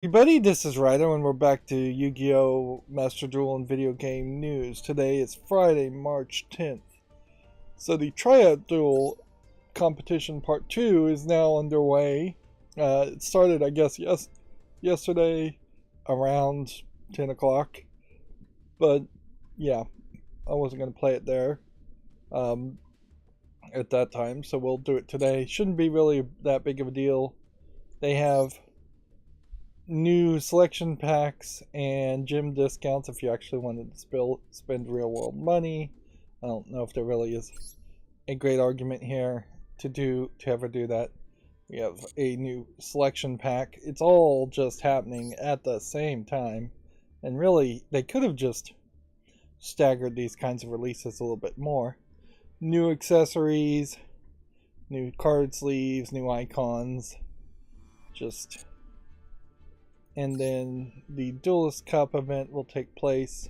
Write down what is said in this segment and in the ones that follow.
Everybody, this is Rydo, and we're back to Yu-Gi-Oh! Master Duel and video game news. Today is Friday, March 10th. So the Tryout Duel competition part 2 is now underway. It started, I guess, yesterday around 10 o'clock. But, yeah, I wasn't going to play it there at that time, so we'll do it today. Shouldn't be really that big of a deal. They have new selection packs and gym discounts if you actually wanted to spend real world money. I don't know if there really is a great argument here to ever do that. We have a new selection pack. It's all just happening at the same time, and really they could have just staggered these kinds of releases a little bit more. New accessories, new card sleeves, new icons, just. And then the Duelist Cup event will take place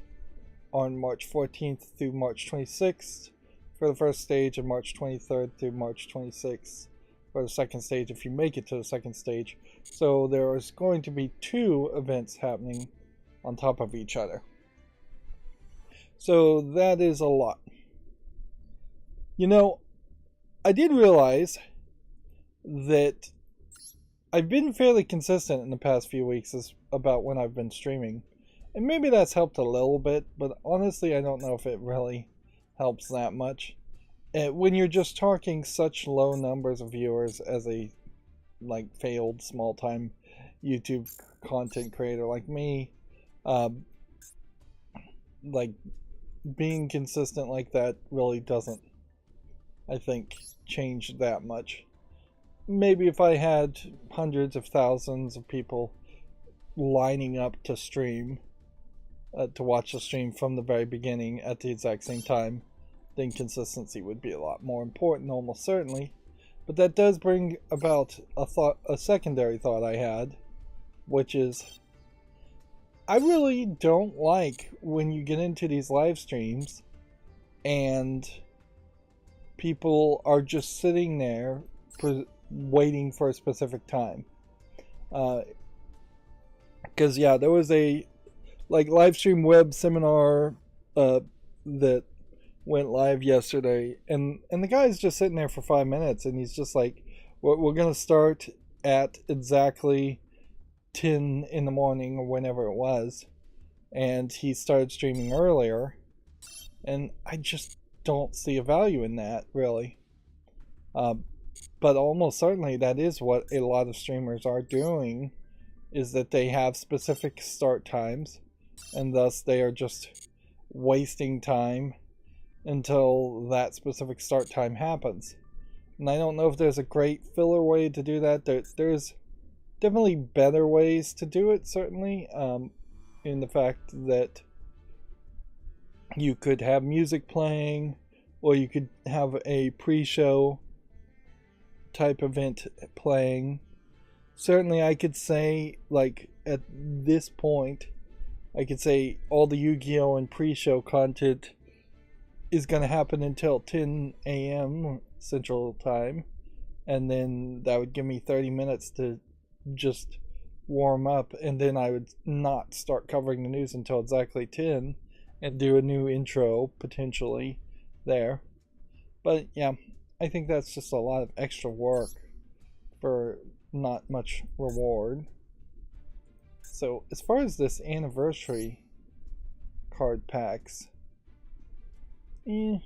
on March 14th through March 26th for the first stage, and March 23rd through March 26th for the second stage if you make it to the second stage. So there is going to be two events happening on top of each other. So that is a lot. You know, I did realize that I've been fairly consistent in the past few weeks about when I've been streaming. And maybe that's helped a little bit, but honestly, I don't know if it really helps that much. When you're just talking such low numbers of viewers as a failed small time YouTube content creator like me, like being consistent like that really doesn't, I think, change that much. Maybe if I had hundreds of thousands of people lining up to stream, to watch the stream from the very beginning at the exact same time, then consistency would be a lot more important, almost certainly. But that does bring about a secondary thought I had, which is I really don't like when you get into these live streams and people are just sitting there waiting for a specific time. Because yeah, there was a live stream web seminar that went live yesterday, and the guy's just sitting there for 5 minutes, and he's just like, we're gonna start at exactly 10 in the morning or whenever it was, and he started streaming earlier, and I just don't see a value in that really. But almost certainly that is what a lot of streamers are doing, is that they have specific start times, and thus they are just wasting time until that specific start time happens. And I don't know if there's a great filler way to do that. There's definitely better ways to do it, certainly, in the fact that you could have music playing, or you could have a pre-show type event playing. Certainly I could say, at this point, I could say all the Yu-Gi-Oh! And pre-show content is going to happen until 10 a.m. Central Time, and then that would give me 30 minutes to just warm up, and then I would not start covering the news until exactly 10 and do a new intro potentially there. But yeah, I think that's just a lot of extra work for not much reward. So as far as this anniversary card packs, I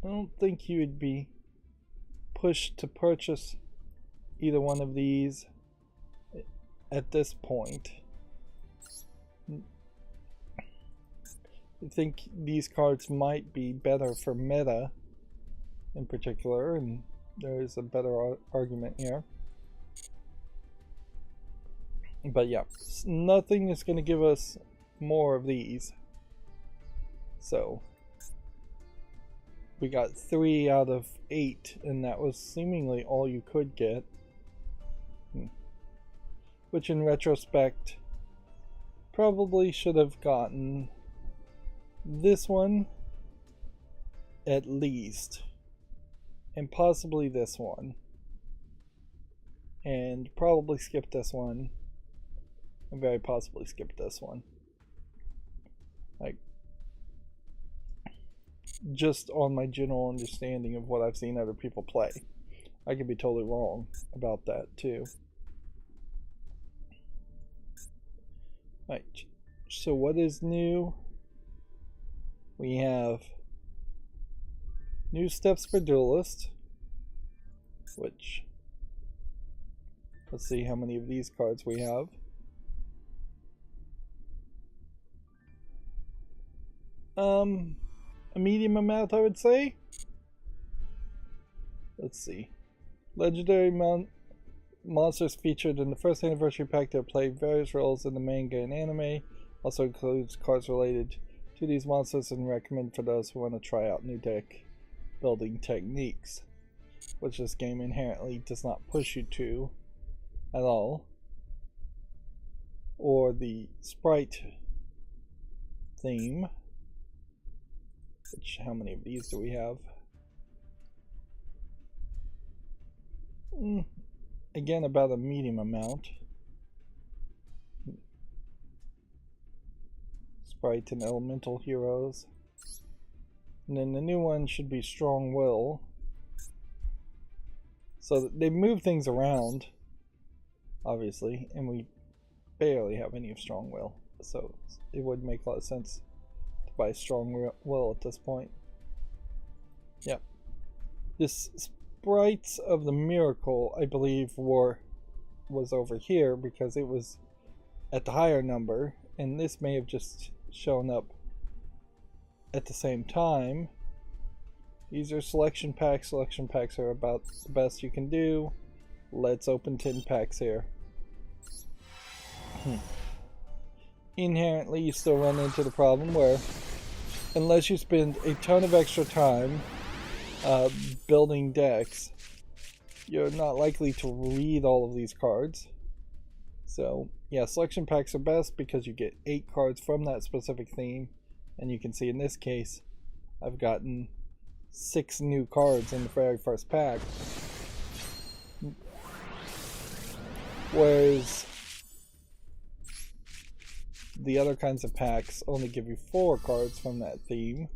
don't think you would be pushed to purchase either one of these at this point. I think these cards might be better for meta in particular, and there is a better argument here. But yeah, nothing is going to give us more of these. So we got 3 out of 8, and that was seemingly all you could get. Which in retrospect, probably should have gotten this one at least, and possibly this one, and probably skip this one, and very possibly skip this one. Like, just on my general understanding of what I've seen other people play. I could be totally wrong about that too. Right, so what is new? We have new steps for Duelist, which, let's see how many of these cards we have. A medium amount, I would say. Let's see. Legendary monsters featured in the first anniversary pack that play various roles in the manga and anime. Also includes cards related to these monsters and recommend for those who want to try out new deck building techniques, which this game inherently does not push you to at all. Or the sprite theme, which, how many of these do we have? Again, about a medium amount. Sprite and elemental heroes. And then the new one should be Strong Will. So they move things around, obviously, and we barely have any of Strong Will. So it would make a lot of sense to buy Strong Will at this point. Yep. This Sprites of the Miracle, I believe, was over here because it was at the higher number, and this may have just shown up at the same time. These are selection packs. Selection packs are about the best you can do. Let's open 10 packs here. Inherently, you still run into the problem where, unless you spend a ton of extra time building decks, you're not likely to read all of these cards. So yeah, selection packs are best because you get 8 cards from that specific theme, and you can see in this case I've gotten 6 new cards in the very first pack, whereas the other kinds of packs only give you 4 cards from that theme.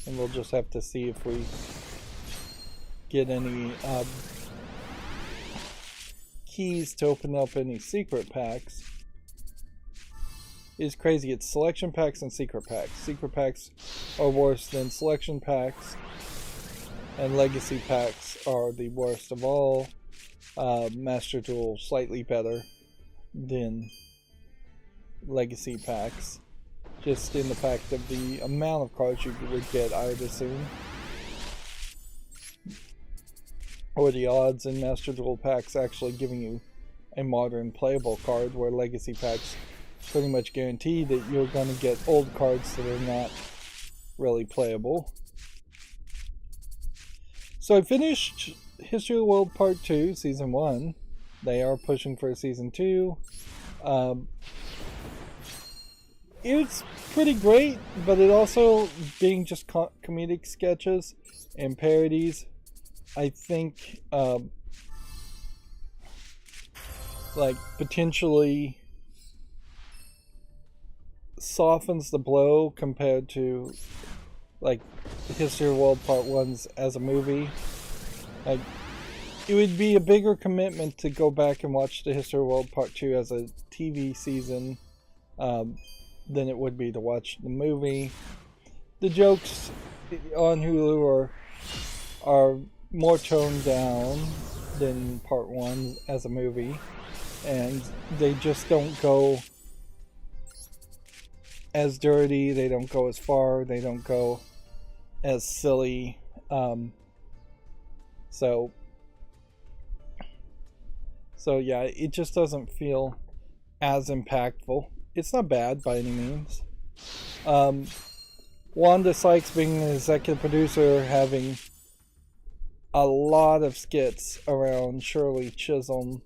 And we'll just have to see if we get any keys to open up any secret packs. It's crazy. It's selection packs and secret packs. Secret packs are worse than selection packs, and legacy packs are the worst of all. Master Duel slightly better than legacy packs, just in the fact of the amount of cards you would get, I would assume, or the odds in Master Duel packs actually giving you a modern playable card, where legacy packs pretty much guarantee that you're going to get old cards that are not really playable. So I finished History of the World Part 2, Season 1. They are pushing for Season 2. It's pretty great, but it also, being just comedic sketches and parodies, I think, like, potentially softens the blow compared to, like, History of the World Part 1's as a movie. Like, it would be a bigger commitment to go back and watch the History of the World Part 2 as a TV season than it would be to watch the movie. The jokes on Hulu are more toned down than Part 1 as a movie, and they just don't go as dirty, they don't go as far, they don't go as silly. So yeah, it just doesn't feel as impactful. It's not bad by any means. Wanda Sykes being an executive producer, having a lot of skits around Shirley Chisholm,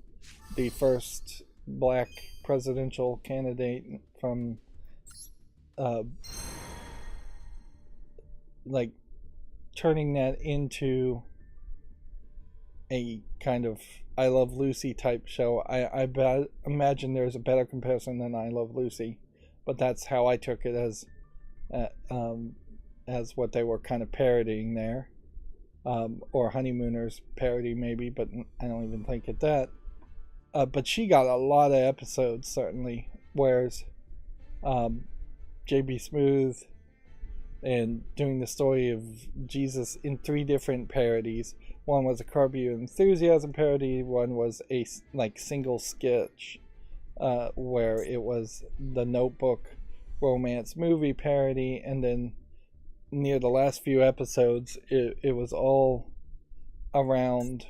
the first black presidential candidate, from like turning that into a kind of I Love Lucy type show. I imagine there's a better comparison than I Love Lucy, but that's how I took it uh, um, as what they were kind of parodying there, or Honeymooners parody maybe, but I don't even think it that. But she got a lot of episodes certainly, whereas JB Smooth and doing the story of Jesus in 3 different parodies. One was a Curb Your Enthusiasm parody. One was a single sketch, where it was the Notebook romance movie parody, and then near the last few episodes, it was all around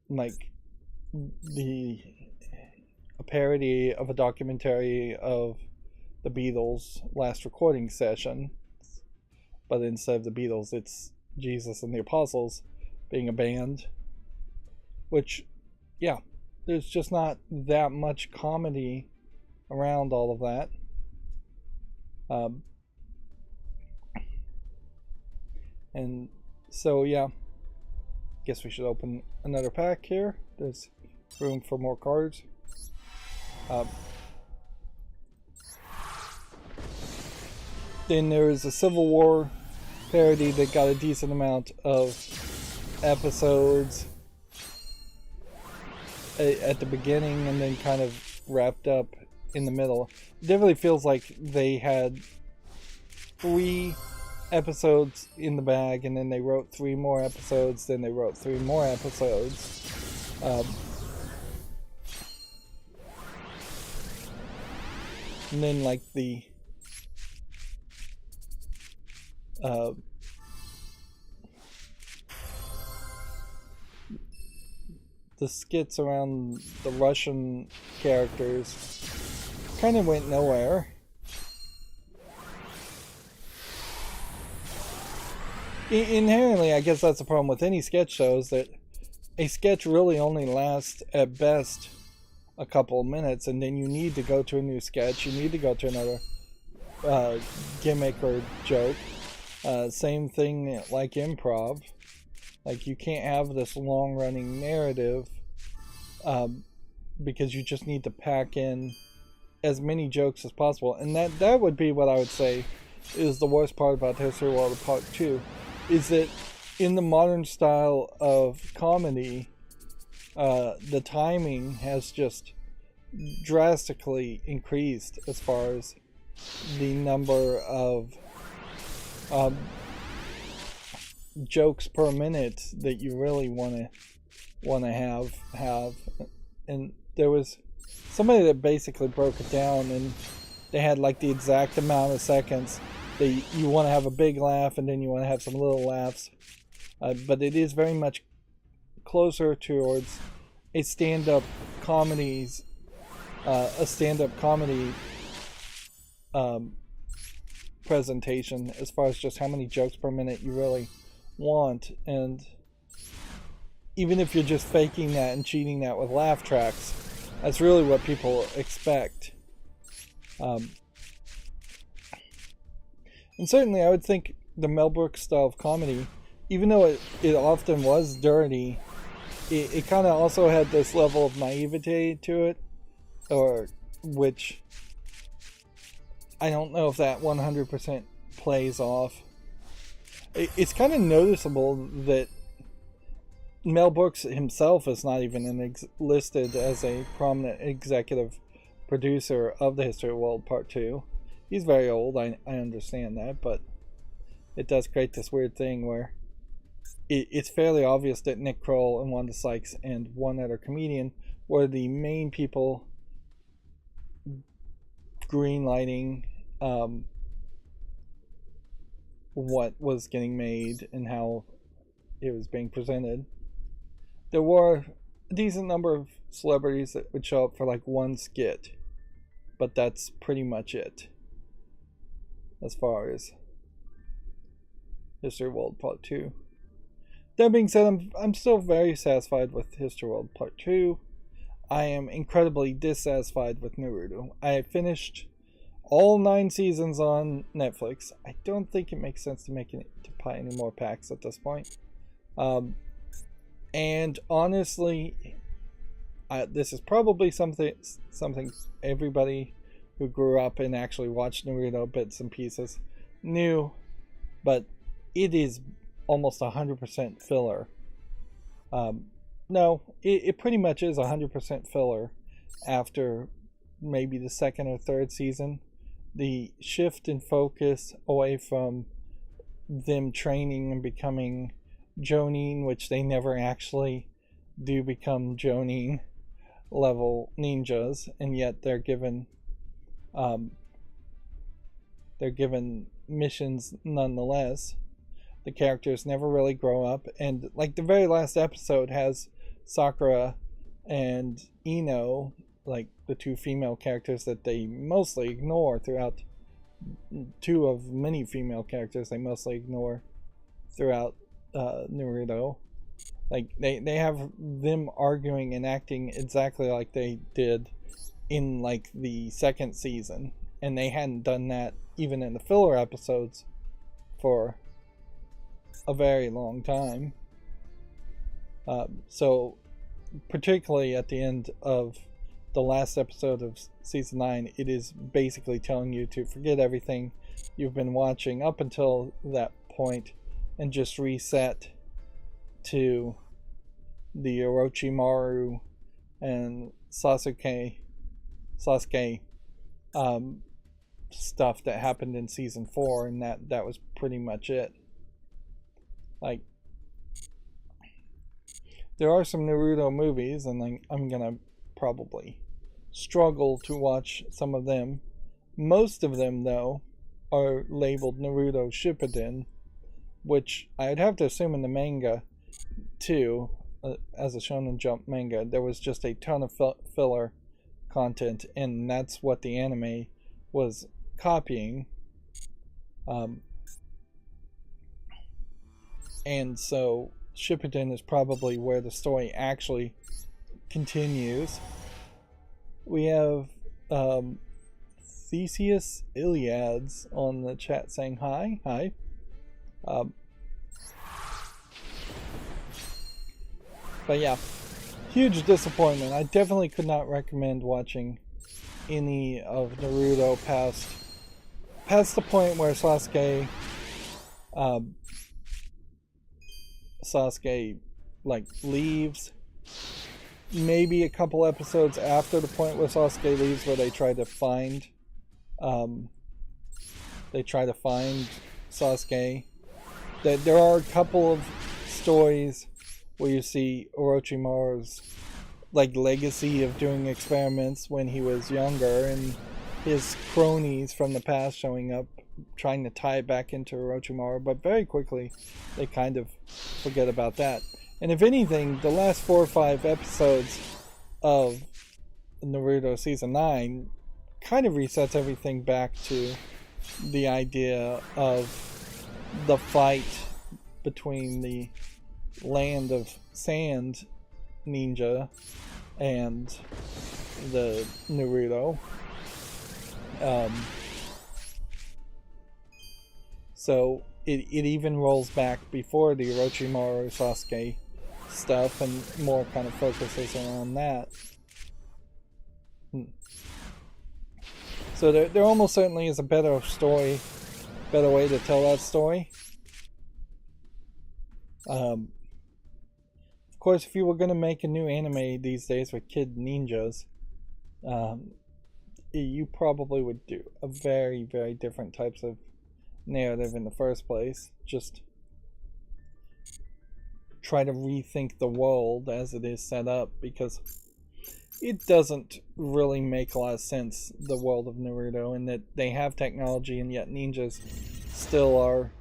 like a parody of a documentary of the Beatles' last recording session, but instead of the Beatles, it's Jesus and the Apostles being a band, which, yeah, there's just not that much comedy around all of that. And so, yeah, guess we should open another pack here. There's room for more cards. Then there is a Civil War parody that got a decent amount of episodes at the beginning and then kind of wrapped up in the middle. It definitely feels like they had 3 episodes in the bag, and then they wrote 3 more episodes, then they wrote 3 more episodes. And then like the skits around the Russian characters kind of went nowhere. Inherently, I guess that's the problem with any sketch show, is that a sketch really only lasts at best a couple of minutes, and then you need to go to a new sketch, you need to go to another gimmick or joke. Same thing like improv. Like, you can't have this long running narrative because you just need to pack in as many jokes as possible. And that would be what I would say is the worst part about History World Part 2, is that in the modern style of comedy, the timing has just drastically increased as far as the number of jokes per minute that you really want to have. And there was somebody that basically broke it down, and they had like the exact amount of seconds that you want to have a big laugh and then you want to have some little laughs, but it is very much closer towards a stand-up comedy presentation as far as just how many jokes per minute you really want. And even if you're just faking that and cheating that with laugh tracks, that's really what people expect. And certainly I would think the Mel Brooks style of comedy, even though it often was dirty, it kind of also had this level of naivete to it, or which I don't know if that 100% plays off. It's kind of noticeable that Mel Brooks himself is not even listed as a prominent executive producer of the History of the World Part 2. He's very old, I understand that, but it does create this weird thing where it's fairly obvious that Nick Kroll and Wanda Sykes and one other comedian were the main people greenlighting what was getting made and how it was being presented. There were a decent number of celebrities that would show up for like one skit, but that's pretty much it as far as History World Part 2. That being said, I'm still very satisfied with History World Part 2. I am incredibly dissatisfied with Naruto. I finished all 9 seasons on Netflix. I don't think it makes sense to buy any more packs at this point. And honestly, this is probably something everybody who grew up and actually watched Naruto bits and pieces knew, but it is almost 100% filler. No, it pretty much is 100% filler after maybe the second or third season. The shift in focus away from them training and becoming Jonin, which they never actually do become Jonin level ninjas, and yet they're given missions nonetheless. The characters never really grow up, and like the very last episode has Sakura and Ino, like the two female characters that they mostly ignore throughout, two of many female characters they mostly ignore throughout Naruto. Like they have them arguing and acting exactly like they did in like the second season, and they hadn't done that even in the filler episodes for a very long time. So particularly at the end of the last episode of season 9, it is basically telling you to forget everything you've been watching up until that point and just reset to the Orochimaru and Sasuke stuff that happened in season 4, and that was pretty much it. Like, there are some Naruto movies, and I'm gonna probably struggle to watch some of them. Most of them, though, are labeled Naruto Shippuden, which I'd have to assume in the manga too, as a Shonen Jump manga, there was just a ton of filler content, and that's what the anime was copying. And so Shippuden is probably where the story actually continues. We have Theseus Iliads on the chat saying hi. But yeah, huge disappointment. I definitely could not recommend watching any of Naruto past the point where Sasuke like leaves. Maybe a couple episodes after the point where Sasuke leaves, where they try to find Sasuke. There are a couple of stories where you see Orochimaru's like legacy of doing experiments when he was younger, and his cronies from the past showing up trying to tie it back into Orochimaru, but very quickly they kind of forget about that. And if anything, the last 4 or 5 episodes of Naruto Season 9 kind of resets everything back to the idea of the fight between the Land of Sand ninja and the Naruto. So it even rolls back before the Orochimaru Sasuke stuff, and more kind of focuses around that. So there almost certainly is a better way to tell that story. Of course, if you were going to make a new anime these days with kid ninjas, you probably would do a very, very different types of narrative in the first place. Just try to rethink the world as it is set up, because it doesn't really make a lot of sense, the world of Naruto, in that they have technology and yet ninjas still are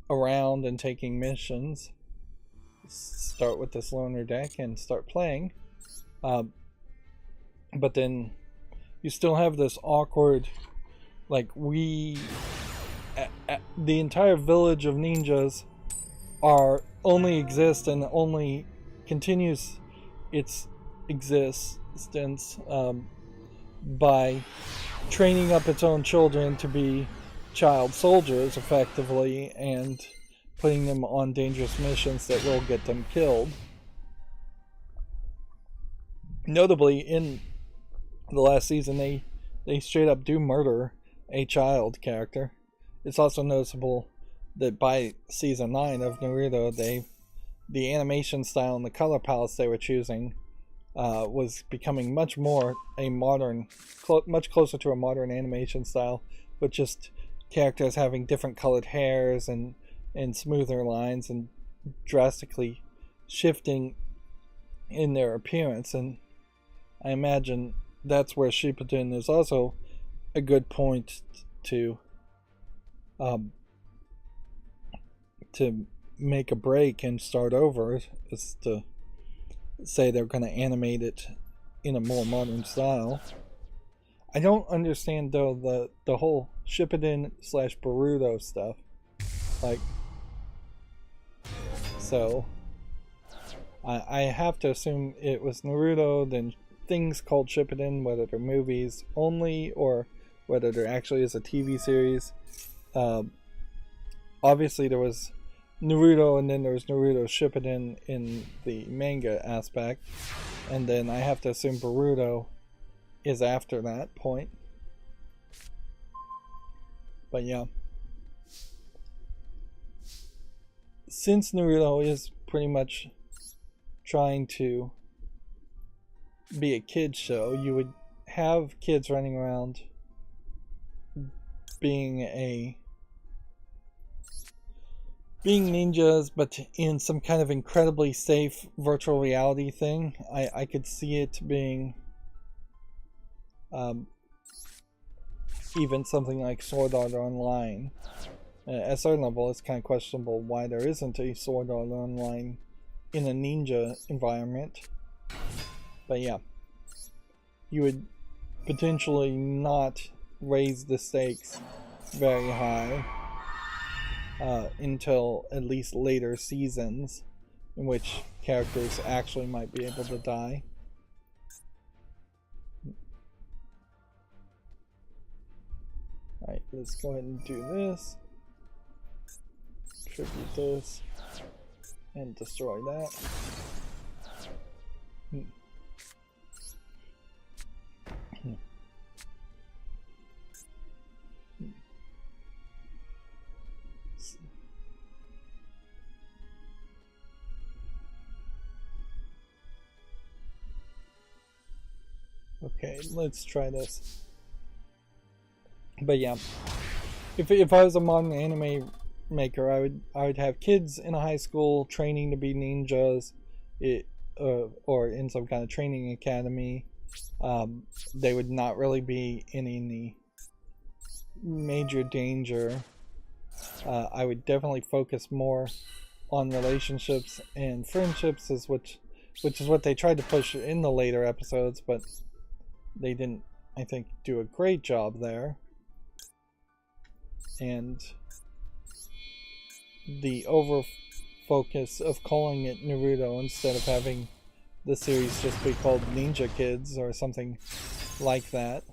around and taking missions. Start with this loner deck and start playing, but then you still have this awkward, like, the entire village of ninjas only exist and only continues its existence by training up its own children to be child soldiers, effectively, and putting them on dangerous missions that will get them killed. Notably, in the last season, they straight up do murder a child character. It's also noticeable that by season 9 of Naruto, the animation style and the color palettes they were choosing was becoming much more a modern, much closer to a modern animation style, with just characters having different colored hairs and smoother lines and drastically shifting in their appearance. And I imagine that's where Shippuden is also a good point to make a break and start over, is to say they're going to animate it in a more modern style. I don't understand though the whole Shippuden / Boruto stuff. Like, so I have to assume it was Naruto, then things called Shippuden, whether they're movies only or whether there actually is a TV series. Obviously there was Naruto, and then there was Naruto Shippuden in the manga aspect, and then I have to assume Boruto is after that point. But yeah, since Naruto is pretty much trying to be a kid's show, you would have kids running around being ninjas, but in some kind of incredibly safe virtual reality thing. I could see it being even something like Sword Art Online. At a certain level, it's kind of questionable why there isn't a Sword Art Online in a ninja environment. But yeah, you would potentially not raise the stakes very high until at least later seasons, in which characters actually might be able to die. Alright, let's go ahead and do this. Tribute this. And destroy that. Okay, let's try this. But yeah, if I was a modern anime maker, I would have kids in a high school training to be ninjas, or in some kind of training academy. They would not really be in any major danger. I would definitely focus more on relationships and friendships, which is what they tried to push in the later episodes, but they didn't, I think, do a great job there. And the over focus of calling it Naruto instead of having the series just be called Ninja Kids or something like that.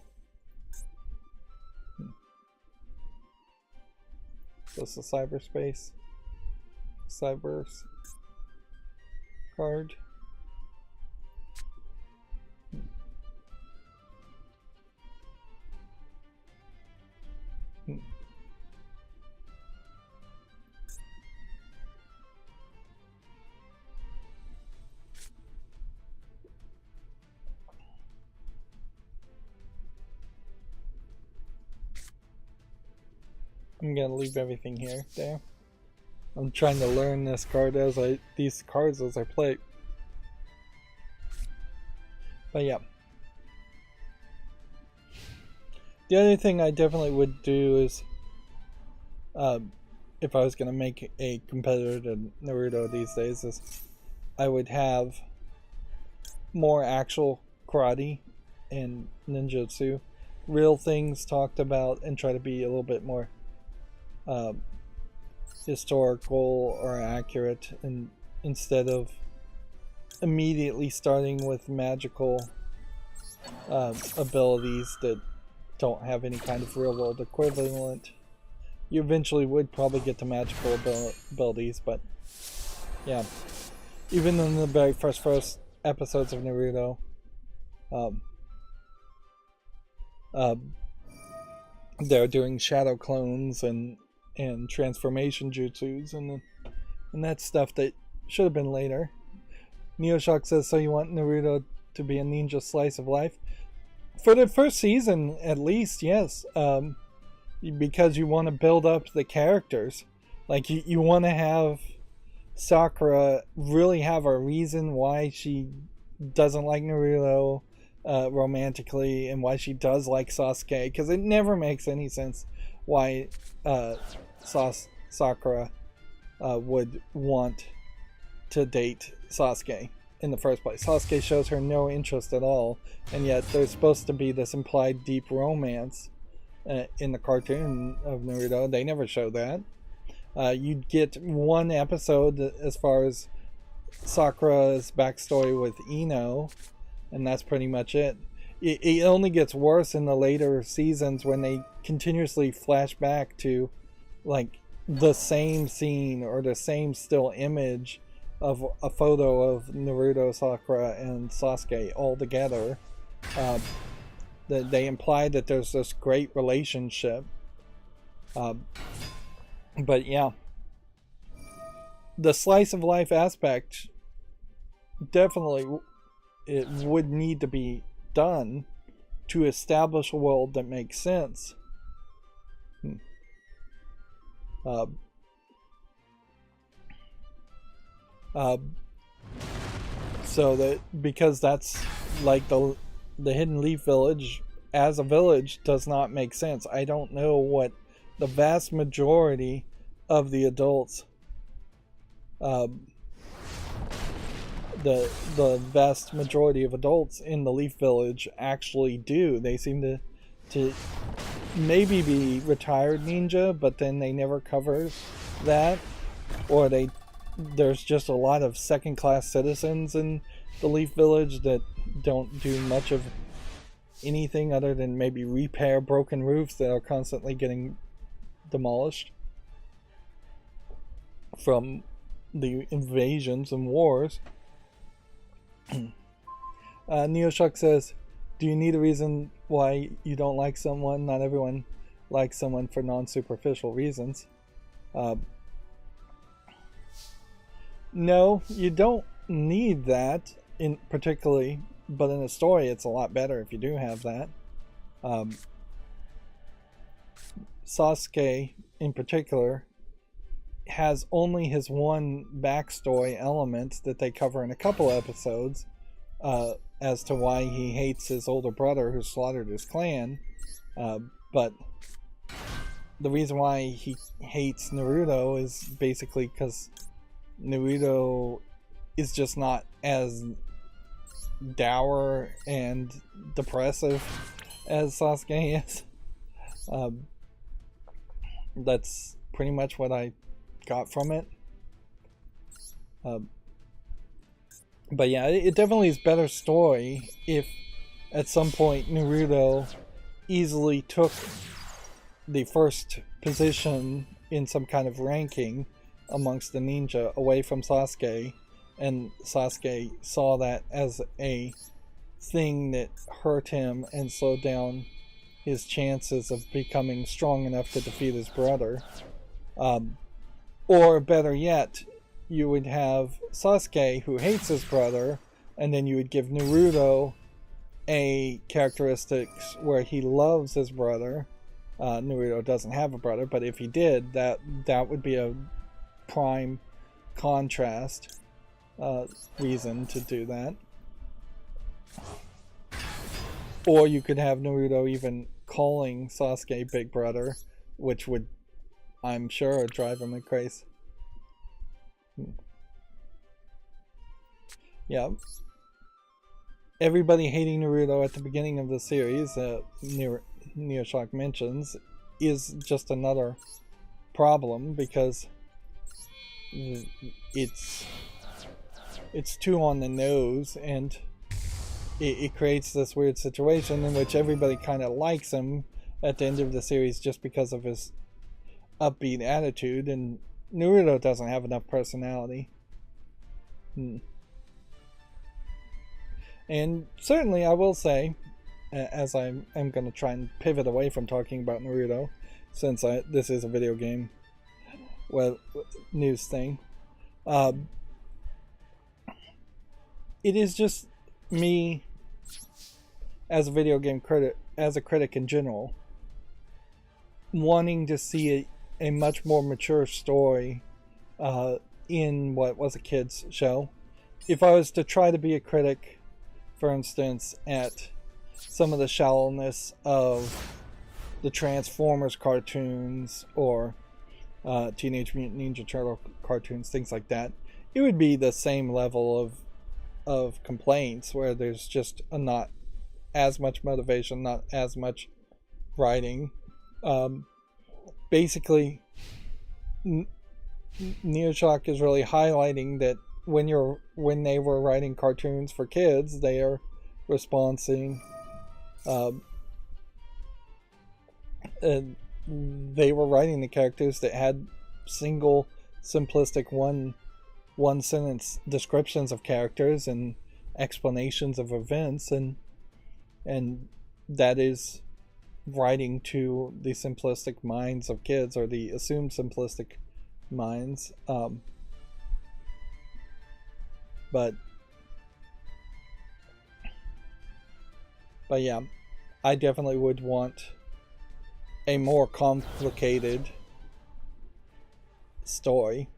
Just a cyberspace cyberse card. I'm gonna leave everything here. There. I'm trying to learn these cards as I play. But yeah. The other thing I definitely would do is, if I was gonna make a competitor to Naruto these days, is I would have more actual karate and ninjutsu, real things talked about, and try to be a little bit more historical or accurate, and instead of immediately starting with magical abilities that don't have any kind of real world equivalent. you eventually would probably get to magical abilities, but yeah. Even in the very first episodes of Naruto, um, they're doing shadow clones and transformation jutsus and that's stuff that should have been later. Neoshock says, so you want Naruto to be a ninja slice of life? For the first season, at least, yes. Because you want to build up the characters. Like, you want to have Sakura really have a reason why she doesn't like Naruto romantically, and why she does like Sasuke, because it never makes any sense why Sakura would want to date Sasuke in the first place. Sasuke shows her no interest at all, and yet there's supposed to be this implied deep romance in the cartoon of Naruto. They never show that. You'd get one episode as far as Sakura's backstory with Ino, and that's pretty much it. It only gets worse in the later seasons when they continuously flash back to like the same scene or the same still image of a photo of Naruto, Sakura, and Sasuke all together. They imply that there's this great relationship. But yeah, the slice of life aspect definitely it would need to be done to establish a world that makes sense. So that, because that's like the Hidden Leaf Village as a village does not make sense. I don't know what the vast majority of the adults the vast majority of adults in the Leaf Village actually do. They seem to maybe be retired ninja, but then they never cover that, or there's just a lot of second-class citizens in the Leaf Village that don't do much of anything other than maybe repair broken roofs that are constantly getting demolished from the invasions and wars. Neoshock says, do you need a reason why you don't like someone? Not everyone likes someone for non-superficial reasons. No, you don't need that in particularly, but in a story it's a lot better if you do have that. Sasuke in particular has only his one backstory element that they cover in a couple episodes as to why he hates his older brother who slaughtered his clan, but the reason why he hates Naruto is basically because Naruto is just not as dour and depressive as Sasuke is. That's pretty much what I got from it. But yeah, it definitely is better story if at some point Naruto easily took the first position in some kind of ranking amongst the ninja away from Sasuke, and Sasuke saw that as a thing that hurt him and slowed down his chances of becoming strong enough to defeat his brother. Or better yet, you would have Sasuke who hates his brother, and then you would give Naruto a characteristics where he loves his brother. Naruto doesn't have a brother, but if he did, that would be a prime contrast reason to do that. Or you could have Naruto even calling Sasuke Big Brother, which would, I'm sure, drive him crazy. Yeah. Everybody hating Naruto at the beginning of the series, Neoshock mentions, is just another problem because it's too on the nose, and it creates this weird situation in which everybody kind of likes him at the end of the series just because of his upbeat attitude, and Naruto doesn't have enough personality. And certainly I will say, as I'm going to try and pivot away from talking about Naruto, since this is a video game news thing, it is just me as a video game critic, as a critic in general, wanting to see a much more mature story in what was a kid's show. If I was to try to be a critic, for instance, at some of the shallowness of the Transformers cartoons or Teenage Mutant Ninja Turtle cartoons, things like that, it would be the same level of complaints, where there's just not as much motivation, not as much writing. Basically, Neoshock is really highlighting that when they were writing cartoons for kids, they are responding. They were writing the characters that had single, simplistic one sentence descriptions of characters and explanations of events, and that is writing to the simplistic minds of kids, or the assumed simplistic minds. But yeah, I definitely would want a more complicated story.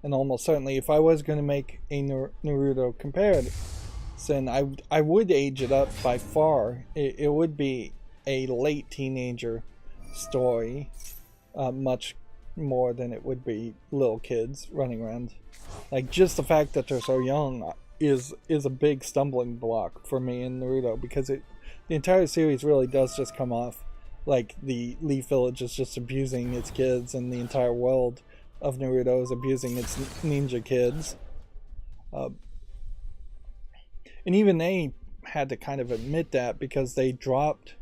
And almost certainly, if I was going to make a Naruto comparison, I would age it up by far. It would be a late teenager story, much more than it would be little kids running around. Like, just the fact that they're so young is a big stumbling block for me in Naruto, because the entire series really does just come off like the Leaf Village is just abusing its kids, and the entire world of Naruto is abusing its ninja kids. And even they had to kind of admit that, because they dropped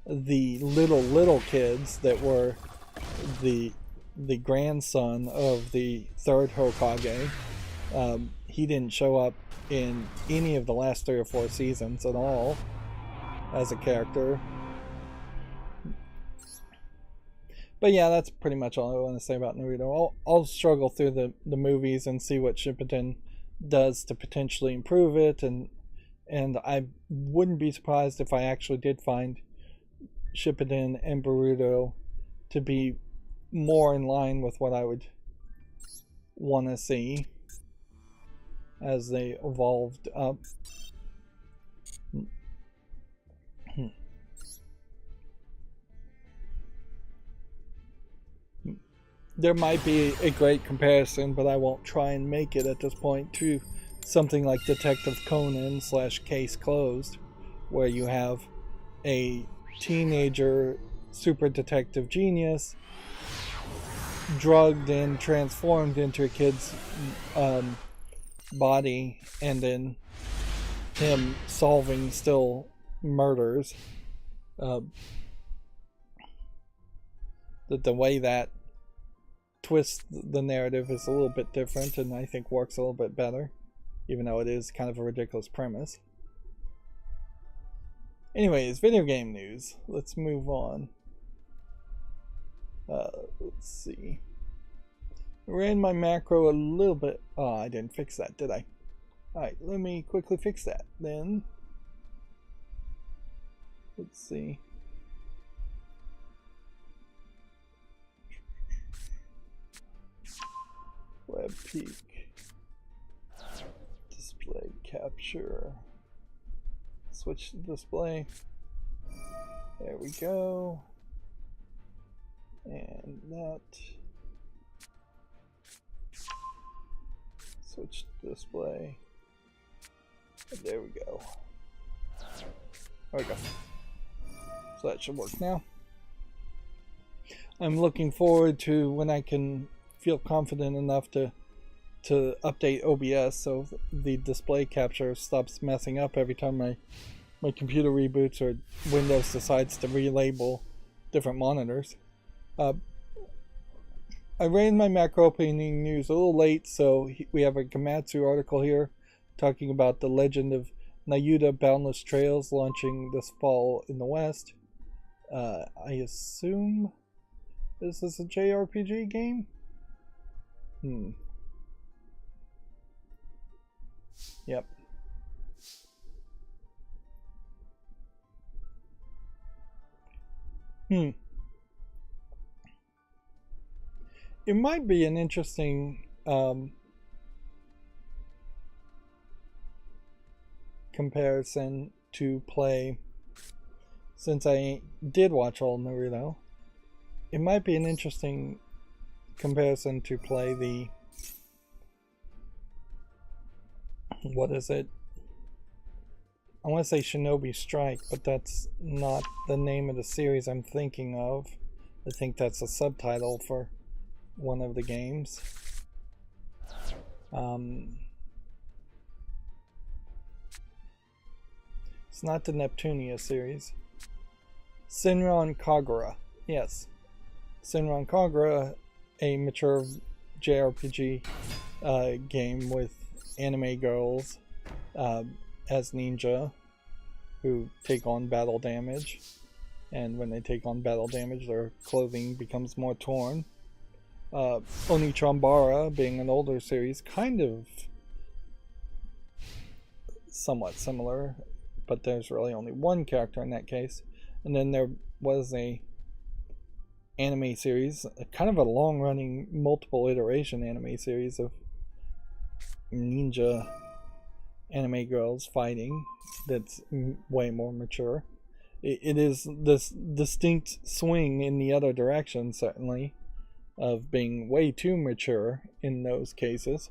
the little kids that were the grandson of the third Hokage. He didn't show up in any of the last 3 or 4 seasons at all as a character. But yeah, that's pretty much all I want to say about Naruto. I'll struggle through the movies and see what Shippuden does to potentially improve it, and I wouldn't be surprised if I actually did find Shippuden and Boruto to be more in line with what I would want to see as they evolved up. There might be a great comparison, but I won't try and make it at this point, to something like Detective Conan / Case Closed, where you have a teenager super detective genius drugged and transformed into a kid's body, and then him solving still murders. The way that twist the narrative is a little bit different, and I think works a little bit better, even though it is kind of a ridiculous premise. Anyways, video game news. Let's move on. Let's see. Ran my macro a little bit. Oh, I didn't fix that, did I? Alright, let me quickly fix that then. Let's see. Web peak. Display capture. Switch to display. There we go. And that. Switch to display. And there we go. There we go. So that should work now. I'm looking forward to when I can feel confident enough to update OBS so the display capture stops messing up every time my computer reboots or Windows decides to relabel different monitors. I ran my macro opening news a little late, so we have a Gamatsu article here talking about the Legend of Nayuta Boundless Trails launching this fall in the West. I assume this is a JRPG game? Yep. It might be an interesting comparison to play, since I did watch all Naruto. It might be an interesting comparison to play the, what is it? I want to say Shinobi Strike, but that's not the name of the series I'm thinking of. I think that's a subtitle for one of the games. It's not the Neptunia series. Senran Kagura. Yes. Senran Kagura, a mature JRPG game with anime girls as ninja who take on battle damage. And when they take on battle damage, their clothing becomes more torn. Onichambara, being an older series, kind of somewhat similar, but there's really only one character in that case. And then there was a anime series, kind of a long-running, multiple iteration anime series of ninja anime girls fighting that's way more mature. It is this distinct swing in the other direction, certainly, of being way too mature in those cases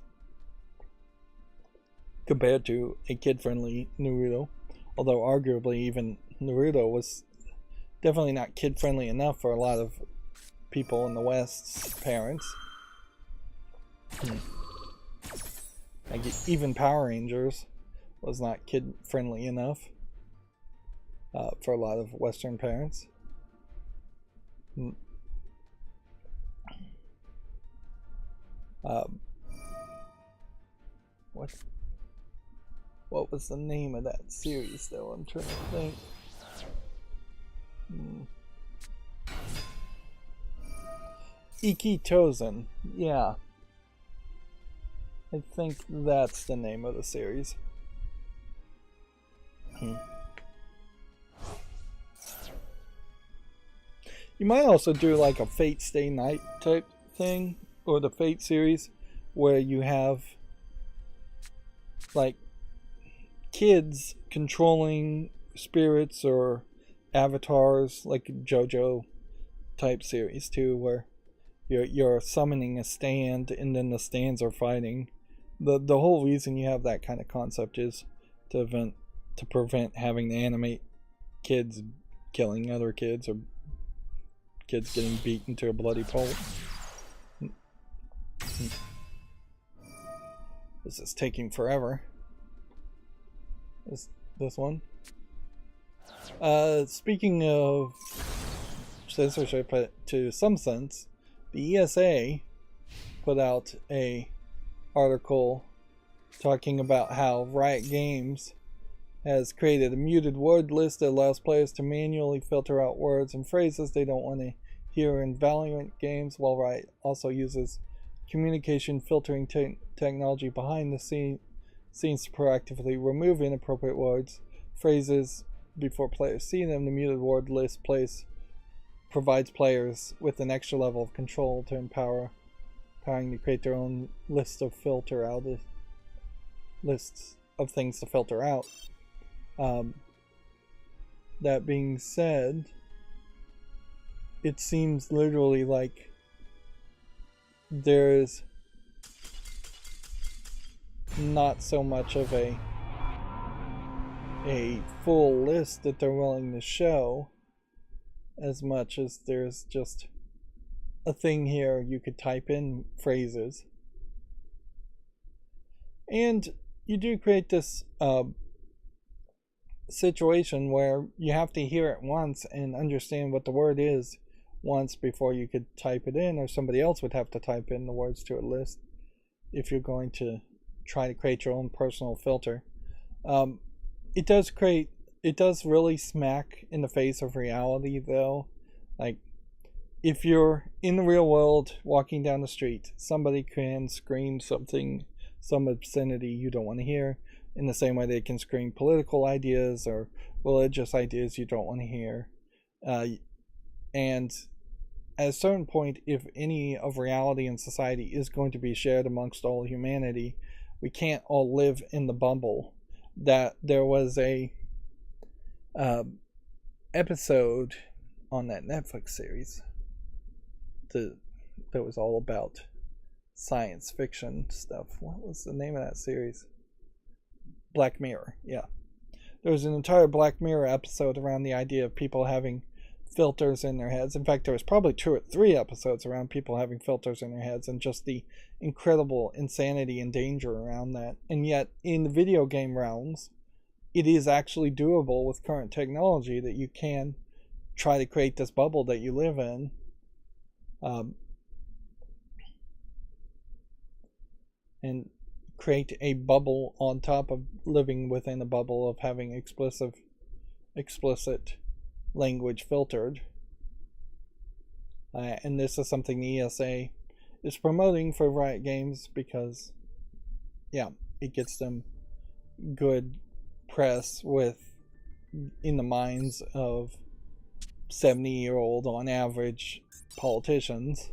compared to a kid-friendly Naruto. Although arguably even Rydo was definitely not kid-friendly enough for a lot of people in the West's parents. Like even Power Rangers was not kid-friendly enough for a lot of Western parents. What was the name of that series, though? I'm trying to think. Iki Tozen. Yeah. I think that's the name of the series. You might also do like a Fate Stay Night type thing, or the Fate series, where you have like kids controlling spirits or avatars, like JoJo type series too, where you're summoning a stand and then the stands are fighting. The whole reason you have that kind of concept is to prevent having to animate kids killing other kids or kids getting beaten to a bloody pulp. This is taking forever. This one. Speaking of censorship, to some sense, the ESA put out a article talking about how Riot Games has created a muted word list that allows players to manually filter out words and phrases they don't want to hear in Valorant games, while Riot also uses communication filtering technology behind the scenes to proactively remove inappropriate words, phrases before players see them. The muted word list provides players with an extra level of control to empowering to create their own list of lists of things to filter out. That being said, it seems literally like there's not so much of a full list that they're willing to show, as much as there's just a thing here you could type in phrases. And you do create this situation where you have to hear it once and understand what the word is once before you could type it in, or somebody else would have to type in the words to a list if you're going to try to create your own personal filter. It does really smack in the face of reality, though. Like, if you're in the real world walking down the street, somebody can scream something, some obscenity you don't want to hear, in the same way they can scream political ideas or religious ideas you don't want to hear. And at a certain point, if any of reality and society is going to be shared amongst all humanity, we can't all live in the bubble. That there was a episode on that Netflix series that was all about science fiction stuff. What was the name of that series? Black Mirror. Yeah, there was an entire Black Mirror episode around the idea of people having filters in their heads. In fact, there was probably 2 or 3 episodes around people having filters in their heads, and just the incredible insanity and danger around that. And yet, in the video game realms, it is actually doable with current technology that you can try to create this bubble that you live in. And create a bubble on top of living within a bubble of having explicit language filtered. And this is something the ESA is promoting for Riot Games because, yeah, it gets them good press in the minds of 70-year-old on average politicians.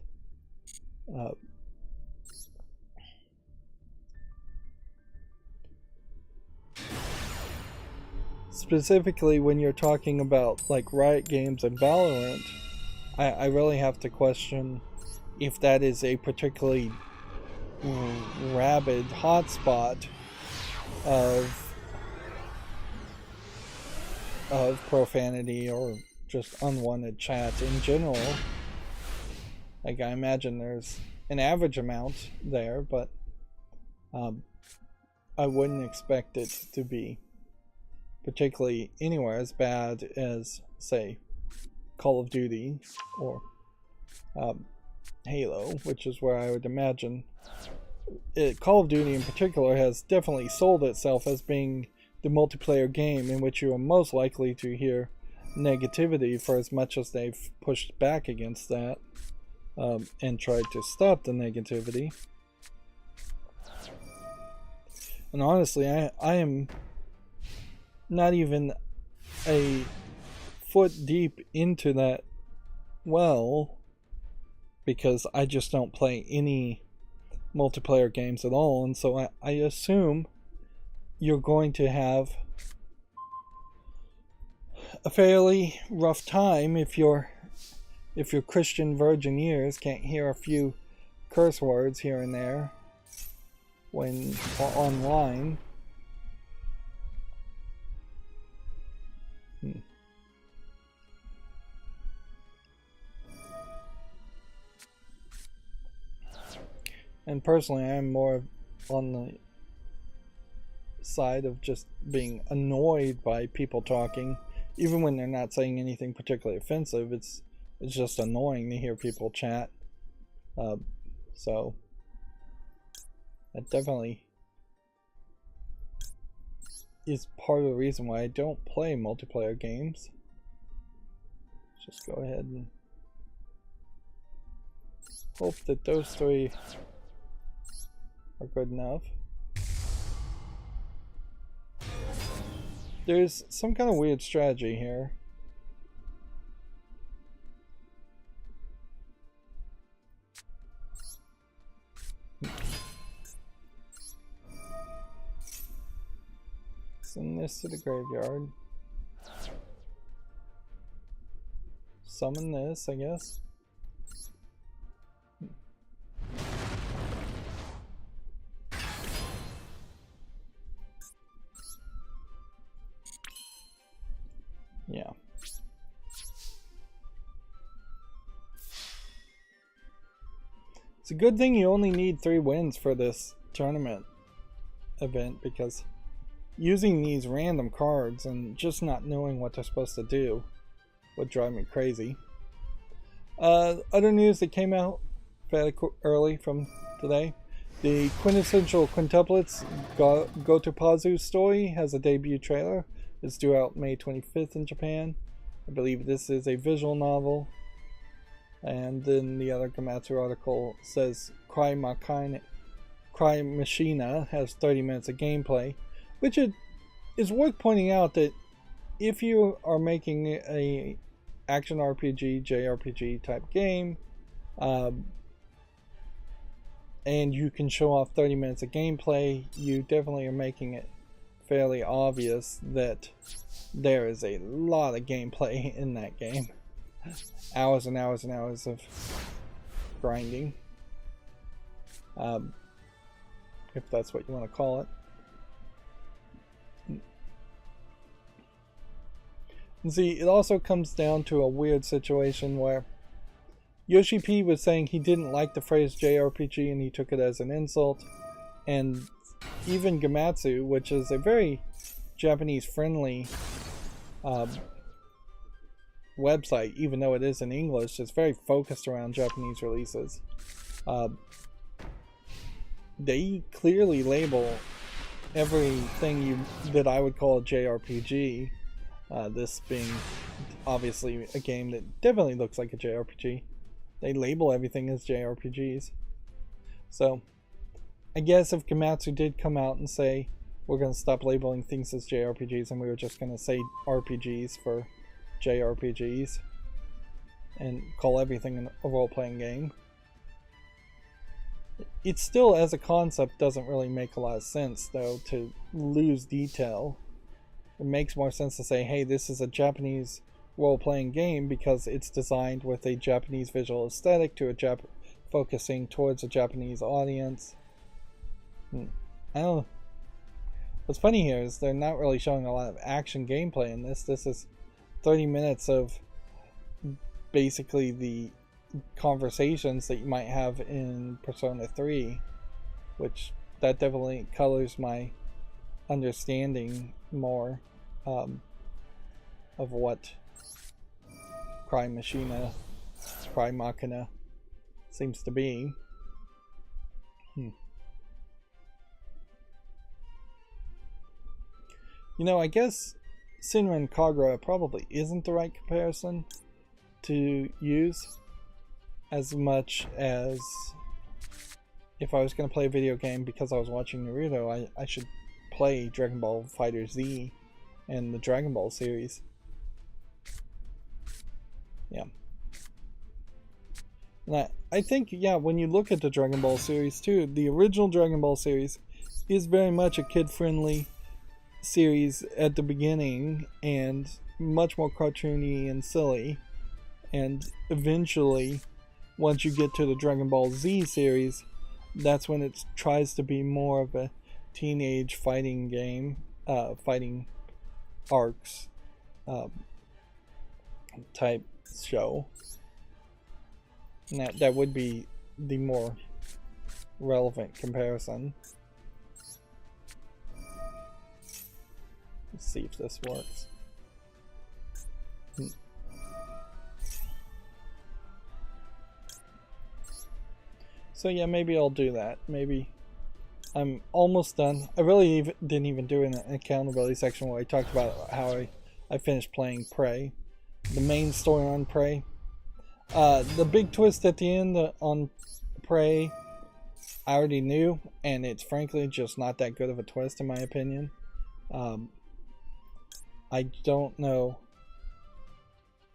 Specifically when you're talking about like Riot Games and Valorant, I really have to question if that is a particularly rabid hotspot of profanity or just unwanted chat in general. Like, I imagine there's an average amount there, but I wouldn't expect it to be particularly anywhere as bad as, say, Call of Duty or Halo, which is where I would imagine Call of Duty in particular has definitely sold itself as being the multiplayer game in which you are most likely to hear negativity, for as much as they've pushed back against that and tried to stop the negativity. And honestly, I am not even a foot deep into that well, because I just don't play any multiplayer games at all, and so I assume you're going to have a fairly rough time if your Christian virgin ears can't hear a few curse words here and there when online. And personally, I'm more on the side of just being annoyed by people talking, even when they're not saying anything particularly offensive. It's just annoying to hear people chat. So that definitely is part of the reason why I don't play multiplayer games. Let's just go ahead and hope that those 3 are good enough. There's some kind of weird strategy here. Send this to the graveyard. Summon this, I guess. Yeah. It's a good thing you only need 3 wins for this tournament event, because using these random cards and just not knowing what they're supposed to do would drive me crazy. Other news that came out fairly early from today. The quintessential quintuplets Gotopazu story has a debut trailer. It's due out May 25th in Japan. I believe this is a visual novel. And then the other Gamatsu article says Cry Machina has 30 minutes of gameplay, which it is worth pointing out that if you are making a action RPG, JRPG type game, and you can show off 30 minutes of gameplay, you definitely are making it fairly obvious that there is a lot of gameplay in that game. Hours and hours and hours of grinding, if that's what you want to call it. And see, it also comes down to a weird situation where Yoshi P was saying he didn't like the phrase JRPG and he took it as an insult, and even Gamatsu, which is a very Japanese friendly website, even though it is in English, it's very focused around Japanese releases. They clearly label everything that I would call a JRPG. This being obviously a game that definitely looks like a JRPG. They label everything as JRPGs. So, I guess if Gamatsu did come out and say, we're going to stop labeling things as JRPGs and we were just going to say RPGs for JRPGs and call everything a role-playing game, it still, as a concept, doesn't really make a lot of sense, though, to lose detail. It makes more sense to say, hey, this is a Japanese role-playing game because it's designed with a Japanese visual aesthetic to focusing towards a Japanese audience. I don't know. What's funny here is they're not really showing a lot of action gameplay in this. This is 30 minutes of basically the conversations that you might have in Persona 3, which that definitely colors my understanding more of what Cry Machina seems to be. You know, I guess Senran Kagura probably isn't the right comparison to use, as much as if I was going to play a video game because I was watching Naruto, I should play Dragon Ball Fighter Z and the Dragon Ball series. Yeah. And I think, yeah, when you look at the Dragon Ball series too, the original Dragon Ball series is very much a kid-friendly series at the beginning and much more cartoony and silly, and eventually once you get to the Dragon Ball Z series, that's when it tries to be more of a teenage fighting game, fighting arcs type show. And that would be the more relevant comparison. Let's see if this works. So yeah, maybe I'll do that. Maybe I'm almost done. I really didn't even do an accountability section where I talked about how I finished playing Prey. The main story on Prey. The big twist at the end on Prey, I already knew, and it's frankly just not that good of a twist in my opinion. I don't know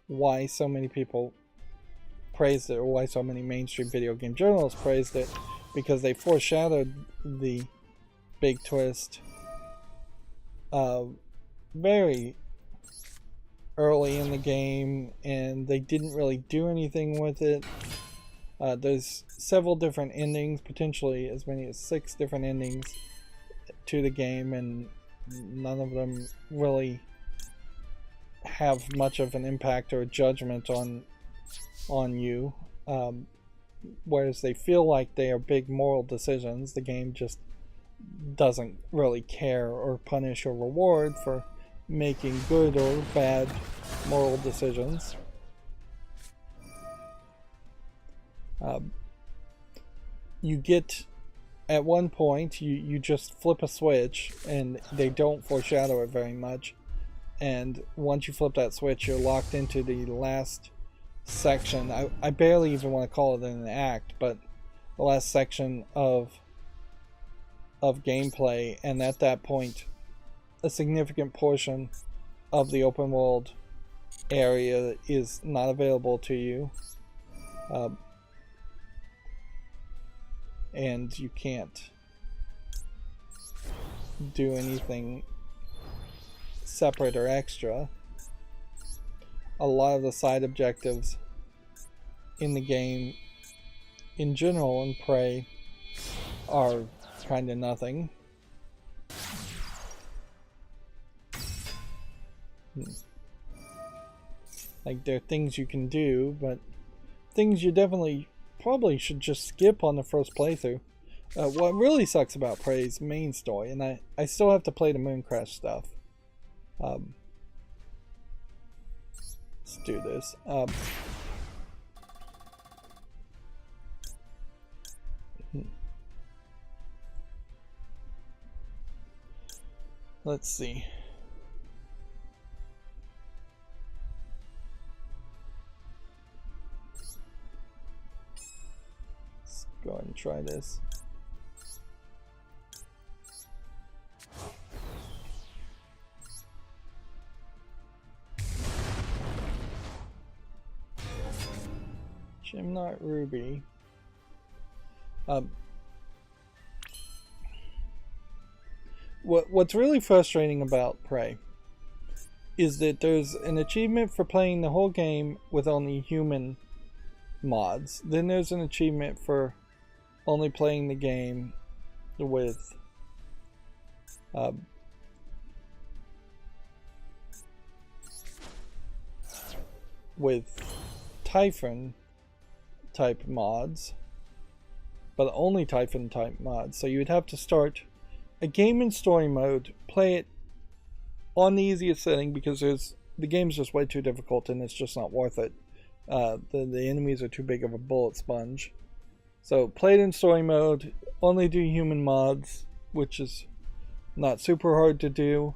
why so many people praised it, or why so many mainstream video game journalists praised it, because they foreshadowed the big twist very early in the game, and they didn't really do anything with it. There's several different endings, potentially as many as 6 different endings to the game, and none of them really have much of an impact or judgment on you, whereas they feel like they are big moral decisions. The game just doesn't really care or punish or reward for making good or bad moral decisions. You get, at one point, you just flip a switch, and they don't foreshadow it very much. And once you flip that switch, you're locked into the last section. I barely even want to call it an act, but the last section of gameplay, and at that point, a significant portion of the open world area is not available to you, and you can't do anything separate or extra. A lot of the side objectives in the game in general in Prey are kind of nothing. Like, there are things you can do, but things you definitely probably should just skip on the first playthrough. What really sucks about Prey's main story, and I still have to play the Mooncrash stuff. Let's do this. Let's see. Let's go ahead and try this. Gymnot Ruby. What's really frustrating about Prey is that there's an achievement for playing the whole game with only human mods. Then there's an achievement for only playing the game with Typhon type mods, but only Typhon type mods. So you would have to start a game in story mode, play it on the easiest setting because the game's just way too difficult and it's just not worth it. The enemies are too big of a bullet sponge. So play it in story mode, only do human mods, which is not super hard to do,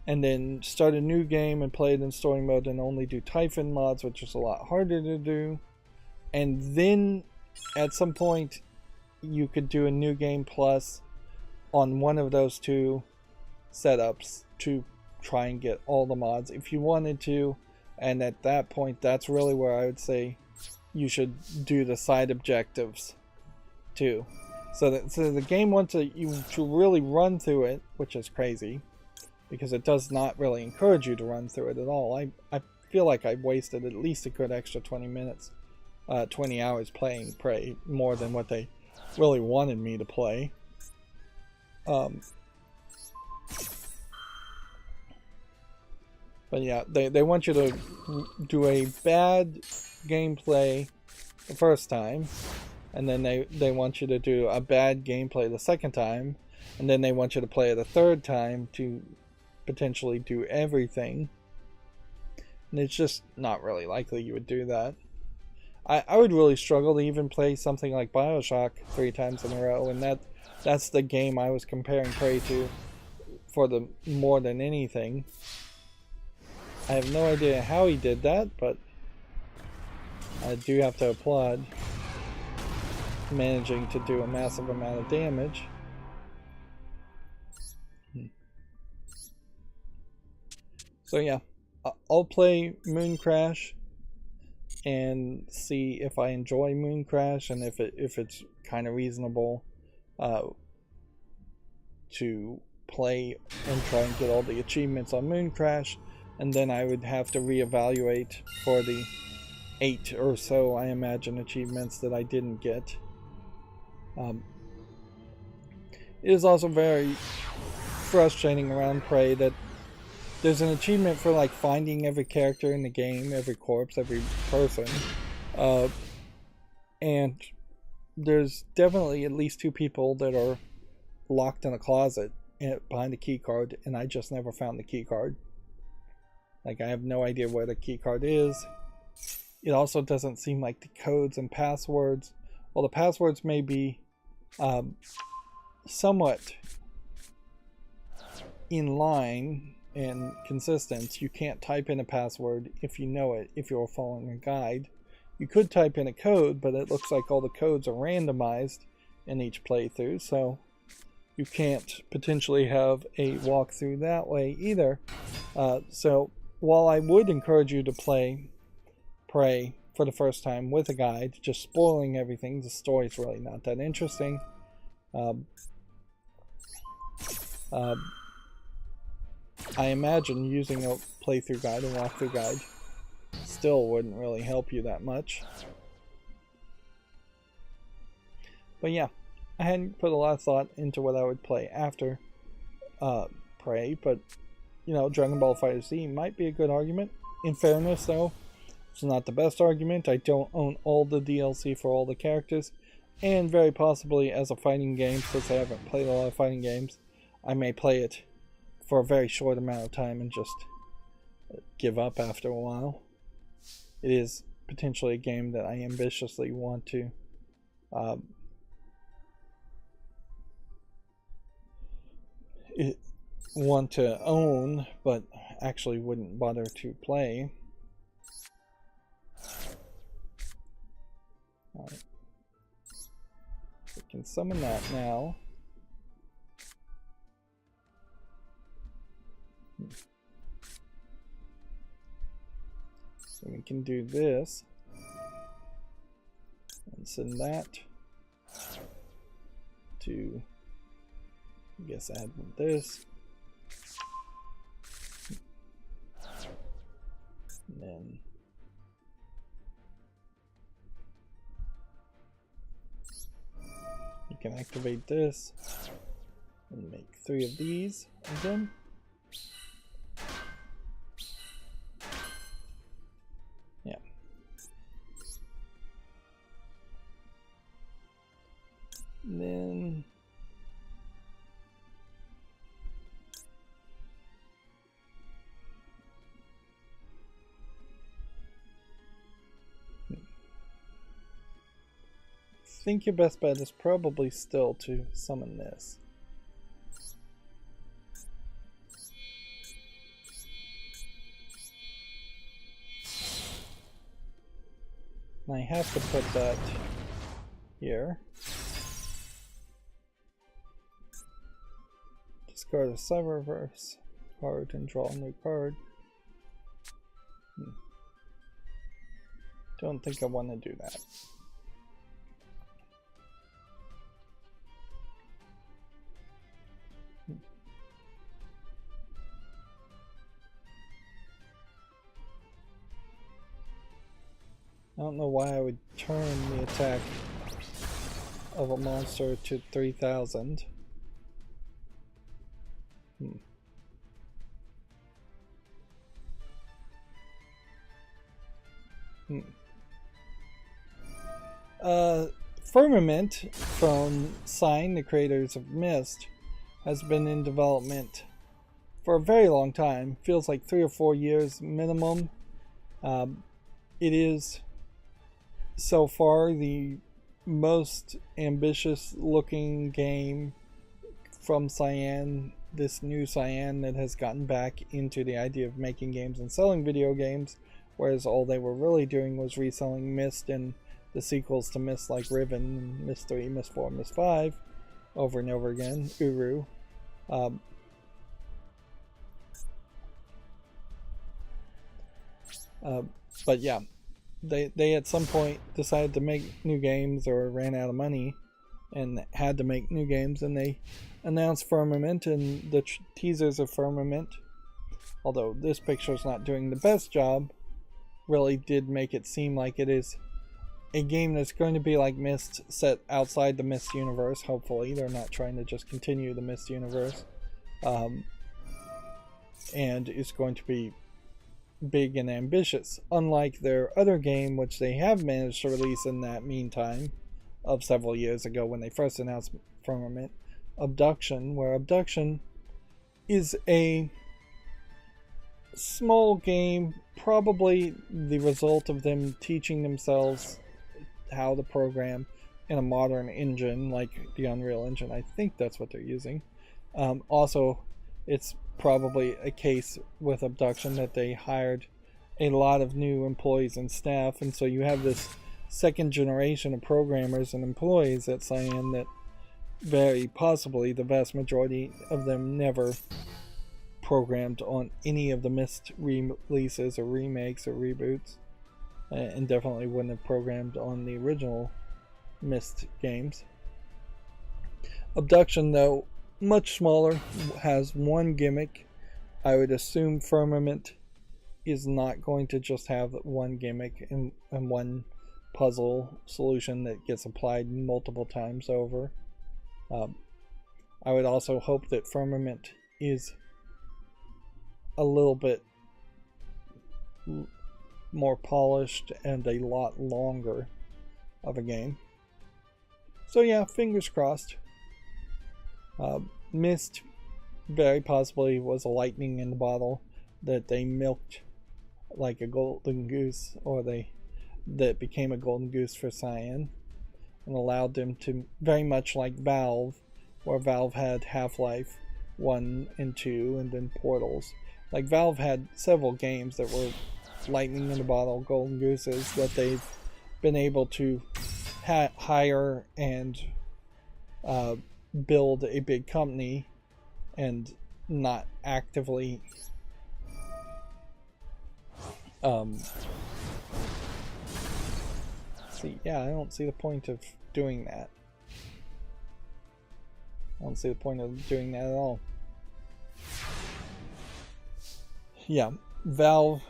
and then start a new game and play it in story mode and only do Typhon mods, which is a lot harder to do. And then at some point you could do a new game plus on one of those two setups to try and get all the mods if you wanted to. And at that point, that's really where I would say you should do the side objectives too. So the game wants you to really run through it, which is crazy because it does not really encourage you to run through it at all. I feel like I wasted at least a good extra 20 hours playing Prey, more than what they really wanted me to play. But yeah, they want you to do a bad gameplay the first time, and then they want you to do a bad gameplay the second time, and then they want you to play it a third time to potentially do everything. And it's just not really likely you would do that. I would really struggle to even play something like BioShock 3 times in a row, and that's the game I was comparing Prey to for the more than anything. I have no idea how he did that, but I do have to applaud managing to do a massive amount of damage. So yeah, I'll play Mooncrash and see if I enjoy Mooncrash and if it's kind of reasonable to play and try and get all the achievements on Mooncrash, and then I would have to reevaluate for the 8 or so, I imagine, achievements that I didn't get. It is also very frustrating around Prey that there's an achievement for like finding every character in the game, every corpse, every person, and there's definitely at least 2 people that are locked in a closet behind a key card, and I just never found the key card. Like, I have no idea where the key card is. it also doesn't seem like the codes and passwords, well, the passwords may be somewhat in line and consistent. You can't type in a password if you know it, if you're following a guide. You could type in a code, but it looks like all the codes are randomized in each playthrough, so you can't potentially have a walkthrough that way either. So while I would encourage you to play Prey for the first time with a guide, just spoiling everything, the story's really not that interesting. I imagine using a playthrough guide, a walkthrough guide, still wouldn't really help you that much. But yeah, I hadn't put a lot of thought into what I would play after Prey, but you know, Dragon Ball FighterZ might be a good argument. In fairness, though, it's not the best argument. I don't own all the DLC for all the characters, and very possibly as a fighting game, since I haven't played a lot of fighting games, I may play it for a very short amount of time and just give up after a while. It is potentially a game that I ambitiously want to own, but actually wouldn't bother to play. Alright. We can summon that now. So we can do this and send that to, I guess, add this, and then you can activate this and make 3 of these again. Yeah. And then I think your best bet is probably still to summon this. And I have to put that here. Discard a Cyberverse card and draw a new card. Don't think I want to do that. I don't know why I would turn the attack of a monster to 3000. Firmament from Sign, the creators of Myst, has been in development for a very long time. Feels like 3 or 4 years minimum. It is so far the most ambitious looking game from Cyan, this new Cyan that has gotten back into the idea of making games and selling video games, whereas all they were really doing was reselling Myst and the sequels to Myst like Riven, Myst 3, Myst 4, Myst 5 over and over again, Uru. But yeah, they at some point decided to make new games or ran out of money and had to make new games, and they announced Firmament and the teasers of Firmament, although this picture is not doing the best job, really did make it seem like it is a game that's going to be like Myst, set outside the Myst universe. Hopefully they're not trying to just continue the Myst universe, and it's going to be big and ambitious, unlike their other game, which they have managed to release in that meantime of several years ago when they first announced Firmament, Abduction, where Abduction is a small game probably the result of them teaching themselves how to program in a modern engine like the Unreal Engine. I think that's what they're using. Also, it's probably a case with Abduction that they hired a lot of new employees and staff, and so you have this second generation of programmers and employees at Cyan that very possibly the vast majority of them never programmed on any of the missed releases or remakes or reboots, and definitely wouldn't have programmed on the original missed games. Abduction, though, much smaller, has one gimmick. I would assume Firmament is not going to just have one gimmick and one puzzle solution that gets applied multiple times over. I would also hope that Firmament is a little bit more polished and a lot longer of a game. So yeah, fingers crossed. Myst very possibly was a lightning in the bottle that they milked like a golden goose, or that became a golden goose for Cyan and allowed them to, very much like Valve, where Valve had Half-Life 1 and 2 and then Portals. Like Valve had several games that were lightning in the bottle golden gooses that they've been able to hire and build a big company and not actively I don't see the point of doing that. I don't see the point of doing that at all. Yeah, Valve,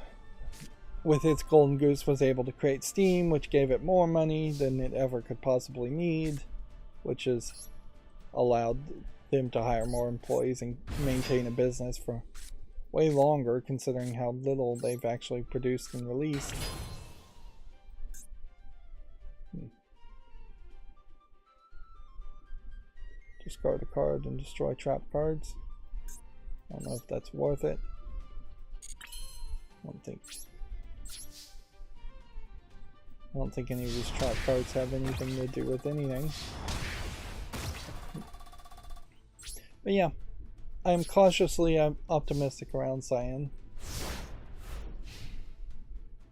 with its Golden Goose, was able to create Steam, which gave it more money than it ever could possibly need, which has allowed them to hire more employees and maintain a business for way longer, considering how little they've actually produced and released. Discard a card and destroy trap cards. I don't know if that's worth it. I don't think any of these trap cards have anything to do with anything. But yeah, I'm cautiously optimistic around Cyan,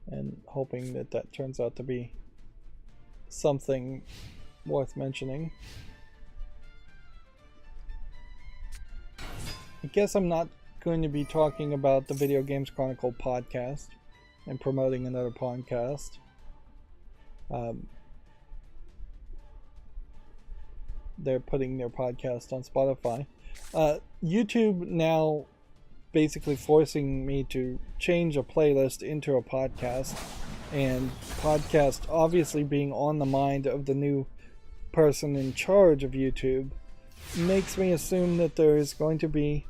and hoping that that turns out to be something worth mentioning. I guess I'm not going to be talking about the Video Games Chronicle podcast and promoting another podcast. They're putting their podcast on Spotify. YouTube now basically forcing me to change a playlist into a podcast, and podcast obviously being on the mind of the new person in charge of YouTube makes me assume that there is going to be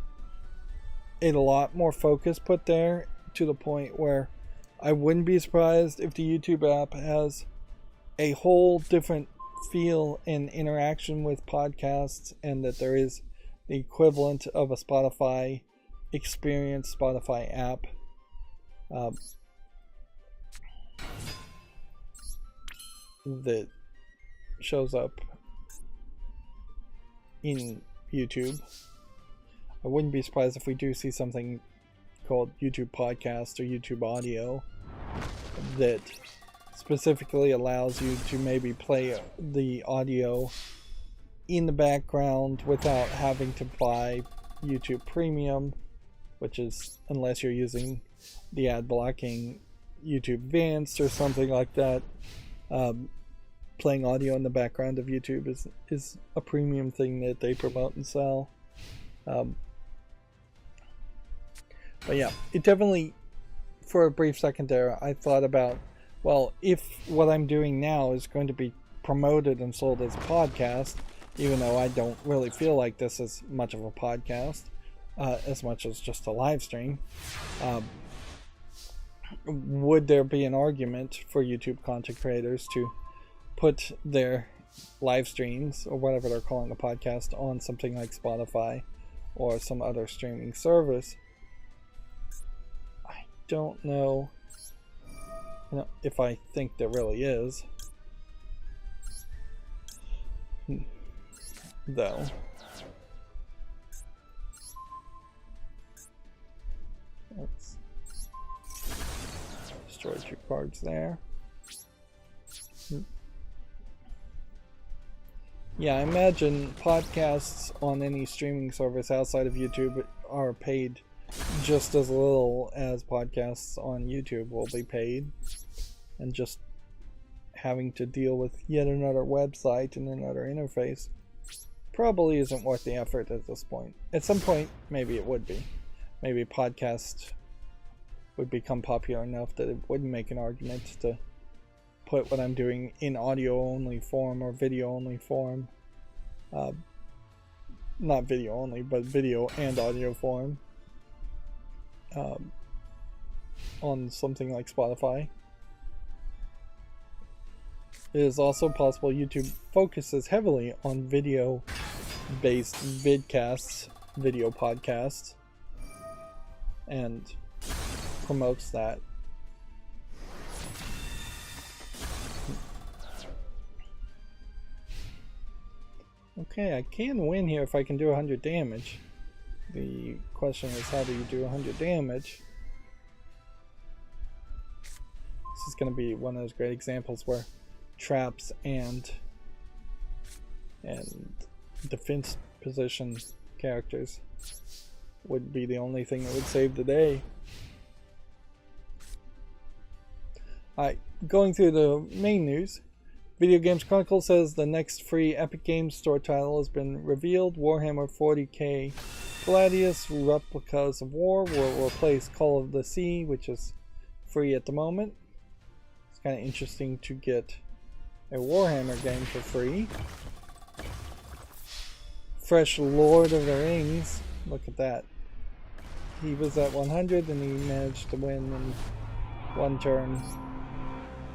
a lot more focus put there, to the point where I wouldn't be surprised if the YouTube app has a whole different feel and interaction with podcasts, and that there is the equivalent of a Spotify experience, Spotify app. That shows up in YouTube. I wouldn't be surprised if we do see something called YouTube Podcast or YouTube Audio that specifically allows you to maybe play the audio in the background without having to buy YouTube Premium, which is, unless you're using the ad blocking YouTube Advanced or something like that, playing audio in the background of YouTube is a premium thing that they promote and sell. But yeah, it definitely, for a brief second there, I thought about, well, if what I'm doing now is going to be promoted and sold as a podcast, even though I don't really feel like this is much of a podcast, as much as just a live stream, would there be an argument for YouTube content creators to put their live streams, or whatever they're calling a podcast, on something like Spotify or some other streaming service? I don't know You know, if I think there really is. Though. Let's destroy 2 cards there. Yeah, I imagine podcasts on any streaming service outside of YouTube are paid just as little as podcasts on YouTube will be paid. And just having to deal with yet another website and another interface probably isn't worth the effort at this point. At some point, maybe it would be. Maybe podcast would become popular enough that it wouldn't make an argument to put what I'm doing in audio only form or video only form. Not video only, but video and audio form on something like Spotify. It is also possible YouTube focuses heavily on video based vidcasts, video podcasts, and promotes that. Okay, I can win here if I can do 100 damage. The question is, how do you do 100 damage? This is going to be one of those great examples where traps and defense position characters would be the only thing that would save the day. Alright, going through the main news. Video Games Chronicle says the next free Epic Games Store title has been revealed. Warhammer 40k Gladius Replicas of War will replace Call of the Sea, which is free at the moment. It's kind of interesting to get a Warhammer game for free. Fresh Lord of the Rings. Look at that. He was at 100 and he managed to win in one turn.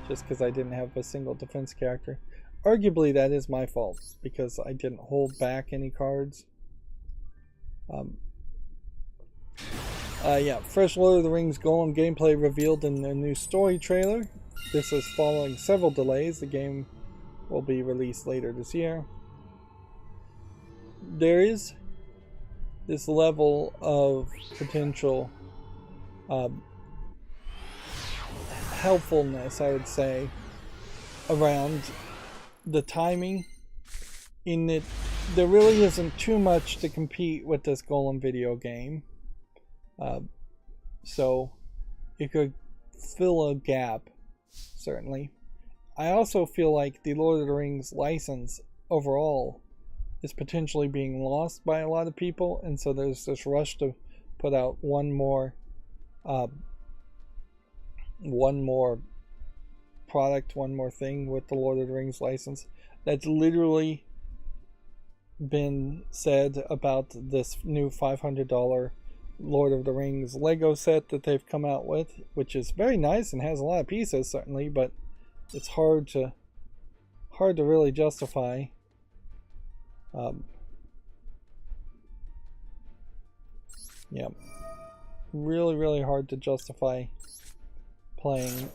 Just because I didn't have a single defense character. Arguably that is my fault, because I didn't hold back any cards. Yeah, fresh Lord of the Rings Golem gameplay revealed in the new story trailer. This is following several delays. The game will be released later this year. There is this level of potential helpfulness, I would say, around the timing, in that there really isn't too much to compete with this Golem video game, so it could fill a gap, certainly. I also feel like the Lord of the Rings license overall is potentially being lost by a lot of people, and so there's this rush to put out one more product, one more thing with the Lord of the Rings license. That's literally been said about this new $500 Lord of the Rings Lego set that they've come out with, which is very nice and has a lot of pieces, certainly, but it's hard to really justify. Yeah, really hard to justify paying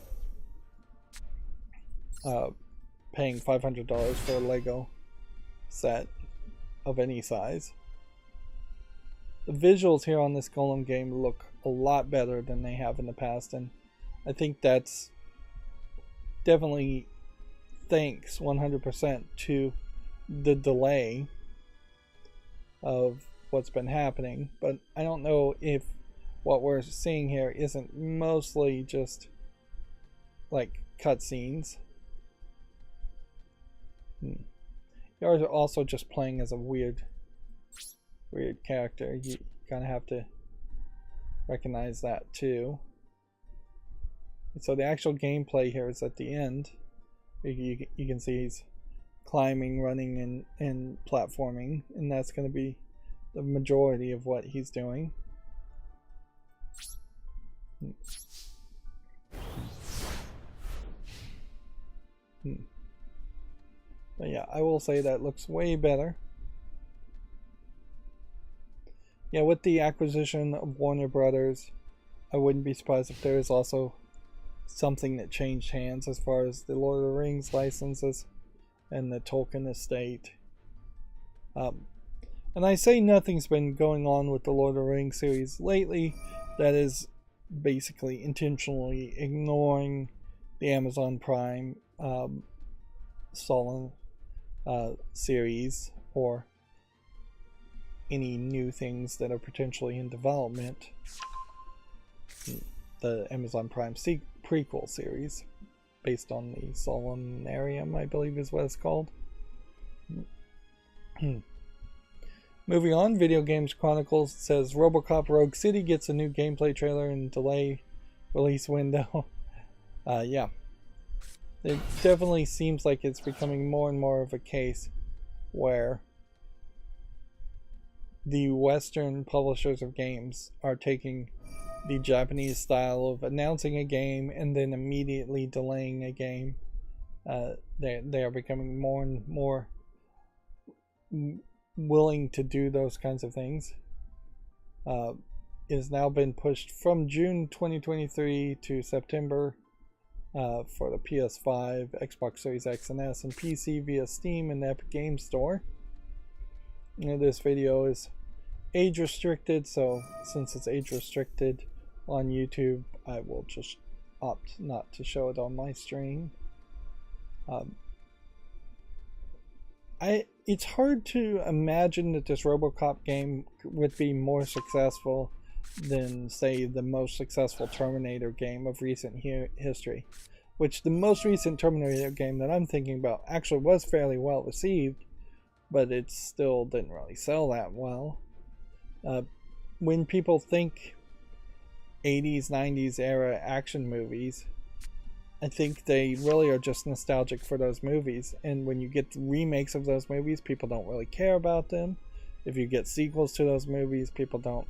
$500 for a Lego set of any size. The visuals here on this Golem game look a lot better than they have in the past, and I think that's definitely thanks 100% to the delay of what's been happening. But I don't know if what we're seeing here isn't mostly just like cutscenes. You're also just playing as a weird character. You kind of have to recognize that too. And so the actual gameplay here is at the end. You can see he's climbing, running, and platforming, and that's going to be the majority of what he's doing. But yeah, I will say that looks way better. Yeah, with the acquisition of Warner Brothers, I wouldn't be surprised if there is also something that changed hands as far as the Lord of the Rings licenses and the Tolkien estate. And I say nothing's been going on with the Lord of the Rings series lately that is basically intentionally ignoring the Amazon Prime Solon series or any new things that are potentially in development. The Amazon Prime prequel series based on the Solonarium, I believe is what it's called. Moving on, Video Games Chronicles says RoboCop Rogue City gets a new gameplay trailer and delay release window. Yeah. It definitely seems like it's becoming more and more of a case where the Western publishers of games are taking the Japanese style of announcing a game and then immediately delaying a game. They are becoming more and more willing to do those kinds of things. It has now been pushed from June 2023 to September for the PS5, Xbox Series X and S, and PC via Steam and Epic Games Store. This video is age restricted, so since it's age restricted on YouTube, I will just opt not to show it on my stream. It's hard to imagine that this RoboCop game would be more successful than, say, the most successful Terminator game of recent history, which the most recent Terminator game that I'm thinking about actually was fairly well received, but it still didn't really sell that well. When people think 80s, 90s era action movies, I think they really are just nostalgic for those movies, and when you get remakes of those movies, people don't really care about them. If you get sequels to those movies, people don't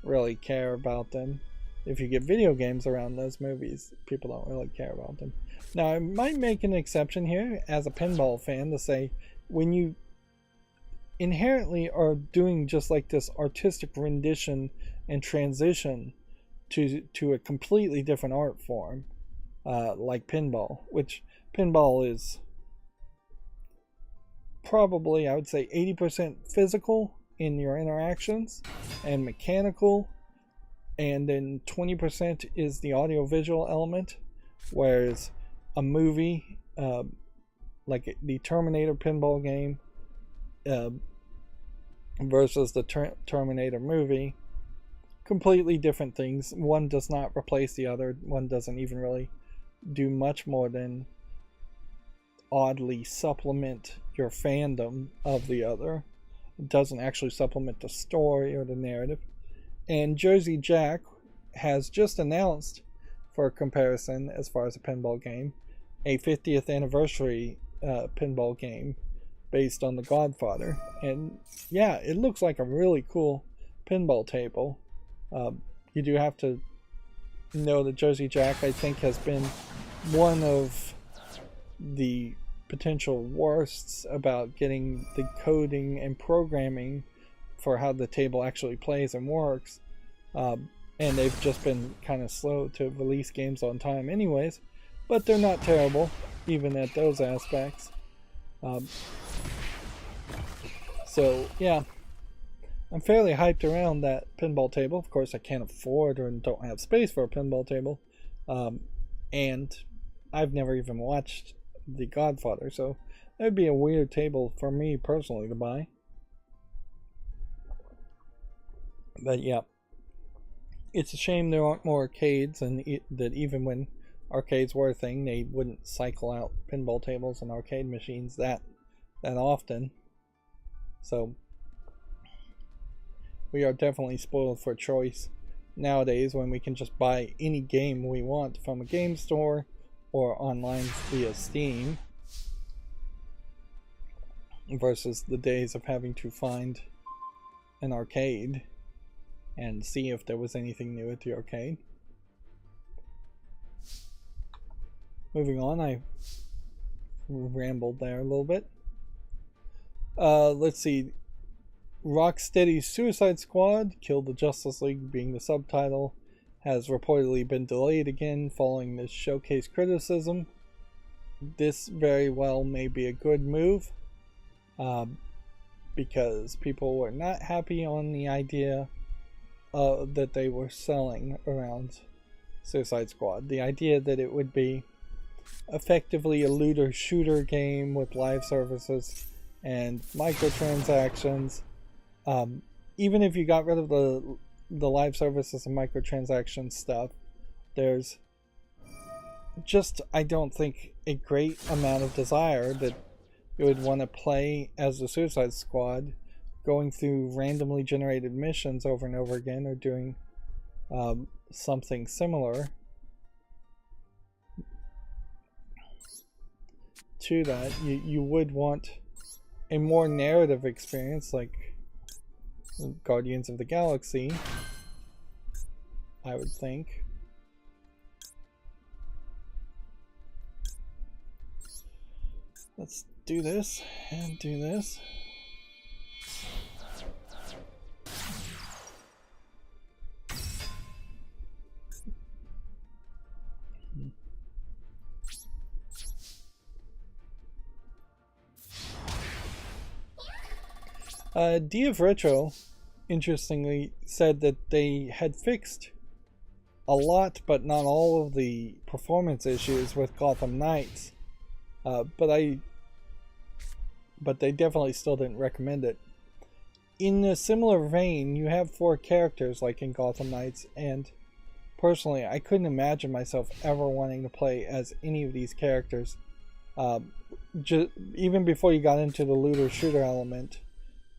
really care about them. If you get video games around those movies, people don't really care about them. Now, I might make an exception here as a pinball fan to say, when you inherently are doing just like this artistic rendition and transition to a completely different art form, like pinball, which pinball is probably, I would say, 80% physical in your interactions and mechanical, and then 20% is the audio-visual element, whereas a movie, like the Terminator pinball game versus the Terminator movie, completely different things. One does not replace the other. One doesn't even really do much more than oddly supplement your fandom of the other. It doesn't actually supplement the story or the narrative. And Jersey Jack has just announced, for comparison as far as a pinball game, a 50th anniversary pinball game based on The Godfather. And yeah, it looks like a really cool pinball table. You do have to know that Jersey Jack, I think, has been one of the potential worsts about getting the coding and programming for how the table actually plays and works. And they've just been kind of slow to release games on time anyways, but they're not terrible, even at those aspects. So, yeah. I'm fairly hyped around that pinball table. Of course, I can't afford or don't have space for a pinball table. And I've never even watched The Godfather, so that would be a weird table for me personally to buy. But yeah, it's a shame there aren't more arcades, and that even when arcades were a thing, they wouldn't cycle out pinball tables and arcade machines that often. So we are definitely spoiled for choice nowadays when we can just buy any game we want from a game store or online via Steam, versus the days of having to find an arcade and see if there was anything new at the arcade. Moving on, I rambled there a little bit. Let's see. Rocksteady's Suicide Squad, Kill the Justice League being the subtitle, has reportedly been delayed again following this showcase criticism. This very well may be a good move, because people were not happy on the idea that they were selling around Suicide Squad. The idea that it would be effectively a looter shooter game with live services and microtransactions. Even if you got rid of the live services and microtransaction stuff, there's just, I don't think, a great amount of desire that you would want to play as the Suicide Squad, going through randomly generated missions over and over again, or doing something similar to that. You would want a more narrative experience like Guardians of the Galaxy, I would think. Let's do this and do this. DF Retro, interestingly, said that they had fixed a lot, but not all of the performance issues with Gotham Knights. But they definitely still didn't recommend it. In a similar vein, you have 4 characters like in Gotham Knights, and personally, I couldn't imagine myself ever wanting to play as any of these characters. Even before you got into the looter shooter element,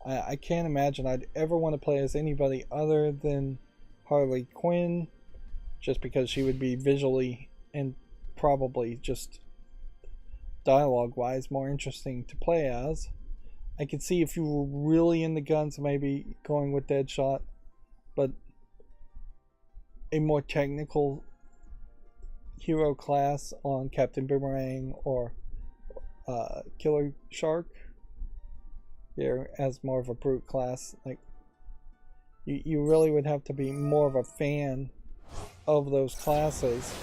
I can't imagine I'd ever want to play as anybody other than Harley Quinn, just because she would be visually and probably just dialogue-wise more interesting to play as. I could see if you were really in the guns, maybe going with Deadshot, but a more technical hero class on Captain Boomerang or Killer Shark here as more of a brute class. Like, you really would have to be more of a fan of those classes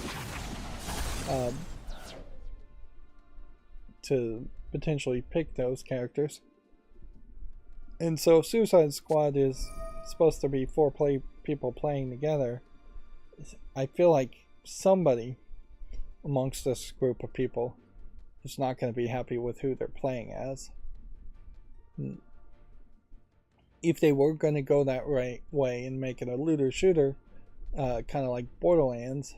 to potentially pick those characters. And so Suicide Squad is supposed to be 4 people playing together. I feel like somebody amongst this group of people is not going to be happy with who they're playing as. If they were going to go that way and make it a looter shooter, kind of like Borderlands,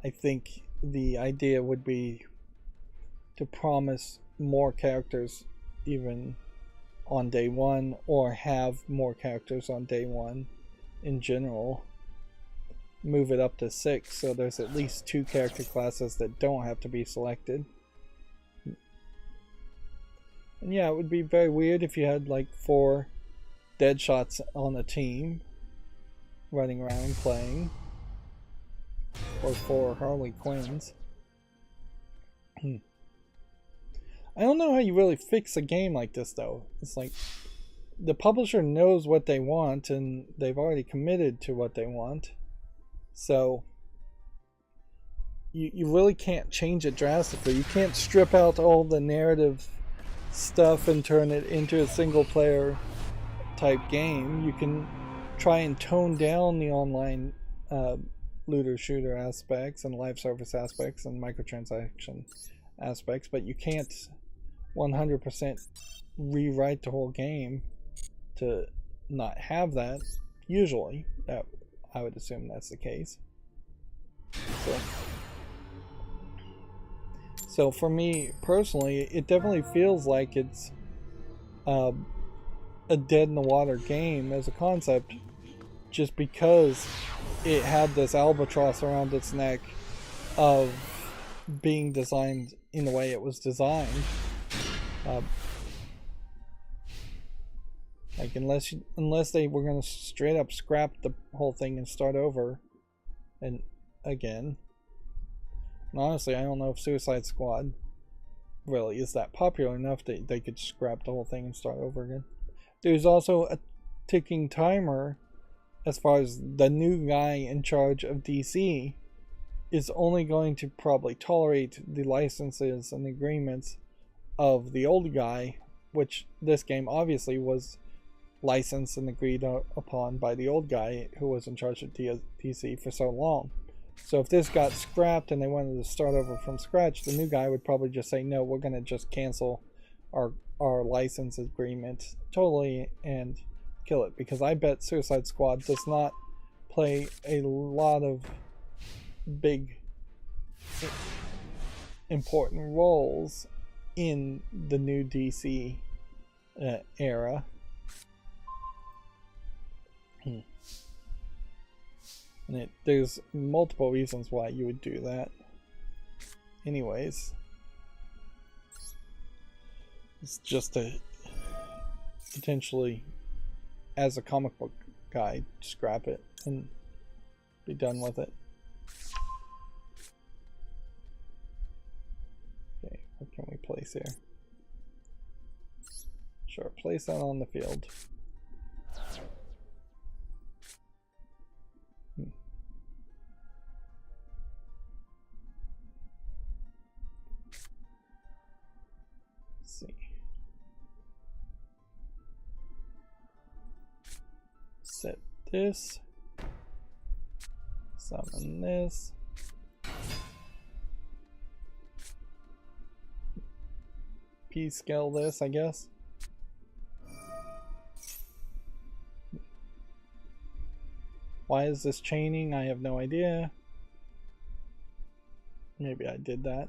I think the idea would be to promise more characters even on day one, or have more characters on day one in general. Move it up to 6 so there's at least 2 character classes that don't have to be selected. And yeah, it would be very weird if you had like 4 Deadshots on a team running around playing, or 4 Harley Quinns. I don't know how you really fix a game like this though. It's like the publisher knows what they want and they've already committed to what they want. So you really can't change it drastically. You can't strip out all the narrative stuff and turn it into a single player type game. You can try and tone down the online looter shooter aspects and live service aspects and microtransaction aspects, but you can't 100% rewrite the whole game to not have that. Usually that, I would assume that's the case. So for me personally, it definitely feels like it's a dead in the water game as a concept, just because it had this albatross around its neck of being designed in the way it was designed. Like unless they were going to straight up scrap the whole thing and start over and again. And honestly, I don't know if Suicide Squad really is that popular enough that they could scrap the whole thing and start over again. There's also a ticking timer as far as the new guy in charge of DC, is only going to probably tolerate the licenses and agreements of the old guy, which this game obviously was licensed and agreed upon by the old guy who was in charge of DC for so long. So if this got scrapped and they wanted to start over from scratch, the new guy would probably just say, no, we're going to just cancel our license agreement totally and kill it. Because I bet Suicide Squad does not play a lot of big important roles in the new DC era. And there's multiple reasons why you would do that. Anyways, it's just a potentially, as a comic book guy, scrap it and be done with it. Okay, what can we place here? Sure, place that on the field. Set this, summon this, P-scale this, I guess. Why is this chaining? I have no idea. Maybe I did that.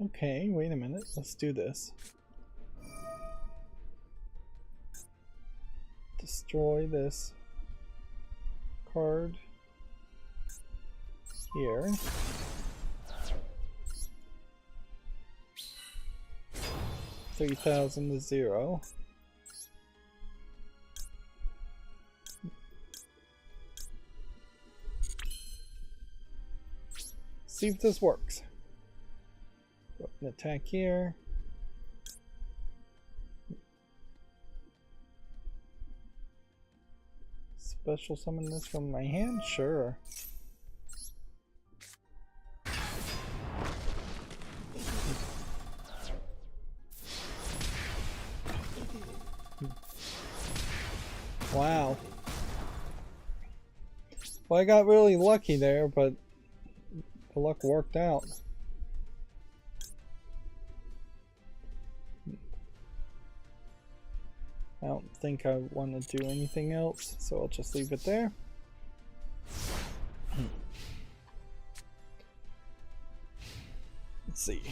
Okay, wait a minute. Let's do this. Destroy this card here. $3,000 to 0. See if this works. Go and attack here. Special summon this from my hand? Sure. Wow. Well, I got really lucky there, but the luck worked out. I don't think I want to do anything else, so I'll just leave it there. Let's see.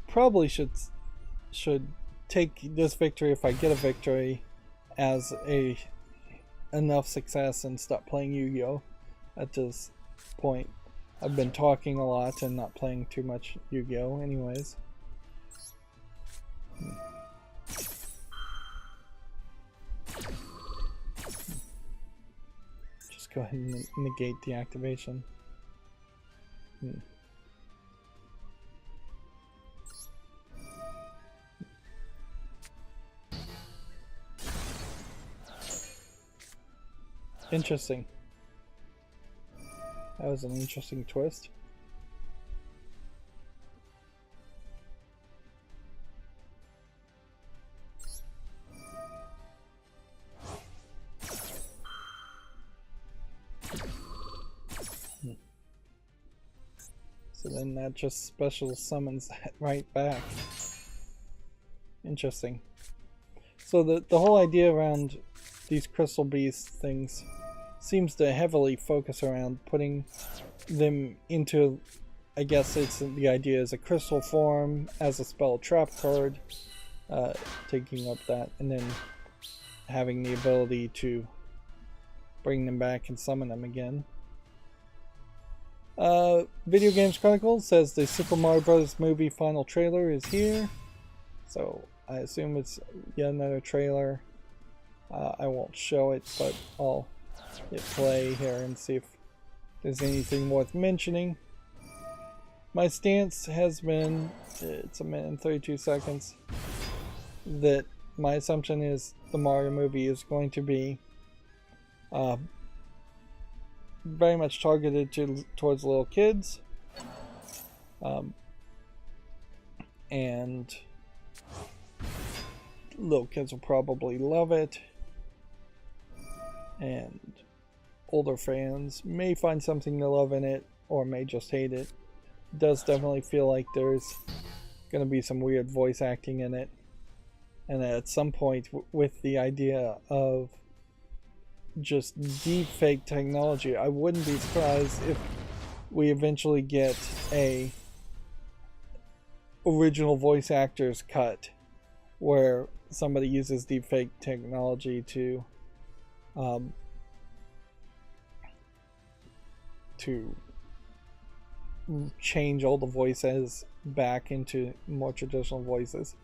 Probably should take this victory, if I get a victory, as enough success and stop playing Yu-Gi-Oh! At this point. I've been talking a lot and not playing too much Yu-Gi-Oh! Anyways. Just go ahead and negate the activation. Interesting. That was an interesting twist. So then that just special summons that right back. Interesting. So the whole idea around these crystal beast things seems to heavily focus around putting them into, I guess it's the idea as a crystal form, as a spell trap card, taking up that, and then having the ability to bring them back and summon them again. Video Games Chronicles says the Super Mario Bros. Movie final trailer is here, so I assume it's yet another trailer. I won't show it, but I'll hit play here and see if there's anything worth mentioning. my stance has been, it's a minute and 32 seconds, that my assumption is the Mario movie is going to be very much targeted towards little kids, and little kids will probably love it, and older fans may find something to love in it or may just hate it. It does definitely feel like there's going to be some weird voice acting in it, and at some point with the idea of just deep fake technology, I wouldn't be surprised if we eventually get a original voice actors cut where somebody uses deep fake technology to change all the voices back into more traditional voices.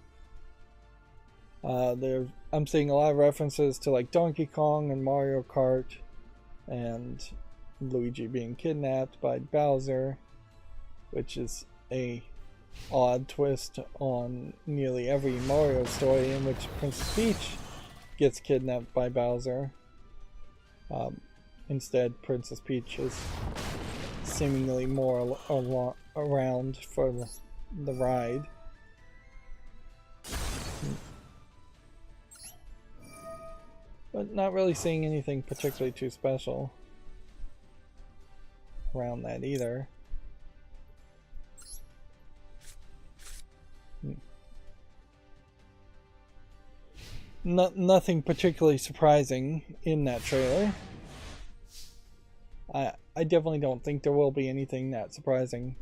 I'm seeing a lot of references to like Donkey Kong and Mario Kart, and Luigi being kidnapped by Bowser, which is a odd twist on nearly every Mario story in which Princess Peach gets kidnapped by Bowser. Instead, Princess Peach is seemingly more around for the ride. But not really seeing anything particularly too special around that either. Nothing particularly surprising in that trailer. I definitely don't think there will be anything that surprising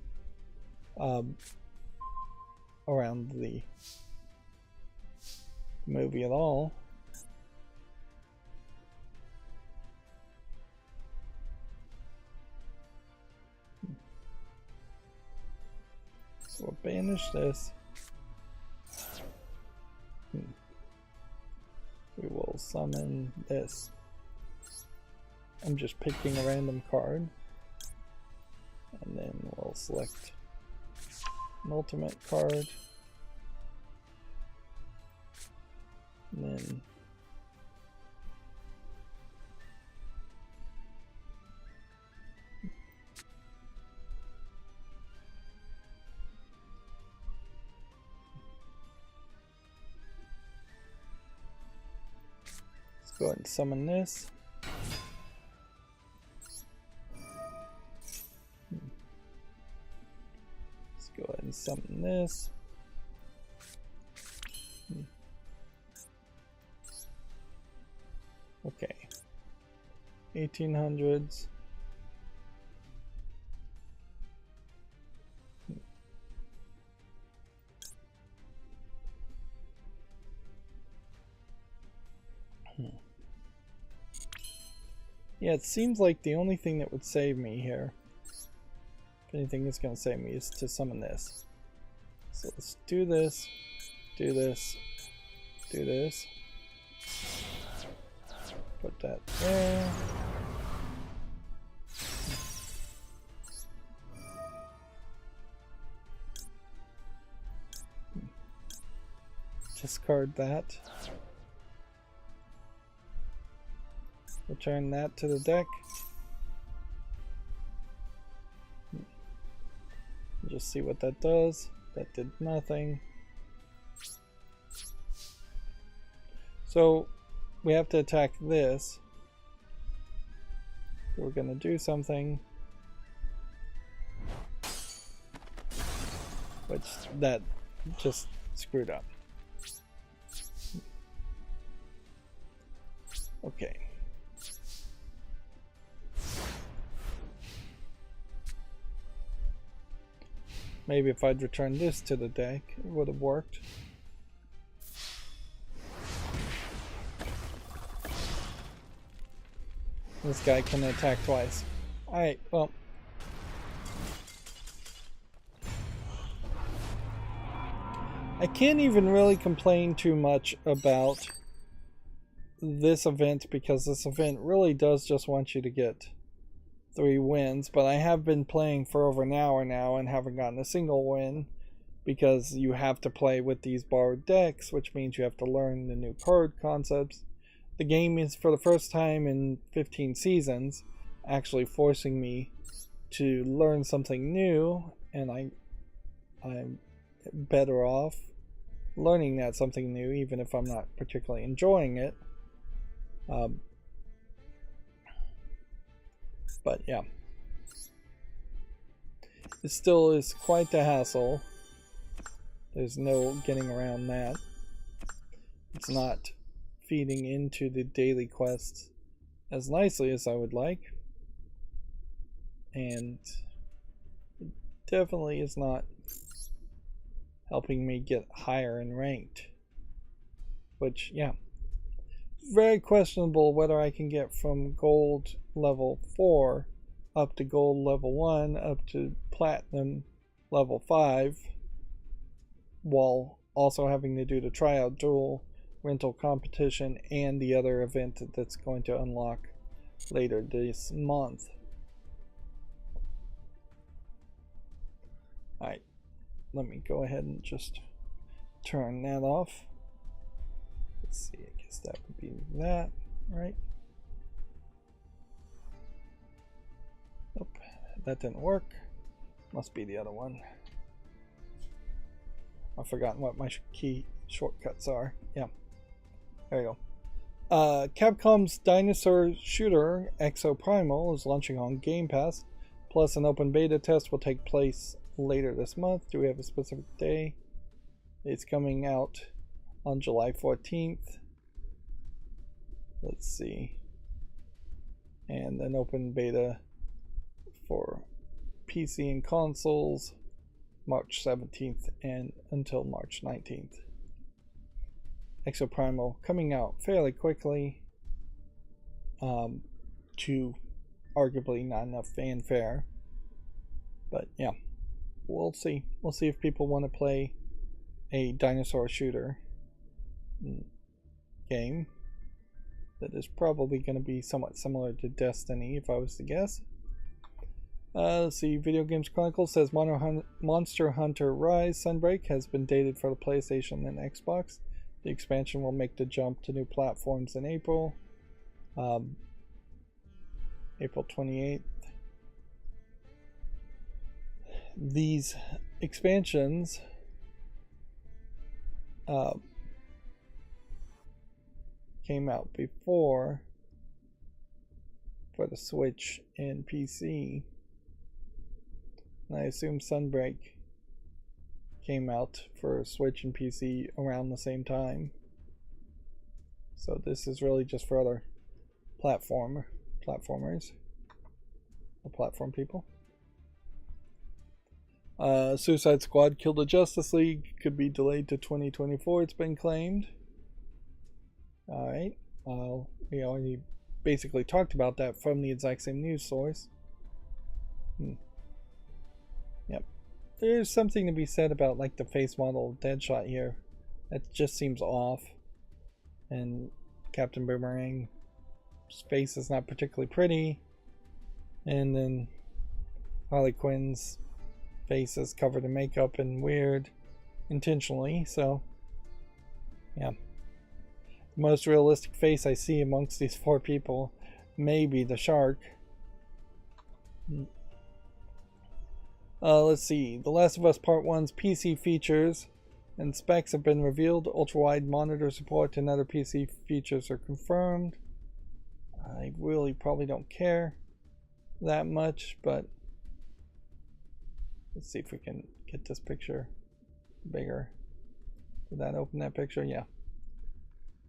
around the movie at all. So we'll banish this. We will summon this. I'm just picking a random card. And then we'll select an ultimate card. And then let's go ahead and summon this. Go ahead and summon this. Okay. 1800s. Yeah, it seems like the only thing that would save me here, anything that's going to save me, is to summon this. So let's do this, do this, do this. Put that there. Discard that. Return that to the deck. Just see what that does. That did nothing. So we have to attack this. We're gonna do something, which that just screwed up. Okay. Maybe if I'd returned this to the deck, it would have worked. This guy can attack twice. Alright, well. I can't even really complain too much about this event, because this event really does just want you to get 3 wins, but I have been playing for over an hour now and haven't gotten a single win because you have to play with these borrowed decks, which means you have to learn the new card concepts. The game is, for the first time in 15 seasons, actually forcing me to learn something new, and I'm better off learning that something new, even if I'm not particularly enjoying it. But yeah, it still is quite the hassle. There's no getting around that. It's not feeding into the daily quests as nicely as I would like, and it definitely is not helping me get higher in ranked, which, yeah, very questionable whether I can get from gold level 4 up to gold level 1 up to platinum level 5 while also having to do the tryout duel rental competition and the other event that's going to unlock later this month. Alright, let me go ahead and just turn that off. Let's see, I guess that would be that, right? Nope, that didn't work. Must be the other one. I've forgotten what my key shortcuts are. Yeah, there you go. Capcom's dinosaur shooter Exo Primal is launching on Game Pass, plus an open beta test will take place later this month. Do we have a specific day? It's coming out on July 14th. Let's see. And an open beta for PC and consoles March 17th and until March 19th. Exoprimal coming out fairly quickly, to arguably not enough fanfare, but yeah, we'll see. We'll see if people want to play a dinosaur shooter game that is probably going to be somewhat similar to Destiny, if I was to guess. Let's see, Video Games Chronicle says Monster Hunter Rise Sunbreak has been dated for the PlayStation and Xbox. The expansion will make the jump to new platforms in April. April 28th. These expansions came out before for the Switch and PC. And I assume Sunbreak came out for Switch and PC around the same time. So this is really just for other platformers or platform people. Suicide Squad Kill the Justice League could be delayed to 2024, it's been claimed. Alright, we already basically talked about that from the exact same news source. Yep. There's something to be said about like the face model of Deadshot here. That just seems off. And Captain Boomerang's face is not particularly pretty. And then Harley Quinn's face is covered in makeup and weird intentionally, so yeah. The most realistic face I see amongst these 4 people may be the shark. Let's see. The Last of Us Part 1's PC features and specs have been revealed. Ultra-wide monitor support and other PC features are confirmed. I really probably don't care that much, but let's see if we can get this picture bigger. Did that open that picture? Yeah.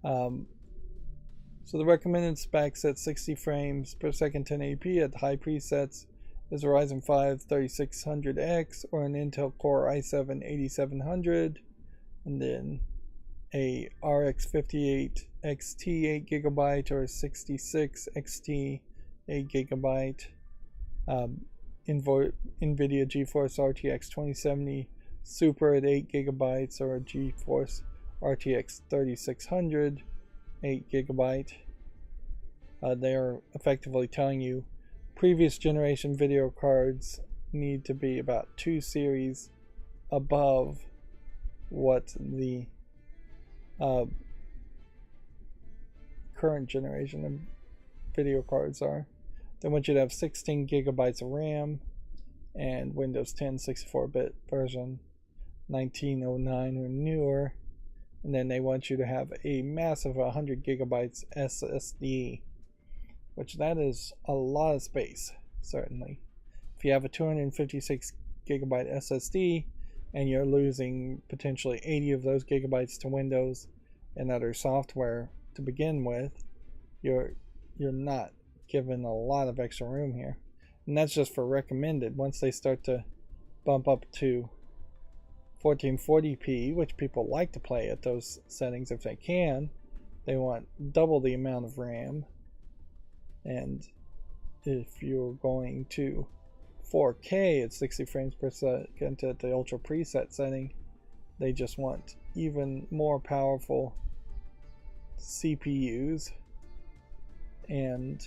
So the recommended specs at 60 frames per second 1080p at high presets is a Ryzen 5 3600X or an Intel Core i7 8700, and then a RX 58 XT 8GB or a 66 XT 8GB, NVIDIA GeForce RTX 2070 Super at 8GB or a GeForce RTX 3600 8GB. They are effectively telling you previous generation video cards need to be about 2 series above what the current generation of video cards are. They want you to have 16 gigabytes of RAM and Windows 10 64-bit version, 1909 or newer, and then they want you to have a massive 100 gigabytes SSD, which that is a lot of space, certainly. If you have a 256 gigabyte SSD and you're losing potentially 80 of those gigabytes to Windows and other software to begin with, you're not given a lot of extra room here. And that's just for recommended. Once they start to bump up to 1440p, which people like to play at those settings if they can, they want double the amount of RAM. And if you're going to 4K at 60 frames per second at the ultra preset setting, they just want even more powerful CPUs and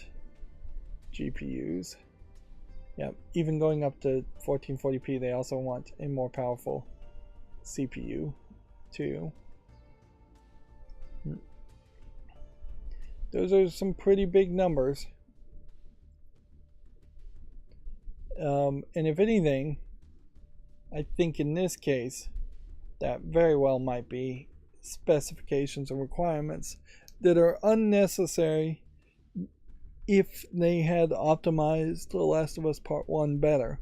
GPUs. Yep, even going up to 1440p, they also want a more powerful CPU too. Those are some pretty big numbers. And if anything, I think in this case, that very well might be specifications and requirements that are unnecessary if they had optimized The Last of Us Part 1 better.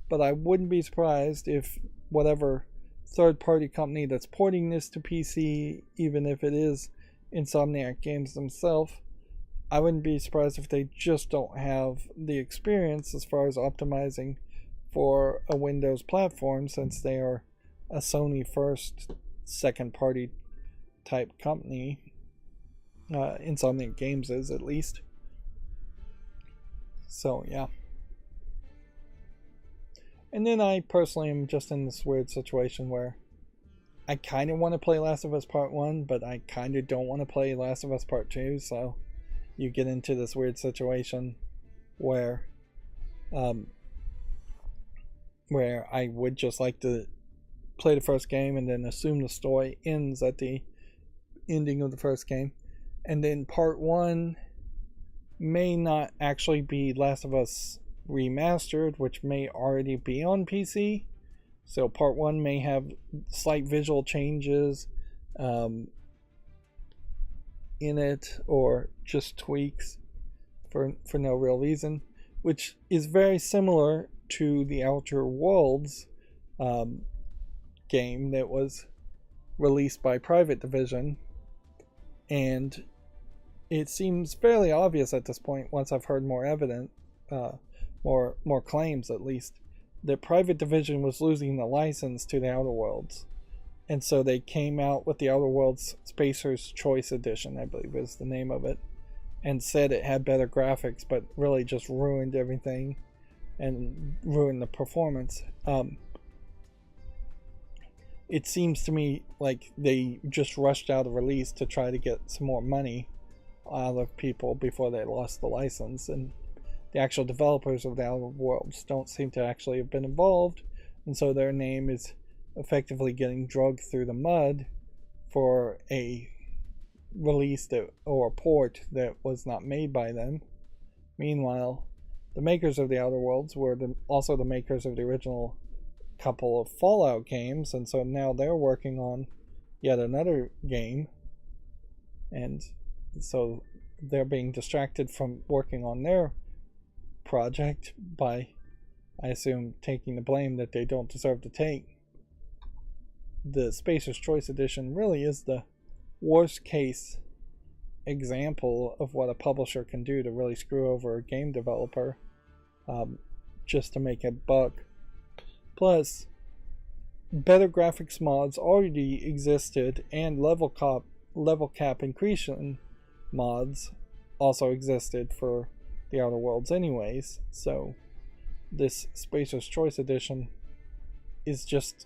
But I wouldn't be surprised if whatever third-party company that's porting this to PC, even if it is Insomniac Games themselves, I wouldn't be surprised if they just don't have the experience as far as optimizing for a Windows platform, since they are a Sony first, second-party type company. Insomniac Games is, at least. So, yeah. And then I personally am just in this weird situation where I kind of want to play Last of Us Part 1, but I kind of don't want to play Last of Us Part 2, so you get into this weird situation where I would just like to play the first game and then assume the story ends at the ending of the first game. And then Part 1 may not actually be Last of Us Remastered, which may already be on PC. So Part 1 may have slight visual changes in it, or just tweaks for no real reason, which is very similar to the Outer Worlds game that was released by Private Division. And it seems fairly obvious at this point, once I've heard more evidence, more claims at least, that Private Division was losing the license to the Outer Worlds. And so they came out with the Outer Worlds Spacer's Choice Edition, I believe is the name of it, and said it had better graphics, but really just ruined everything and ruined the performance. It seems to me like they just rushed out a release to try to get some more money out of people before they lost the license, and the actual developers of the Outer Worlds don't seem to actually have been involved, and so their name is effectively getting dragged through the mud for a release or a port that was not made by them. Meanwhile, the makers of the Outer Worlds were also the makers of the original couple of Fallout games, and so now they're working on yet another game, and so they're being distracted from working on their project by, I assume, taking the blame that they don't deserve to take. The Spacer's Choice Edition really is the worst case example of what a publisher can do to really screw over a game developer just to make a buck. Plus, better graphics mods already existed, and level cap increase mods also existed for the Outer Worlds anyways, so this Spacer's Choice Edition is just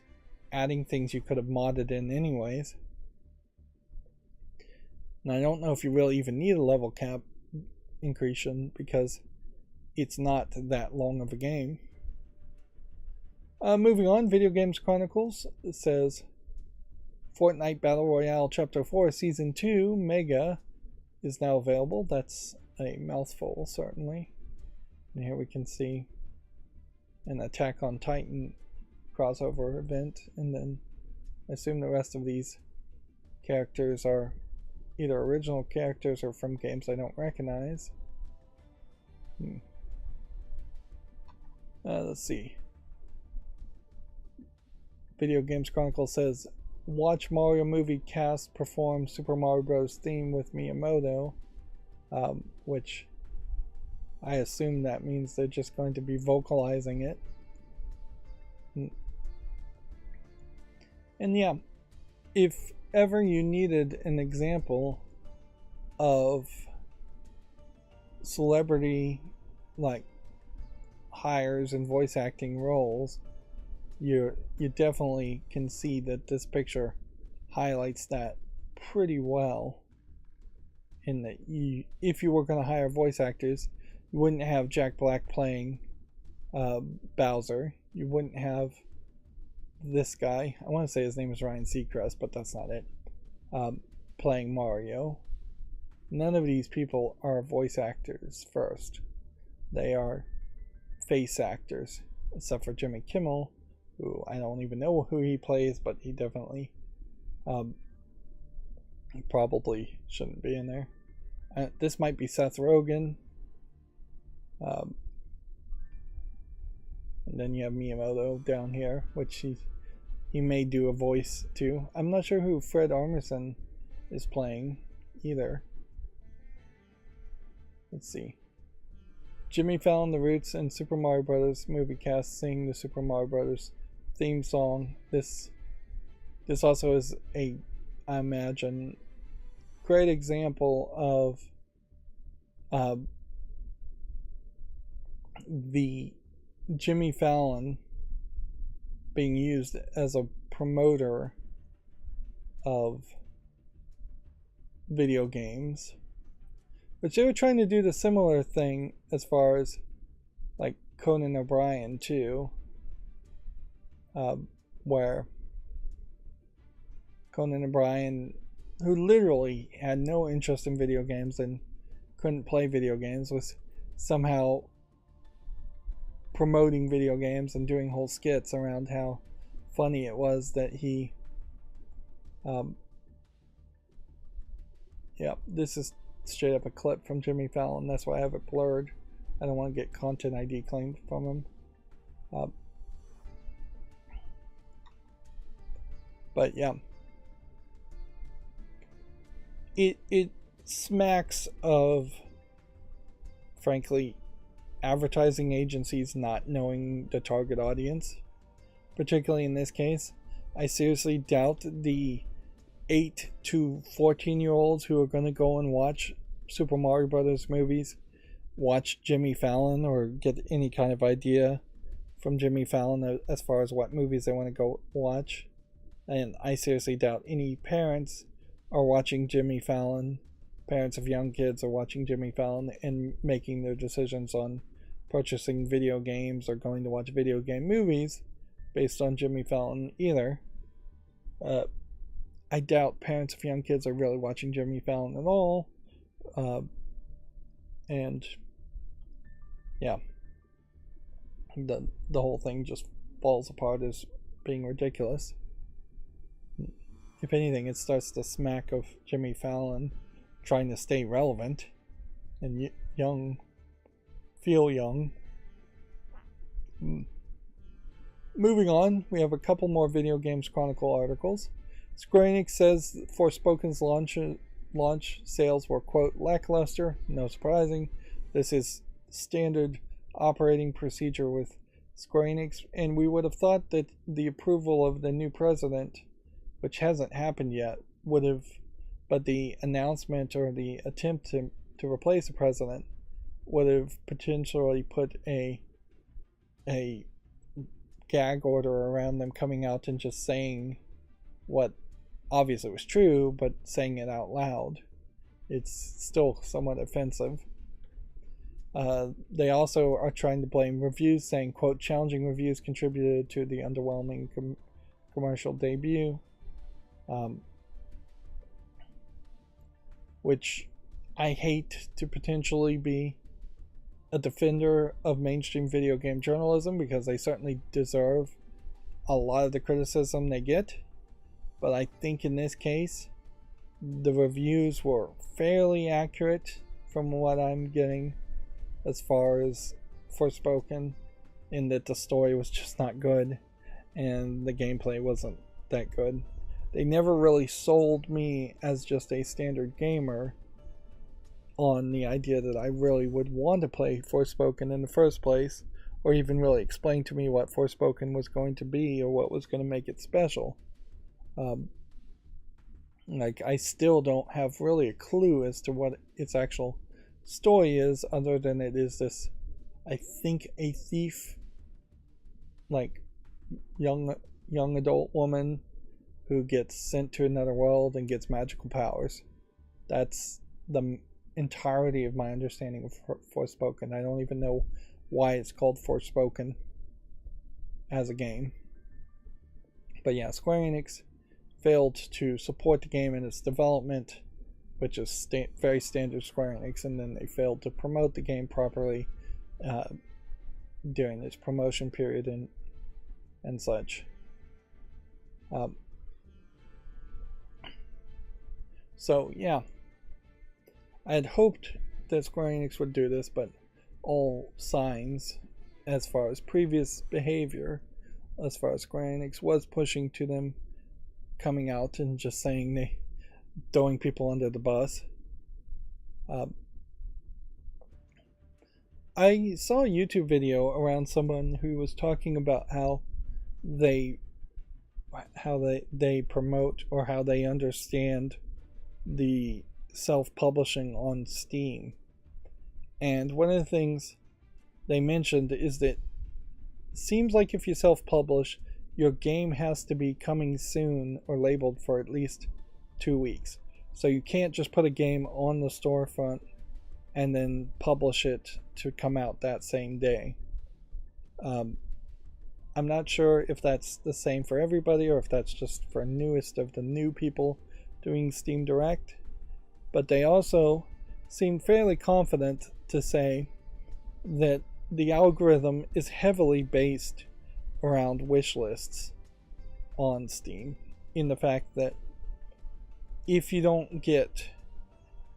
adding things you could have modded in anyways. And I don't know if you really even need a level cap increase, because it's not that long of a game. Moving on, Video Games Chronicles says Fortnite Battle Royale Chapter 4 Season 2 Mega is now available. That's a mouthful, certainly. And here we can see an Attack on Titan crossover event, and then I assume the rest of these characters are either original characters or from games I don't recognize. Let's see. Video Games Chronicle says, watch Mario movie cast perform Super Mario Bros. Theme with Miyamoto, which I assume that means they're just going to be vocalizing it. And yeah, if ever you needed an example of celebrity like hires and voice acting roles, you definitely can see that this picture highlights that pretty well. In that if you were going to hire voice actors, you wouldn't have Jack Black playing Bowser. You wouldn't have this guy, I want to say his name is Ryan Seacrest, but that's not it, playing Mario. None of these people are voice actors first. They are face actors, except for Jimmy Kimmel, who I don't even know who he plays, but he definitely probably shouldn't be in there. This might be Seth Rogen. And then you have Miyamoto down here, which he may do a voice too. I'm not sure who Fred Armisen is playing either. Let's see. Jimmy Fallon, The Roots, and Super Mario Brothers movie cast sing the Super Mario Brothers theme song. This also is I imagine, great example of the Jimmy Fallon being used as a promoter of video games, which they were trying to do the similar thing as far as like Conan O'Brien too, where Conan O'Brien, who literally had no interest in video games and couldn't play video games, was somehow promoting video games and doing whole skits around how funny it was that he this is straight up a clip from Jimmy Fallon. That's why I have it blurred. I don't want to get content ID claimed from him. But yeah, it smacks of, frankly, advertising agencies not knowing the target audience, particularly in this case. I seriously doubt the 8 to 14-year-olds who are going to go and watch Super Mario Brothers movies watch Jimmy Fallon or get any kind of idea from Jimmy Fallon as far as what movies they want to go watch. And I seriously doubt any parents are watching Jimmy Fallon. Parents of young kids are watching Jimmy Fallon and making their decisions on purchasing video games or going to watch video game movies based on Jimmy Fallon either. I doubt parents of young kids are really watching Jimmy Fallon at all. And yeah, the whole thing just falls apart as being ridiculous. If anything, it starts to smack of Jimmy Fallon trying to stay relevant and feel young. Moving on, we have a couple more Video Games Chronicle articles. Square Enix says Forspoken's launch sales were, quote, lackluster. No surprising. This is standard operating procedure with Square Enix, and we would have thought that the approval of the new president, which hasn't happened yet, but the announcement or the attempt to replace the president would have potentially put a gag order around them coming out and just saying what obviously was true, but saying it out loud. It's still somewhat offensive. They also are trying to blame reviews, saying, quote, challenging reviews contributed to the underwhelming commercial debut. Which I hate to potentially be a defender of mainstream video game journalism, because they certainly deserve a lot of the criticism they get. But I think in this case, the reviews were fairly accurate from what I'm getting as far as Forspoken, in that the story was just not good and the gameplay wasn't that good. They never really sold me as just a standard gamer on the idea that I really would want to play Forspoken in the first place, or even really explain to me what Forspoken was going to be or what was going to make it special. Like, I still don't have really a clue as to what its actual story is, other than it is this, I think, a thief, like, young adult woman who gets sent to another world and gets magical powers. That's the entirety of my understanding of Forspoken. I don't even know why it's called Forspoken as a game. But yeah, Square Enix failed to support the game in its development, which is very standard Square Enix, and then they failed to promote the game properly during its promotion period and such. So yeah, I had hoped that Square Enix would do this, but all signs, as far as previous behavior, as far as Square Enix was pushing to them, coming out and just saying they throwing people under the bus. I saw a YouTube video around someone who was talking about how they promote, or how they understand the self-publishing on Steam. And one of the things they mentioned is that it seems like if you self-publish, your game has to be coming soon or labeled for at least 2 weeks. So you can't just put a game on the storefront and then publish it to come out that same day. I'm not sure if that's the same for everybody, or if that's just for newest of the new people doing Steam Direct. But they also seem fairly confident to say that the algorithm is heavily based around wish lists on Steam, in the fact that if you don't get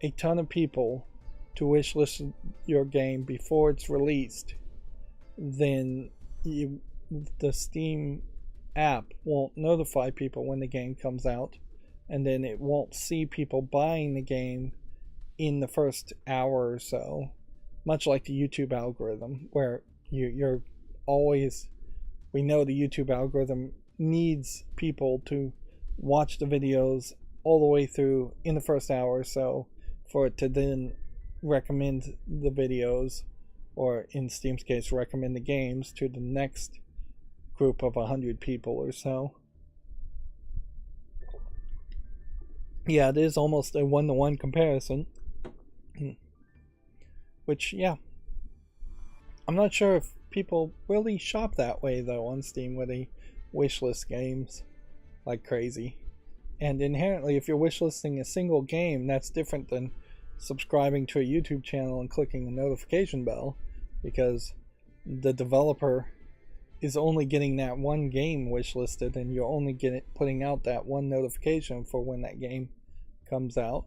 a ton of people to wish list your game before it's released, then the Steam app won't notify people when the game comes out, and then it won't see people buying the game in the first hour or so, much like the YouTube algorithm, where you're always, we know the YouTube algorithm needs people to watch the videos all the way through in the first hour or so for it to then recommend the videos, or in Steam's case, recommend the games to the next group of 100 people or so. Yeah, it is almost a one-to-one comparison. Which, yeah, I'm not sure if people really shop that way though on Steam, where they wishlist games like crazy. And inherently, if you're wishlisting a single game, that's different than subscribing to a YouTube channel and clicking the notification bell, because the developer is only getting that one game wishlisted, and you're only putting out that one notification for when that game comes out.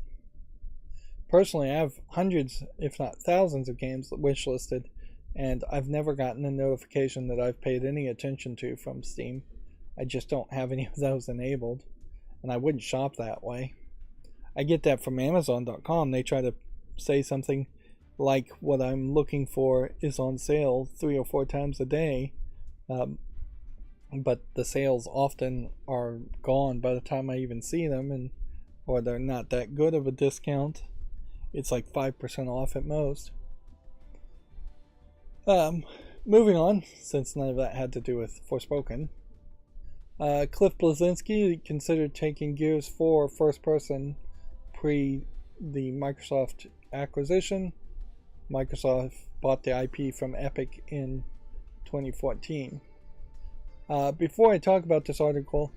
Personally, I have hundreds, if not thousands, of games wishlisted, and I've never gotten a notification that I've paid any attention to from Steam. I just don't have any of those enabled, and I wouldn't shop that way. I get that from Amazon.com. They try to say something like what I'm looking for is on sale 3 or 4 times a day, but the sales often are gone by the time I even see them, or they're not that good of a discount. It's like 5% off at most. Moving on, since none of that had to do with Forspoken. Cliff Bleszinski considered taking Gears 4 first person pre the Microsoft acquisition, Microsoft bought the IP from Epic in 2014. Before I talk about this article,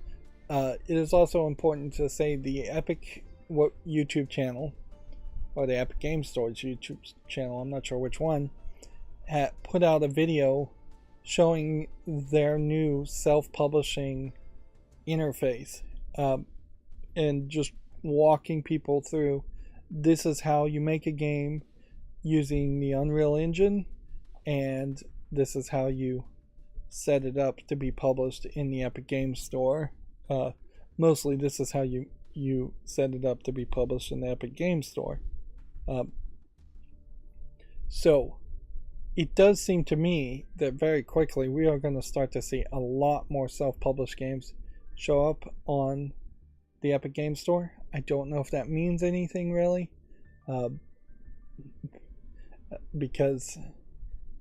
it is also important to say the Epic YouTube channel, or the Epic Game Store's YouTube channel, I'm not sure which one, had put out a video showing their new self-publishing interface, and just walking people through, this is how you make a game using the Unreal Engine, and this is how you set it up to be published in the Epic Game Store. Mostly this is how you set it up to be published in the Epic Game Store. So it does seem to me that very quickly we are going to start to see a lot more self-published games show up on the Epic Game Store. I don't know if that means anything really, because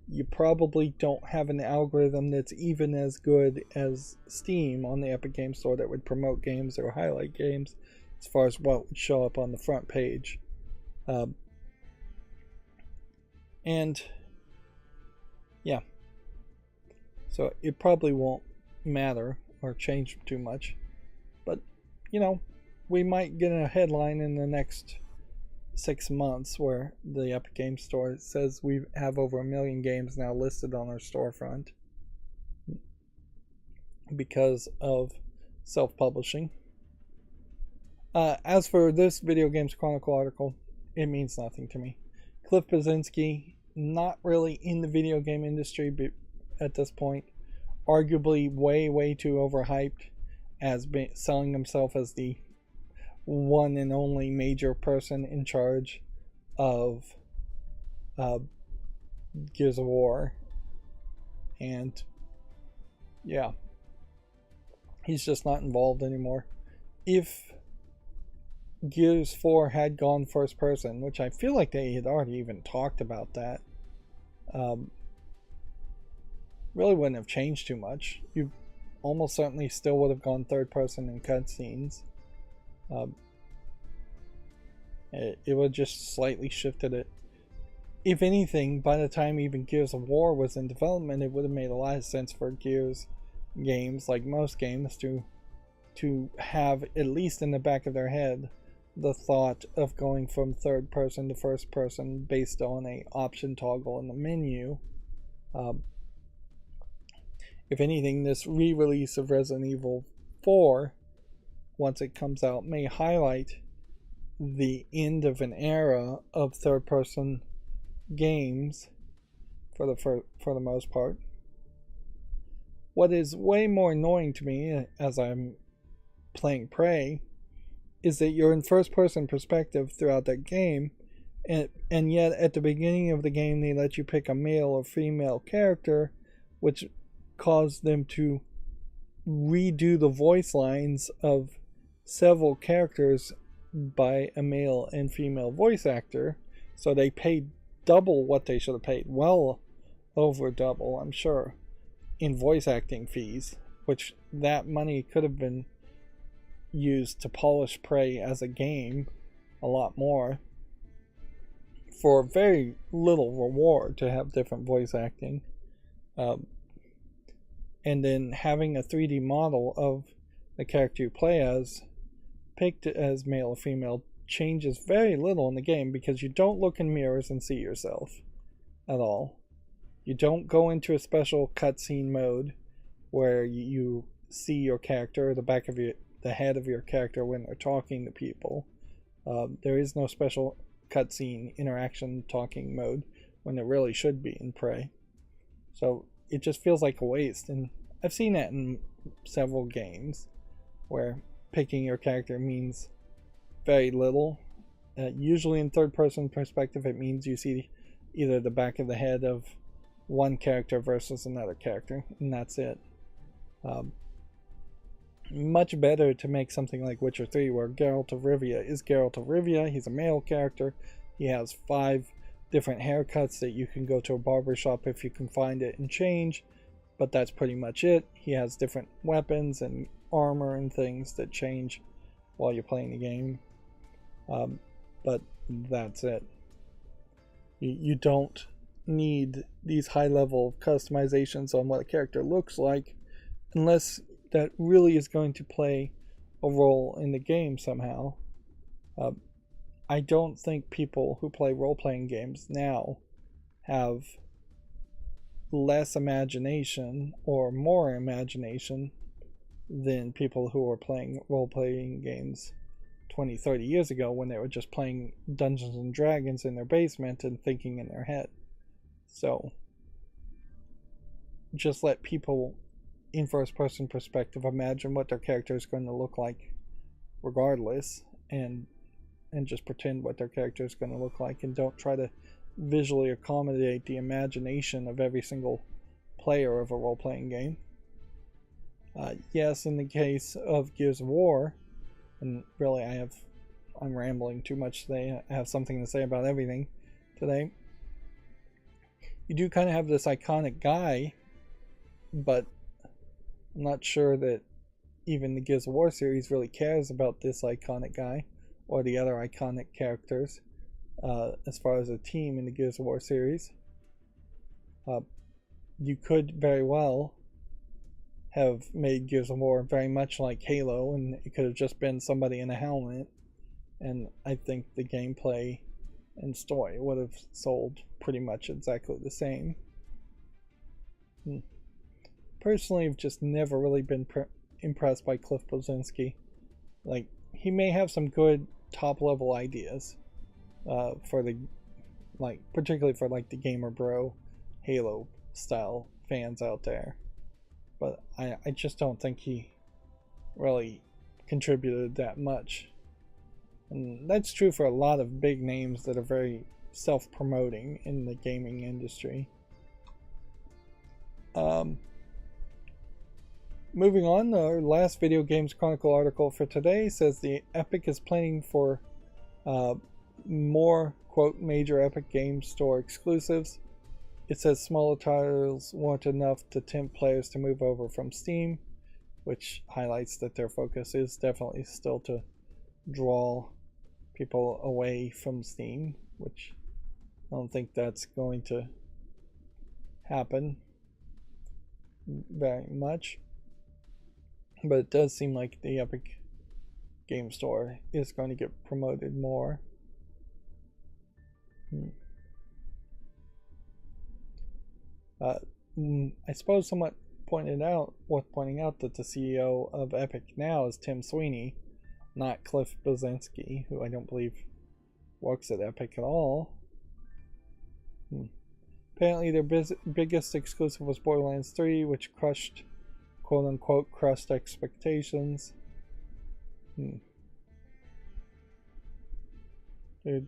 you probably don't have an algorithm that's even as good as Steam on the Epic Game Store that would promote games or highlight games as far as what would show up on the front page. And yeah, so it probably won't matter or change too much, but you know, we might get a headline in the next 6 months where the Epic Game Store says we have over 1 million games now listed on our storefront because of self-publishing. As for this Video Games Chronicle article, it means nothing to me. Cliff Bleszinski, not really in the video game industry at this point, arguably way too overhyped, as selling himself as the one and only major person in charge of Gears of War. And yeah, he's just not involved anymore. If Gears 4 had gone first person, which I feel like they had already even talked about that, really wouldn't have changed too much. You almost certainly still would have gone third person in cutscenes. It would just slightly shifted it. If anything, by the time even Gears of War was in development, it would have made a lot of sense for Gears games, like most games, to have, at least in the back of their head, the thought of going from third person to first person based on a option toggle in the menu. If anything, this re-release of Resident Evil 4, once it comes out, may highlight the end of an era of third person games for the most part. What is way more annoying to me as I'm playing Prey is that you're in first person perspective throughout that game, and yet at the beginning of the game they let you pick a male or female character, which caused them to redo the voice lines of several characters by a male and female voice actor. So they paid double what they should have paid, well over double, I'm sure, in voice acting fees, which that money could have been used to polish Prey as a game a lot more for very little reward to have different voice acting. And then having a 3D model of the character you play as picked as male or female changes very little in the game, because you don't look in mirrors and see yourself at all. You don't go into a special cutscene mode where you see your character, or the head of your character when they're talking to people. There is no special cutscene interaction talking mode when there really should be in Prey. So it just feels like a waste, and I've seen that in several games where picking your character means very little. Usually in third person perspective it means you see either the back of the head of one character versus another character, and that's it. Much better to make something like Witcher 3 where Geralt of Rivia is Geralt of Rivia. He's a male character. He has 5 different haircuts that you can go to a barbershop if you can find it and change, but that's pretty much it. He has different weapons and armor and things that change while you're playing the game, but that's it. You don't need these high level customizations on what a character looks like unless that really is going to play a role in the game somehow. Uh, I don't think people who play role playing games now have less imagination or more imagination than people who were playing role playing games 20, 30 years ago when they were just playing Dungeons and Dragons in their basement and thinking in their head. So just let people in first person perspective imagine what their character is going to look like regardless, and just pretend what their character is going to look like, and don't try to visually accommodate the imagination of every single player of a role-playing game. Yes, in the case of Gears of War, and really I'm rambling too much today, I have something to say about everything today. You do kind of have this iconic guy, but I'm not sure that even the Gears of War series really cares about this iconic guy or the other iconic characters as far as a team in the Gears of War series. You could very well have made Gears of War very much like Halo, and it could have just been somebody in a helmet, and I think the gameplay and story would have sold pretty much exactly the same. Personally, I've just never really been impressed by Cliff Bleszinski. Like, he may have some good top level ideas for the, like, particularly for like the gamer bro Halo style fans out there, but I just don't think he really contributed that much. And that's true for a lot of big names that are very self-promoting in the gaming industry. Moving on, our last Video Games Chronicle article for today says the Epic is planning for more, quote, major Epic Games Store exclusives. It says smaller titles weren't enough to tempt players to move over from Steam, which highlights that their focus is definitely still to draw people away from Steam, which I don't think that's going to happen very much. But it does seem like the Epic Game Store is going to get promoted more. I suppose someone pointing out that the CEO of Epic now is Tim Sweeney, not Cliff Bleszinski, who I don't believe works at Epic at all. Apparently their biggest exclusive was Borderlands 3, which crushed, quote-unquote, crushed expectations. They're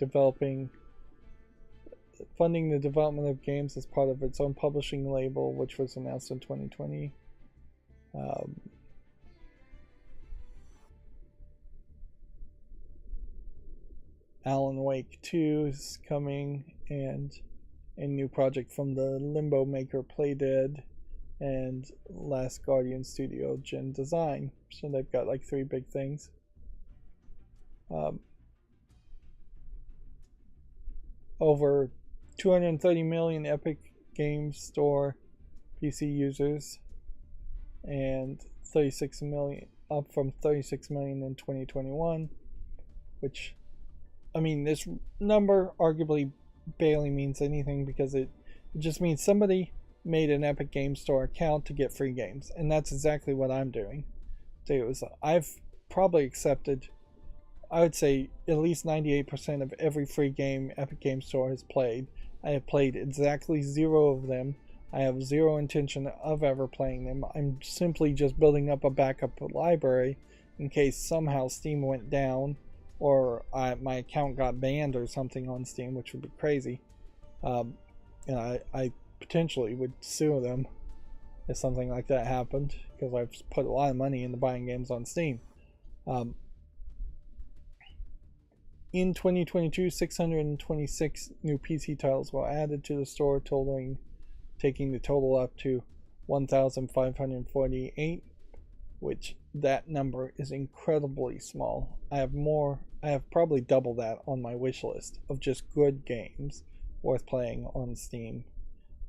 funding the development of games as part of its own publishing label, which was announced in 2020. Alan Wake 2 is coming, and a new project from the Limbo maker Playdead, and Last Guardian Studio Gen Design. So they've got like 3 big things. Over 230 million Epic Games Store PC users, and 36 million, up from 36 million in 2021, which, I mean, this number arguably barely means anything, because it just means somebody made an Epic Games Store account to get free games, and that's exactly what I'm doing. I've probably accepted, I would say, at least 98% of every free game Epic Games Store has played. I have played exactly 0 of them. I have 0 intention of ever playing them. I'm simply just building up a backup library in case somehow Steam went down, or my account got banned or something on Steam, which would be crazy. And I potentially would sue them if something like that happened, because I've put a lot of money into buying games on Steam. In 2022, 626 new PC titles were added to the store, taking the total up to 1,548, which that number is incredibly small. I have probably double that on my wish list of just good games worth playing on Steam.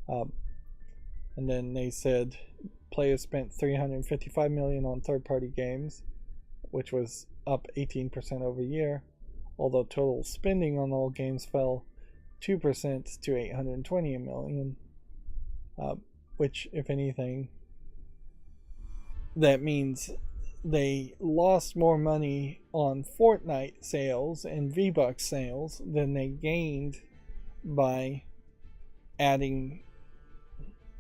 And then they said players spent $355 million on third-party games, which was up 18% over year, although total spending on all games fell 2% to $820 million, which, if anything, that means they lost more money on Fortnite sales and V-Bucks sales than they gained by adding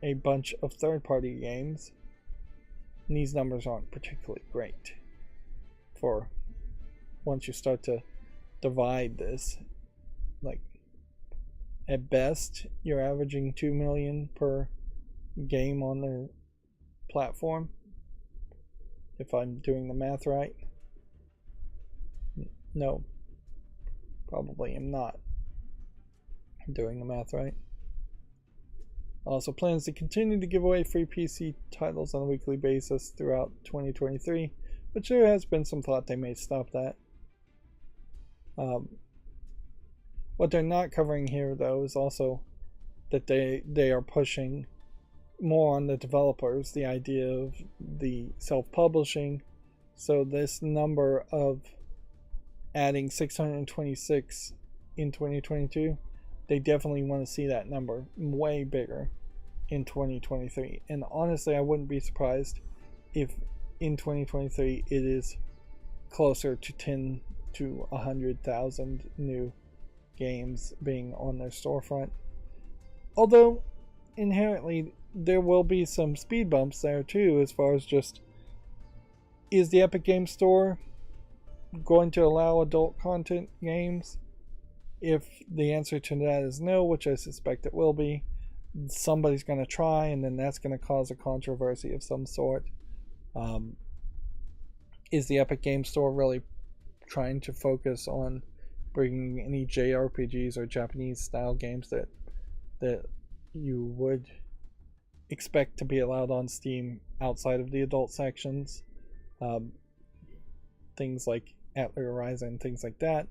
a bunch of third-party games. And these numbers aren't particularly great for once you start to divide this. Like, at best, you're averaging $2 million per game on their platform, if I'm doing the math right. No, probably am not doing the math right. Also plans to continue to give away free PC titles on a weekly basis throughout 2023, but there has been some thought they may stop that. What they're not covering here, though, is also that they are pushing more on the developers, the idea of the self-publishing. So this number of adding 626 in 2022, they definitely want to see that number way bigger in 2023. And honestly, I wouldn't be surprised if in 2023 it is closer to 10 to 100,000 new games being on their storefront. Although inherently there will be some speed bumps there too, as far as just, is the Epic Games Store going to allow adult content games? If the answer to that is no, which I suspect it will be, somebody's going to try, and then that's going to cause a controversy of some sort. Is the Epic Games Store really trying to focus on bringing any JRPGs or Japanese style games that you would expect to be allowed on Steam outside of the adult sections? Things like Atlas Horizon, things like that.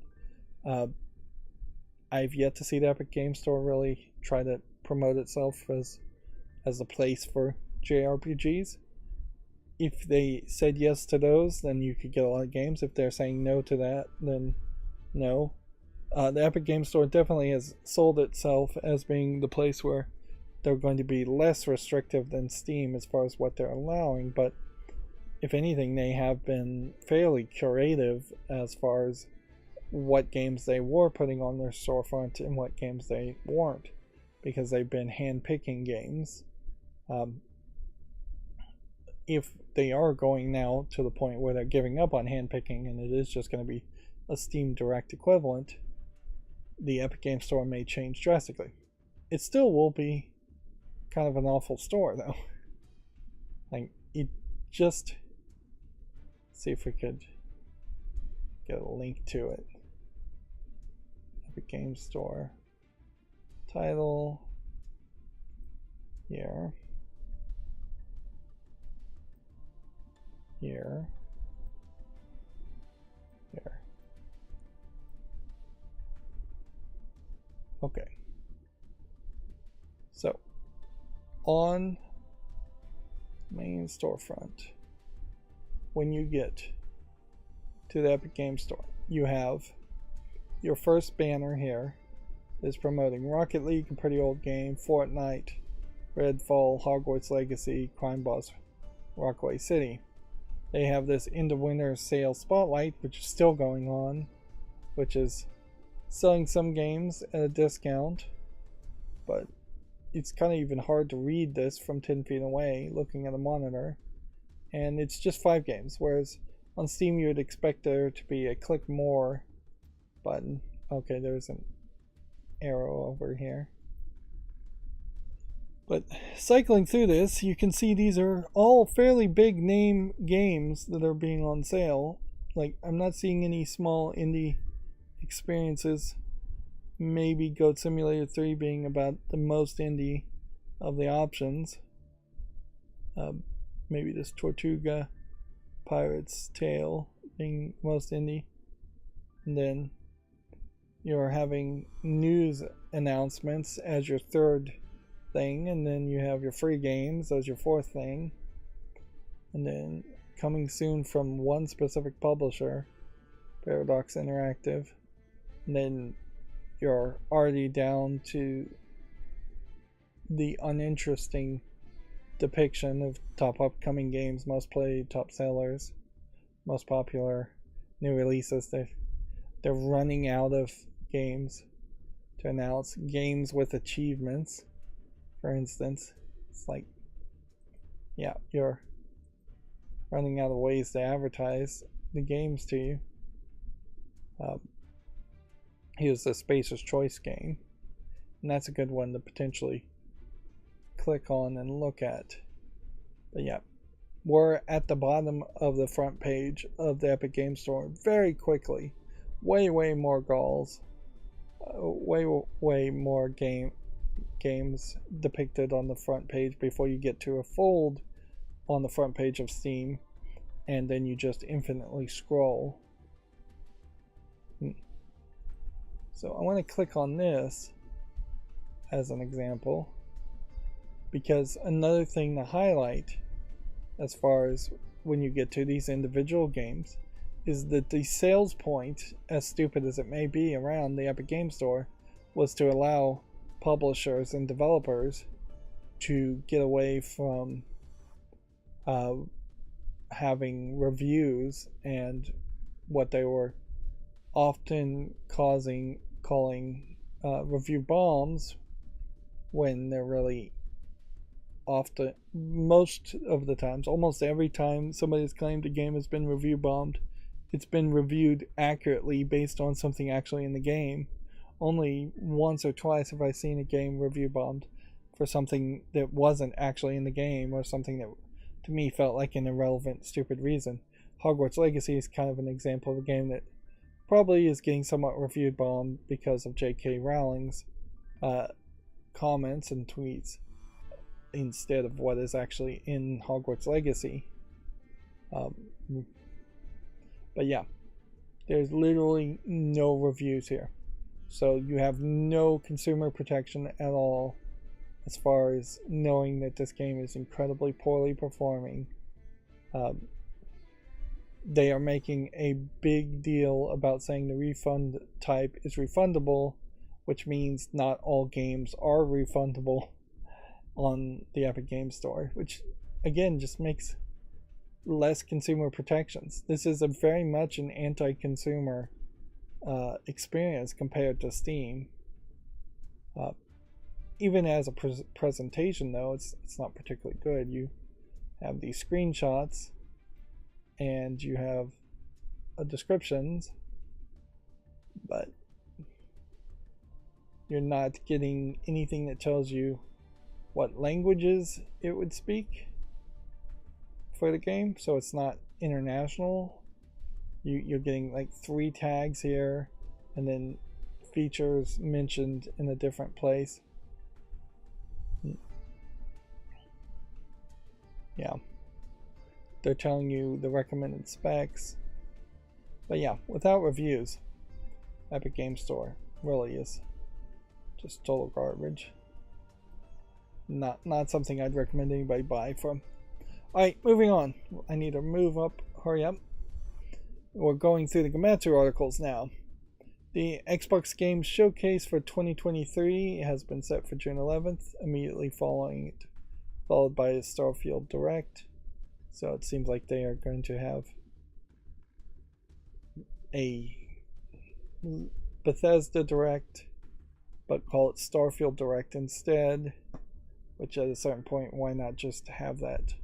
I've yet to see the Epic Games Store really try to promote itself as a place for JRPGs. If they said yes to those, then you could get a lot of games. If they're saying no to that, then no. The Epic Games Store definitely has sold itself as being the place where they're going to be less restrictive than Steam as far as what they're allowing, but if anything, they have been fairly curative as far as what games they were putting on their storefront and what games they weren't, because they've been hand-picking games. If they are going now to the point where they're giving up on hand-picking and it is just going to be a Steam Direct equivalent, the Epic Games Store may change drastically. It still will be kind of an awful store, though. Like, it just... see if we could get a link to it. Epic Games Store title here, here. Okay. So on main storefront, when you get to the Epic Games Store, you have your first banner here is promoting Rocket League, a pretty old game, Fortnite, Redfall, Hogwarts Legacy, Crime Boss, Rockaway City. They have this End of Winter Sale Spotlight, which is still going on, which is selling some games at a discount, but it's kind of even hard to read this from 10 feet away looking at a monitor. And it's just 5 games, whereas on Steam you would expect there to be a click more button. Okay, there's an arrow over here. But cycling through this, you can see these are all fairly big name games that are being on sale. Like, I'm not seeing any small indie experiences. Maybe Goat Simulator 3 being about the most indie of the options. Maybe this Tortuga Pirate's Tale being most indie. And then you're having news announcements as your third thing, and then you have your free games as your fourth thing, and then coming soon from one specific publisher, Paradox Interactive, and then you're already down to the uninteresting depiction of top upcoming games, most played, top sellers, most popular, new releases. They're running out of games to announce. Games with achievements, for instance. It's like, yeah, you're running out of ways to advertise the games to you. Here's the Spacer's Choice game, and that's a good one to potentially click on and look at. But yeah, we're at the bottom of the front page of the Epic Game Store very quickly. Way more goals, way more games depicted on the front page before you get to a fold on the front page of Steam, and then you just infinitely scroll. So I want to click on this as an example, because another thing to highlight as far as when you get to these individual games is that the sales point, as stupid as it may be around the Epic Game Store, was to allow publishers and developers to get away from having reviews and what they were often calling review bombs, when they're really often, most of the times, almost every time somebody's claimed a game has been review bombed, it's been reviewed accurately based on something actually in the game. Only once or twice have I seen a game review bombed for something that wasn't actually in the game, or something that to me felt like an irrelevant, stupid reason. Hogwarts Legacy is kind of an example of a game that probably is getting somewhat reviewed bombed because of J.K. Rowling's comments and tweets instead of what is actually in Hogwarts Legacy. But yeah, there's literally no reviews here. So you have no consumer protection at all as far as knowing that this game is incredibly poorly performing. They are making a big deal about saying the refund type is refundable, which means not all games are refundable on the Epic Game Store, which again just makes less consumer protections. This is a very much an anti-consumer experience compared to Steam. Even as a presentation, though, it's not particularly good. You have these screenshots and you have descriptions, but you're not getting anything that tells you what languages it would speak for the game. So it's not international. You're getting like 3 tags here, and then features mentioned in a different place. Yeah, they're telling you the recommended specs, but yeah, without reviews, Epic Game Store really is just total garbage. Not something I'd recommend anybody buy from. Alright, moving on. I need to move up, hurry up. We're going through the Gematsu articles now. The Xbox Games Showcase for 2023 has been set for June 11th, immediately followed by a Starfield Direct. So it seems like they are going to have a Bethesda Direct, but call it Starfield Direct instead, which at a certain point, why not just have that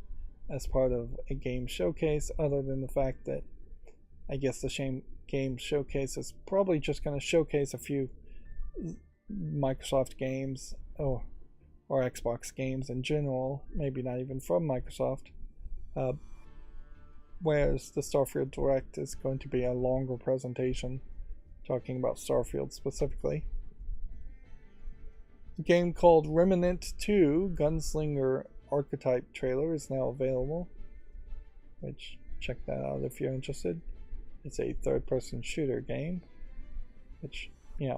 as part of a game showcase, other than the fact that I guess the game showcase is probably just going to showcase a few Microsoft games or Xbox games in general, maybe not even from Microsoft, whereas the Starfield Direct is going to be a longer presentation talking about Starfield specifically. A game called Remnant 2 Gunslinger Archetype trailer is now available, which check that out if you're interested. It's a third-person shooter game, which yeah,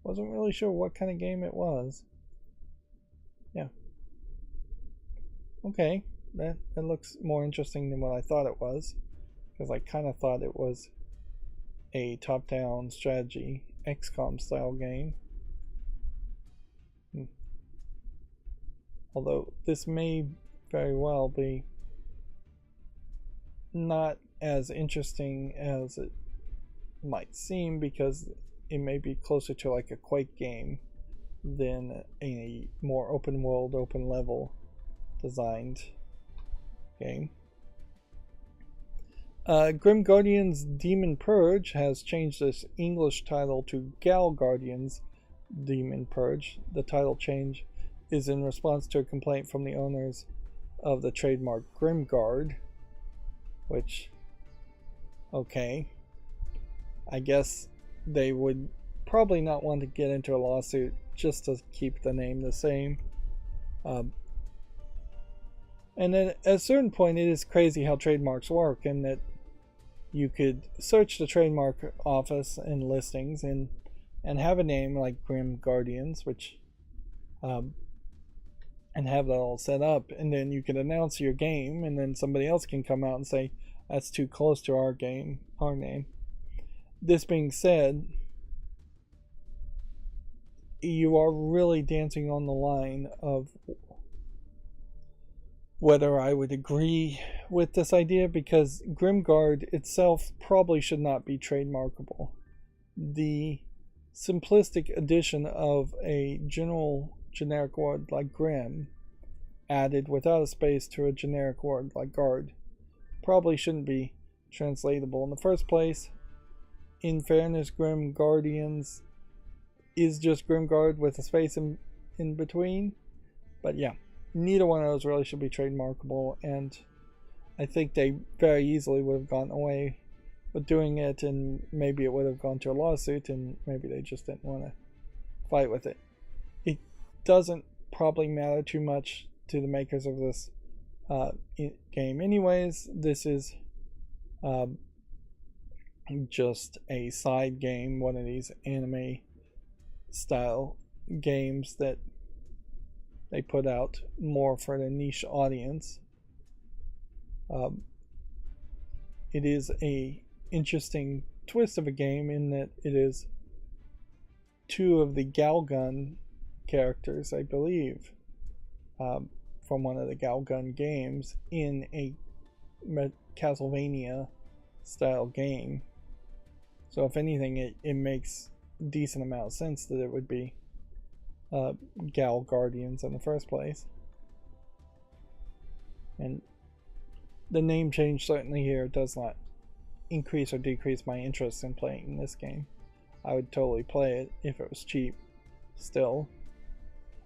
wasn't really sure what kind of game it was. Yeah. Okay, that looks more interesting than what I thought it was, because I kind of thought it was a top-down strategy XCOM style game. Although this may very well be not as interesting as it might seem, because it may be closer to like a Quake game than a more open world, open level designed game. Grim Guardians Demon Purge has changed its English title to Gal Guardians Demon Purge. The title change is in response to a complaint from the owners of the trademark Grimguard, which, okay, I guess they would probably not want to get into a lawsuit just to keep the name the same. And then at a certain point, it is crazy how trademarks work, and that you could search the trademark office and listings and have a name like Grim Guardians, which and have that all set up, and then you can announce your game, and then somebody else can come out and say that's too close to our game, our name. This being said, you are really dancing on the line of whether I would agree with this idea, because Grimguard itself probably should not be trademarkable. The simplistic addition of a generic word like Grim added without a space to a generic word like guard probably shouldn't be translatable in the first place. In fairness, Grim Guardians is just Grimguard with a space in between. But yeah, neither one of those really should be trademarkable, and I think they very easily would have gotten away with doing it, and maybe it would have gone to a lawsuit, and maybe they just didn't want to fight with it. It doesn't probably matter too much to the makers of this game anyways. This is just a side game, one of these anime style games that they put out more for the niche audience. It is a interesting twist of a game in that it is two of the Galgun characters, I believe, from one of the Galgun games in a Castlevania style game. So if anything, it makes a decent amount of sense that it would be Gal Guardians in the first place. And the name change certainly here does not increase or decrease my interest in playing this game. I would totally play it if it was cheap still.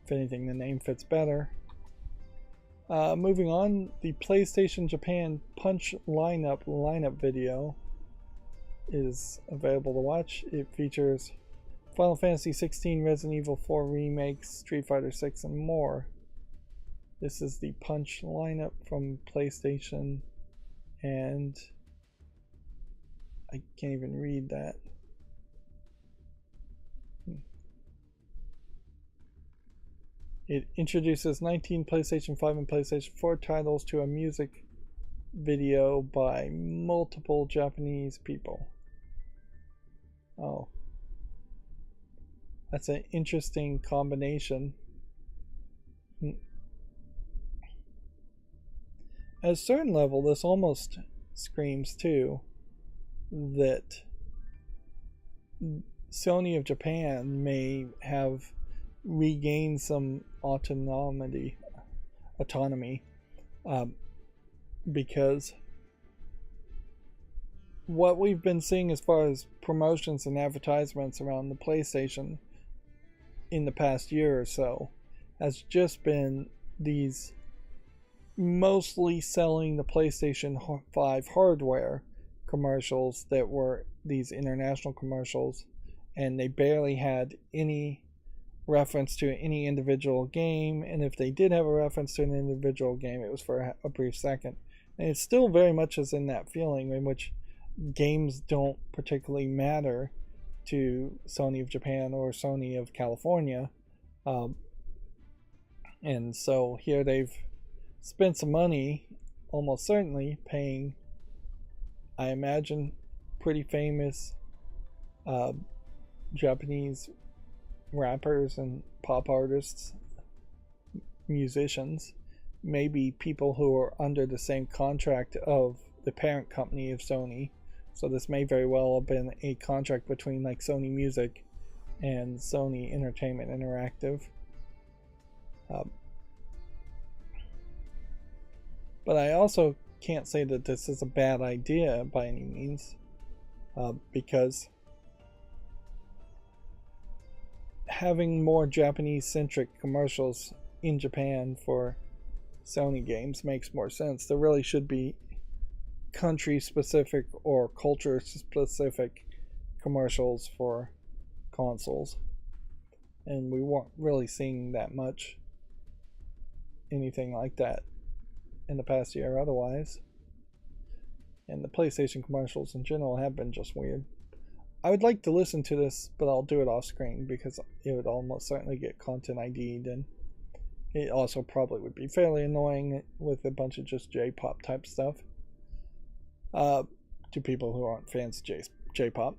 If anything, the name fits better. Moving on, the PlayStation Japan Punch lineup video is available to watch. It features Final Fantasy XVI, Resident Evil 4 remakes, Street Fighter 6, and more. This is the Punch lineup from PlayStation, and I can't even read that. It introduces 19 PlayStation 5 and PlayStation 4 titles to a music video by multiple Japanese people. Oh. That's an interesting combination. At a certain level, this almost screams too that Sony of Japan may have regained some autonomy, because what we've been seeing as far as promotions and advertisements around the PlayStation in the past year or so has just been these mostly selling the PlayStation 5 hardware commercials that were these international commercials, and they barely had any reference to any individual game, and if they did have a reference to an individual game, it was for a brief second. And it still very much is in that feeling in which games don't particularly matter to Sony of Japan or Sony of California. Um, and so here they've spent some money, almost certainly paying, I imagine, pretty famous uh, Japanese rappers and pop artists, musicians, maybe people who are under the same contract of the parent company of Sony. So this may very well have been a contract between like Sony Music and Sony Entertainment Interactive. But I also can't say that this is a bad idea by any means, because having more Japanese-centric commercials in Japan for Sony games makes more sense. There really should be country-specific or culture-specific commercials for consoles, and we weren't really seeing that much anything like that in the past year otherwise. And the PlayStation commercials in general have been just weird. I would like to listen to this, but I'll do it off screen because it would almost certainly get content ID'd, and it also probably would be fairly annoying with a bunch of just J-pop type stuff to people who aren't fans of J-pop.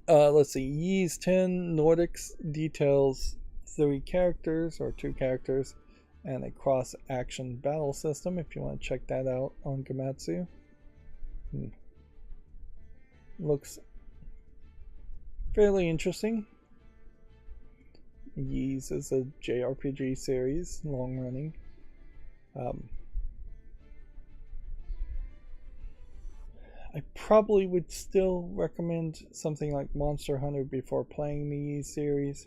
Let's see. Ys 10 Nordics details 3 characters or 2 characters and a cross-action battle system if you want to check that out on Gamatsu. Looks fairly interesting. Ys is a JRPG series, long running. I probably would still recommend something like Monster Hunter before playing the Ys series,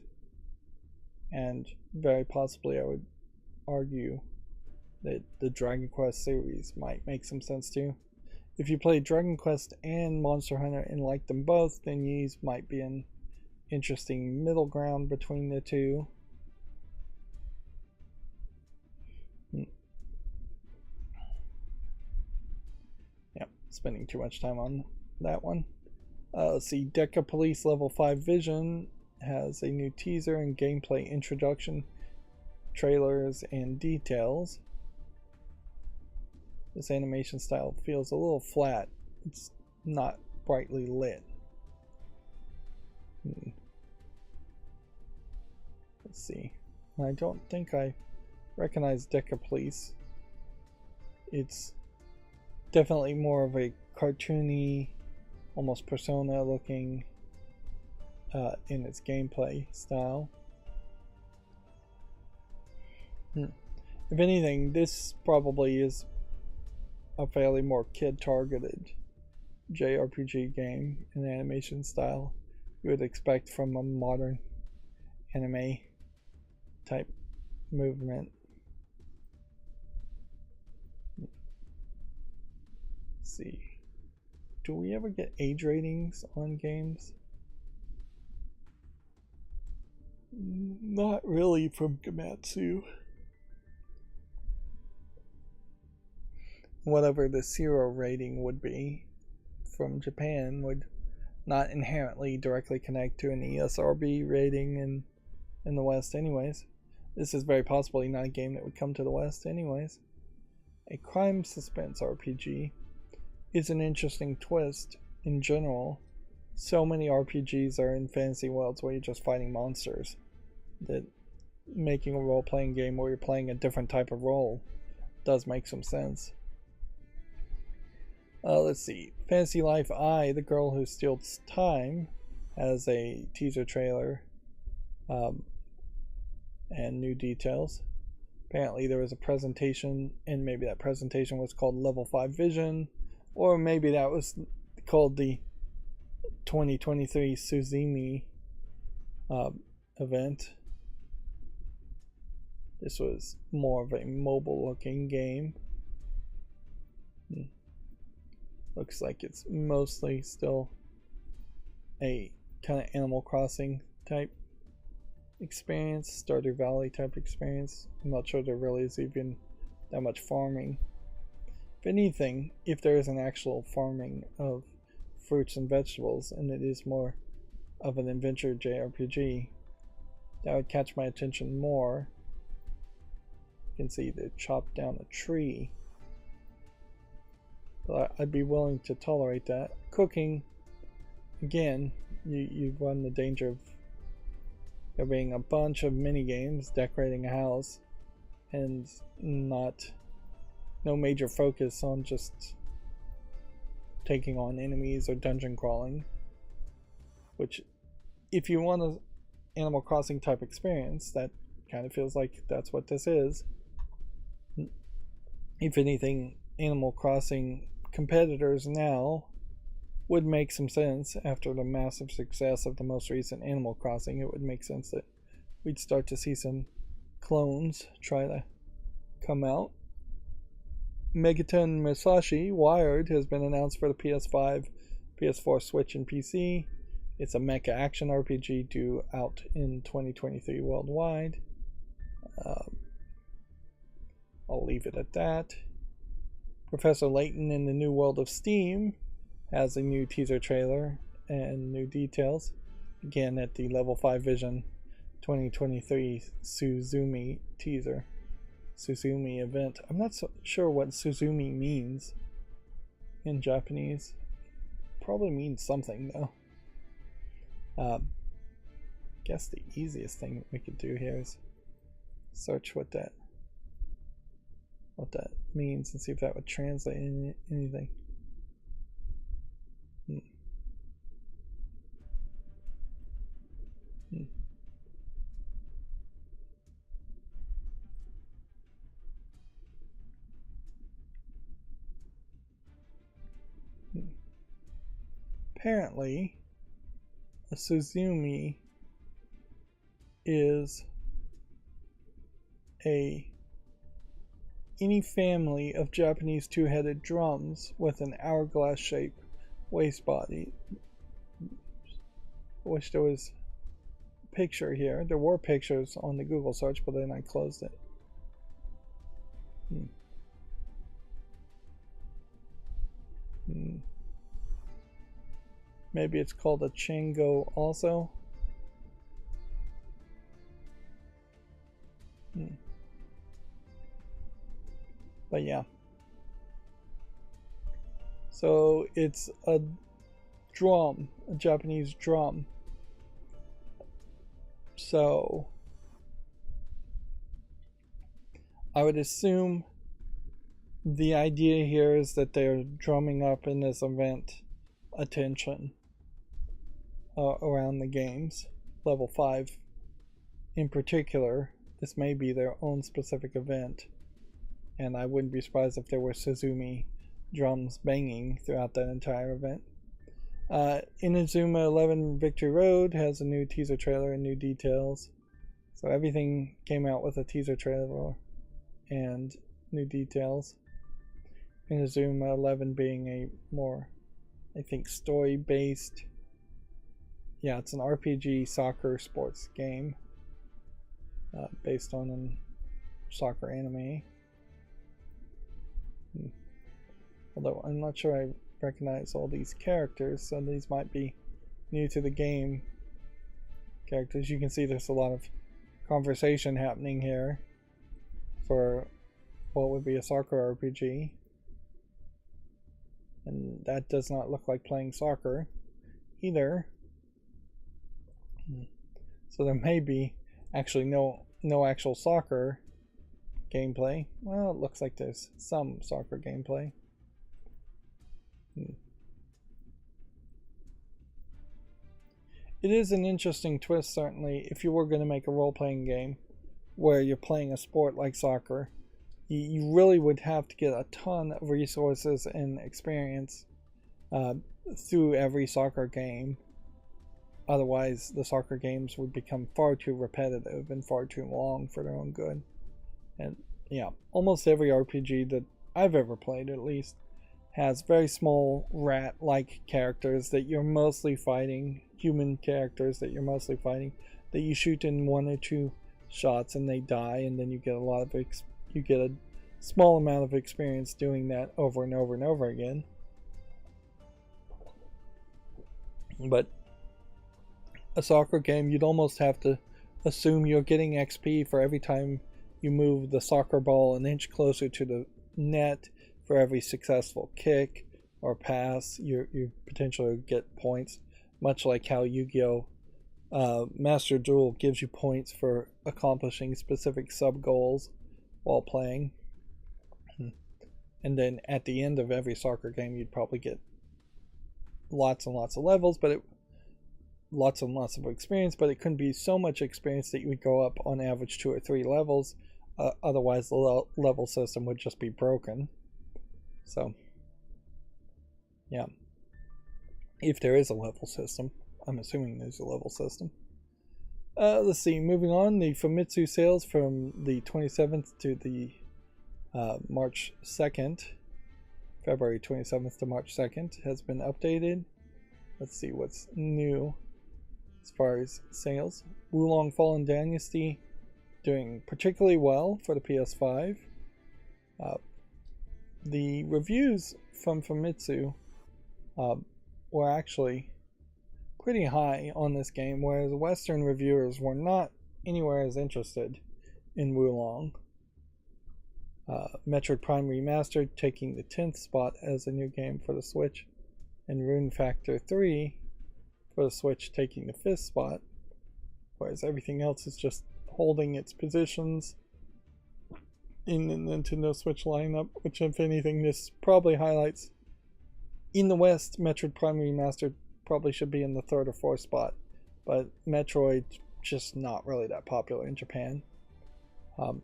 and very possibly I would argue that the Dragon Quest series might make some sense too. If you play Dragon Quest and Monster Hunter and like them both, then Ys might be an interesting middle ground between the two. Yep, spending too much time on that one. Let's see, Deca Police Level 5 Vision has a new teaser and gameplay introduction, trailers, and details. This animation style feels a little flat. It's not brightly lit. Let's see. I don't think I recognize Deca Police. It's definitely more of a cartoony, almost Persona looking in its gameplay style. If anything, this probably is a fairly more kid-targeted JRPG game in animation style you would expect from a modern anime type movement. Let's see. Do we ever get age ratings on games? Not really from Gamatsu. Whatever the 0 rating would be from Japan would not inherently directly connect to an ESRB rating in the West anyways. This is very possibly not a game that would come to the West anyways. A crime suspense RPG is an interesting twist in general. So many RPGs are in fantasy worlds where you're just fighting monsters that making a role-playing game where you're playing a different type of role does make some sense. Let's see. Fantasy Life I, The Girl Who Steals Time, has a teaser trailer and new details. Apparently there was a presentation, and maybe that presentation was called Level 5 Vision, or maybe that was called the 2023 Suzumi event. This was more of a mobile looking game. Looks like it's mostly still a kind of Animal Crossing type experience, Stardew Valley type experience. I'm not sure there really is even that much farming. If anything, if there is an actual farming of fruits and vegetables, and it is more of an adventure JRPG, that would catch my attention more. You can see they chopped down a tree. But I'd be willing to tolerate that. Cooking, again, you run the danger of there being a bunch of mini games decorating a house and no major focus on just taking on enemies or dungeon crawling, which if you want an Animal Crossing type experience, that kind of feels like that's what this is. If anything, Animal Crossing competitors now would make some sense after the massive success of the most recent Animal Crossing. It would make sense that we'd start to see some clones try to come out. Megaton Musashi Wired has been announced for the PS5, PS4, Switch, and PC. It's a mecha action RPG due out in 2023 worldwide. I'll leave it at that. Professor Layton in the New World of Steam has a new teaser trailer and new details. Again, at the Level 5 Vision 2023 Suzumi teaser. Suzumi event. I'm not so sure what Suzumi means in Japanese. Probably means something though. Guess the easiest thing we could do here is search what that means and see if that would translate anything. Apparently, a Suzumi is any family of Japanese two-headed drums with an hourglass-shaped waist body. I wish there was a picture here. There were pictures on the Google search, but then I closed it. Maybe it's called a Chango also. But yeah. So it's a drum, a Japanese drum. So I would assume the idea here is that they're drumming up in this event attention around the games. Level 5 in particular, this may be their own specific event, and I wouldn't be surprised if there were Suzumi drums banging throughout that entire event. Inazuma 11 Victory Road has a new teaser trailer and new details. So everything came out with a teaser trailer and new details. Inazuma 11 being a more, I think, story-based. Yeah, it's an RPG soccer sports game based on a soccer anime. Although I'm not sure I recognize all these characters, so these might be new to the game characters. You can see there's a lot of conversation happening here for what would be a soccer RPG. And that does not look like playing soccer either. So there may be actually no actual soccer gameplay. Well, it looks like there's some soccer gameplay. It is an interesting twist, certainly, if you were going to make a role-playing game where you're playing a sport like soccer. You really would have to get a ton of resources and experience through every soccer game. Otherwise, the soccer games would become far too repetitive and far too long for their own good. And yeah, almost every RPG that I've ever played, at least, has very small rat-like characters that you're mostly fighting, human characters that you're mostly fighting, that you shoot in 1 or 2 shots and they die, and then you get a small amount of experience doing that over and over and over again. But a soccer game, you'd almost have to assume you're getting XP for every time you move the soccer ball an inch closer to the net. For every successful kick or pass, you potentially get points, much like how Yu-Gi-Oh! Master Duel gives you points for accomplishing specific sub-goals while playing. And then at the end of every soccer game, you'd probably get lots and lots of levels, lots and lots of experience, but it couldn't be so much experience that you would go up on average 2 or 3 levels. Otherwise, the level system would just be broken. So, yeah. If there is a level system. I'm assuming there's a level system. Let's see, moving on, the Famitsu sales from the 27th to the March 2nd, February 27th to March 2nd, has been updated. Let's see what's new as far as sales. Wulong Fallen Dynasty doing particularly well for the PS5. The reviews from Famitsu were actually pretty high on this game, whereas Western reviewers were not anywhere as interested in Wulong. Metroid Prime Remastered taking the 10th spot as a new game for the Switch, and Rune Factor 3 for the Switch taking the 5th spot, whereas everything else is just holding its positions in the Nintendo Switch lineup, which, if anything, this probably highlights. In the West, Metroid Prime Remastered probably should be in the 3rd or 4th spot, but Metroid just not really that popular in Japan. And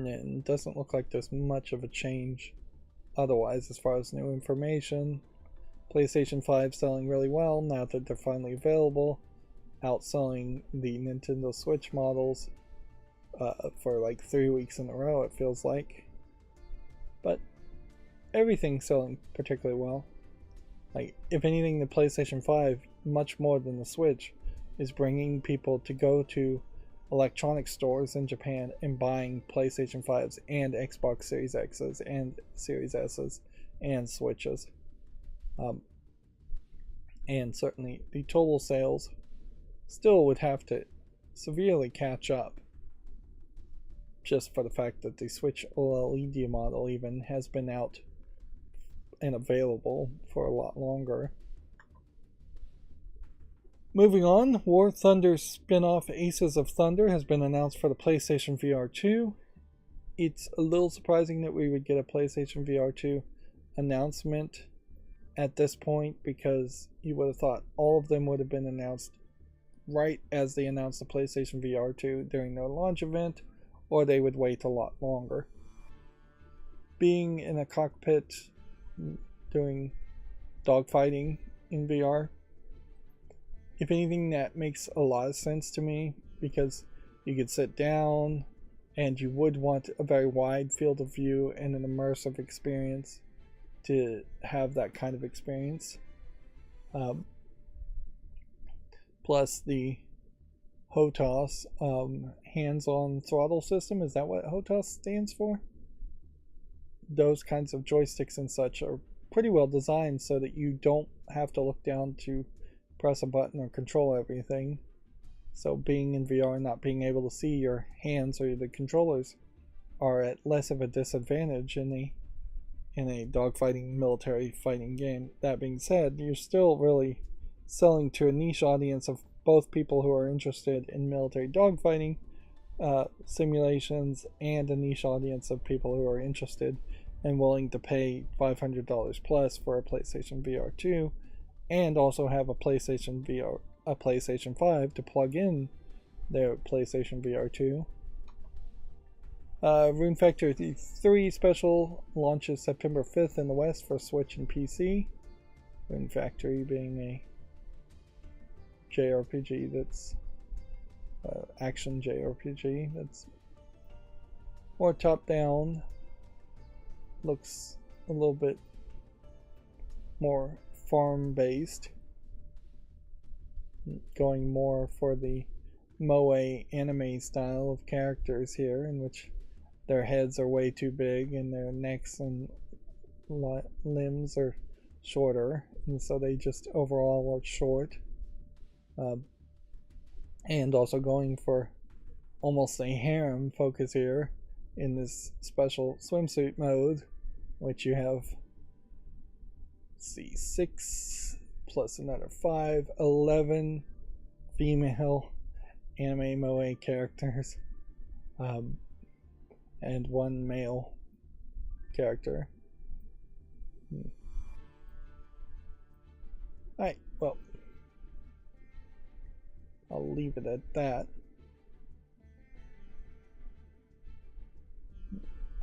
it doesn't look like there's much of a change otherwise as far as new information. PlayStation 5 selling really well now that they're finally available, outselling the Nintendo Switch models for like 3 weeks in a row, it feels like. But everything's selling particularly well. Like, if anything, the PlayStation 5, much more than the Switch, is bringing people to go to electronic stores in Japan and buying PlayStation 5s and Xbox Series X's and Series S's and Switches. And certainly the total sales still would have to severely catch up, just for the fact that the Switch OLED model even has been out and available for a lot longer. Moving on, War Thunder spin-off Aces of Thunder has been announced for the PlayStation VR 2. It's a little surprising that we would get a PlayStation VR 2 announcement at this point, because you would have thought all of them would have been announced right as they announced the PlayStation VR 2 during their launch event, or they would wait a lot longer. Being in a cockpit doing dogfighting in VR, if anything, that makes a lot of sense to me, because you could sit down and you would want a very wide field of view and an immersive experience to have that kind of experience. Plus the HOTAS hands-on throttle system, is that what HOTAS stands for? Those kinds of joysticks and such are pretty well designed so that you don't have to look down to press a button or control everything. So being in VR and not being able to see your hands or the controllers are at less of a disadvantage in a dogfighting military fighting game. That being said, you're still really selling to a niche audience of both people who are interested in military dogfighting simulations and a niche audience of people who are interested and willing to pay $500 plus for a PlayStation VR 2 and also have a PlayStation 5 to plug in their PlayStation VR 2. Rune Factor 3 special launches September 5th in the West for Switch and PC. Rune Factory being a JRPG that's action JRPG that's more top down, looks a little bit more farm based, going more for the moe anime style of characters here, in which their heads are way too big and their necks and limbs are shorter and so they just overall are short. And also going for almost a harem focus here in this special swimsuit mode, which you have, see, 6 plus another 5, 11 female anime moe characters, and 1 male character. Alright, well, I'll leave it at that.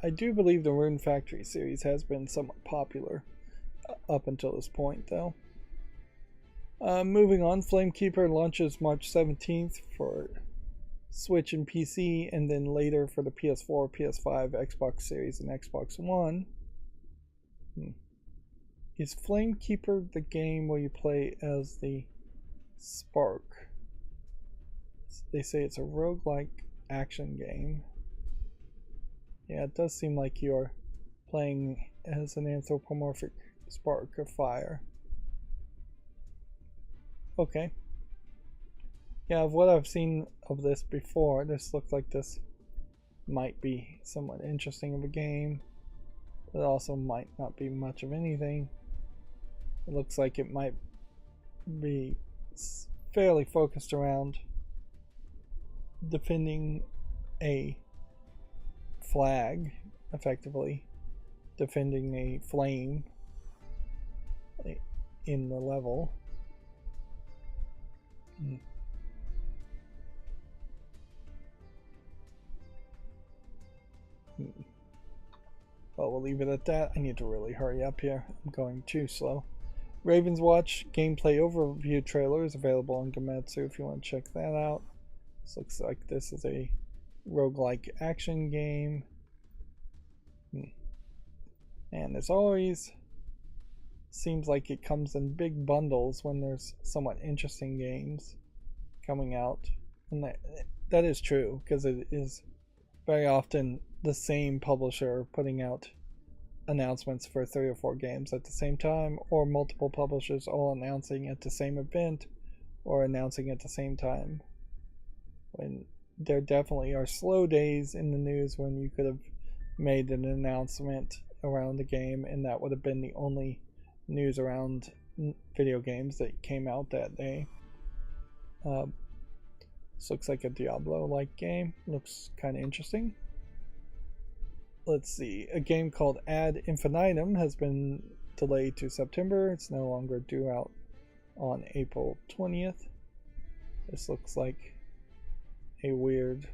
I do believe the Rune Factory series has been somewhat popular up until this point, though. Moving on, Flamekeeper launches March 17th for Switch and PC, and then later for the PS4, PS5, Xbox Series, and Xbox One. Is Flamekeeper the game where you play as the Spark? They say it's a roguelike action game. Yeah, it does seem like you're playing as an anthropomorphic spark of fire. Okay. Yeah, of what I've seen of this before, this looked like this might be somewhat interesting of a game. But also might not be much of anything. It looks like it might be fairly focused around defending a flag, effectively defending a flame in the level. Well, we'll leave it at that. I need to really hurry up here. I'm going too slow. Raven's Watch gameplay overview trailer is available on Gametsu if you want to check that out. This looks like this is a roguelike action game. And as always, seems like it comes in big bundles when there's somewhat interesting games coming out. And that is true, because it is very often the same publisher putting out announcements for 3 or 4 games at the same time, or multiple publishers all announcing at the same event or announcing at the same time. When there definitely are slow days in the news when you could have made an announcement around the game and that would have been the only news around video games that came out that day. This looks like a Diablo-like game. Looks kind of interesting. Let's see. A game called Ad Infinitum has been delayed to September. It's no longer due out on April 20th. This looks like a weird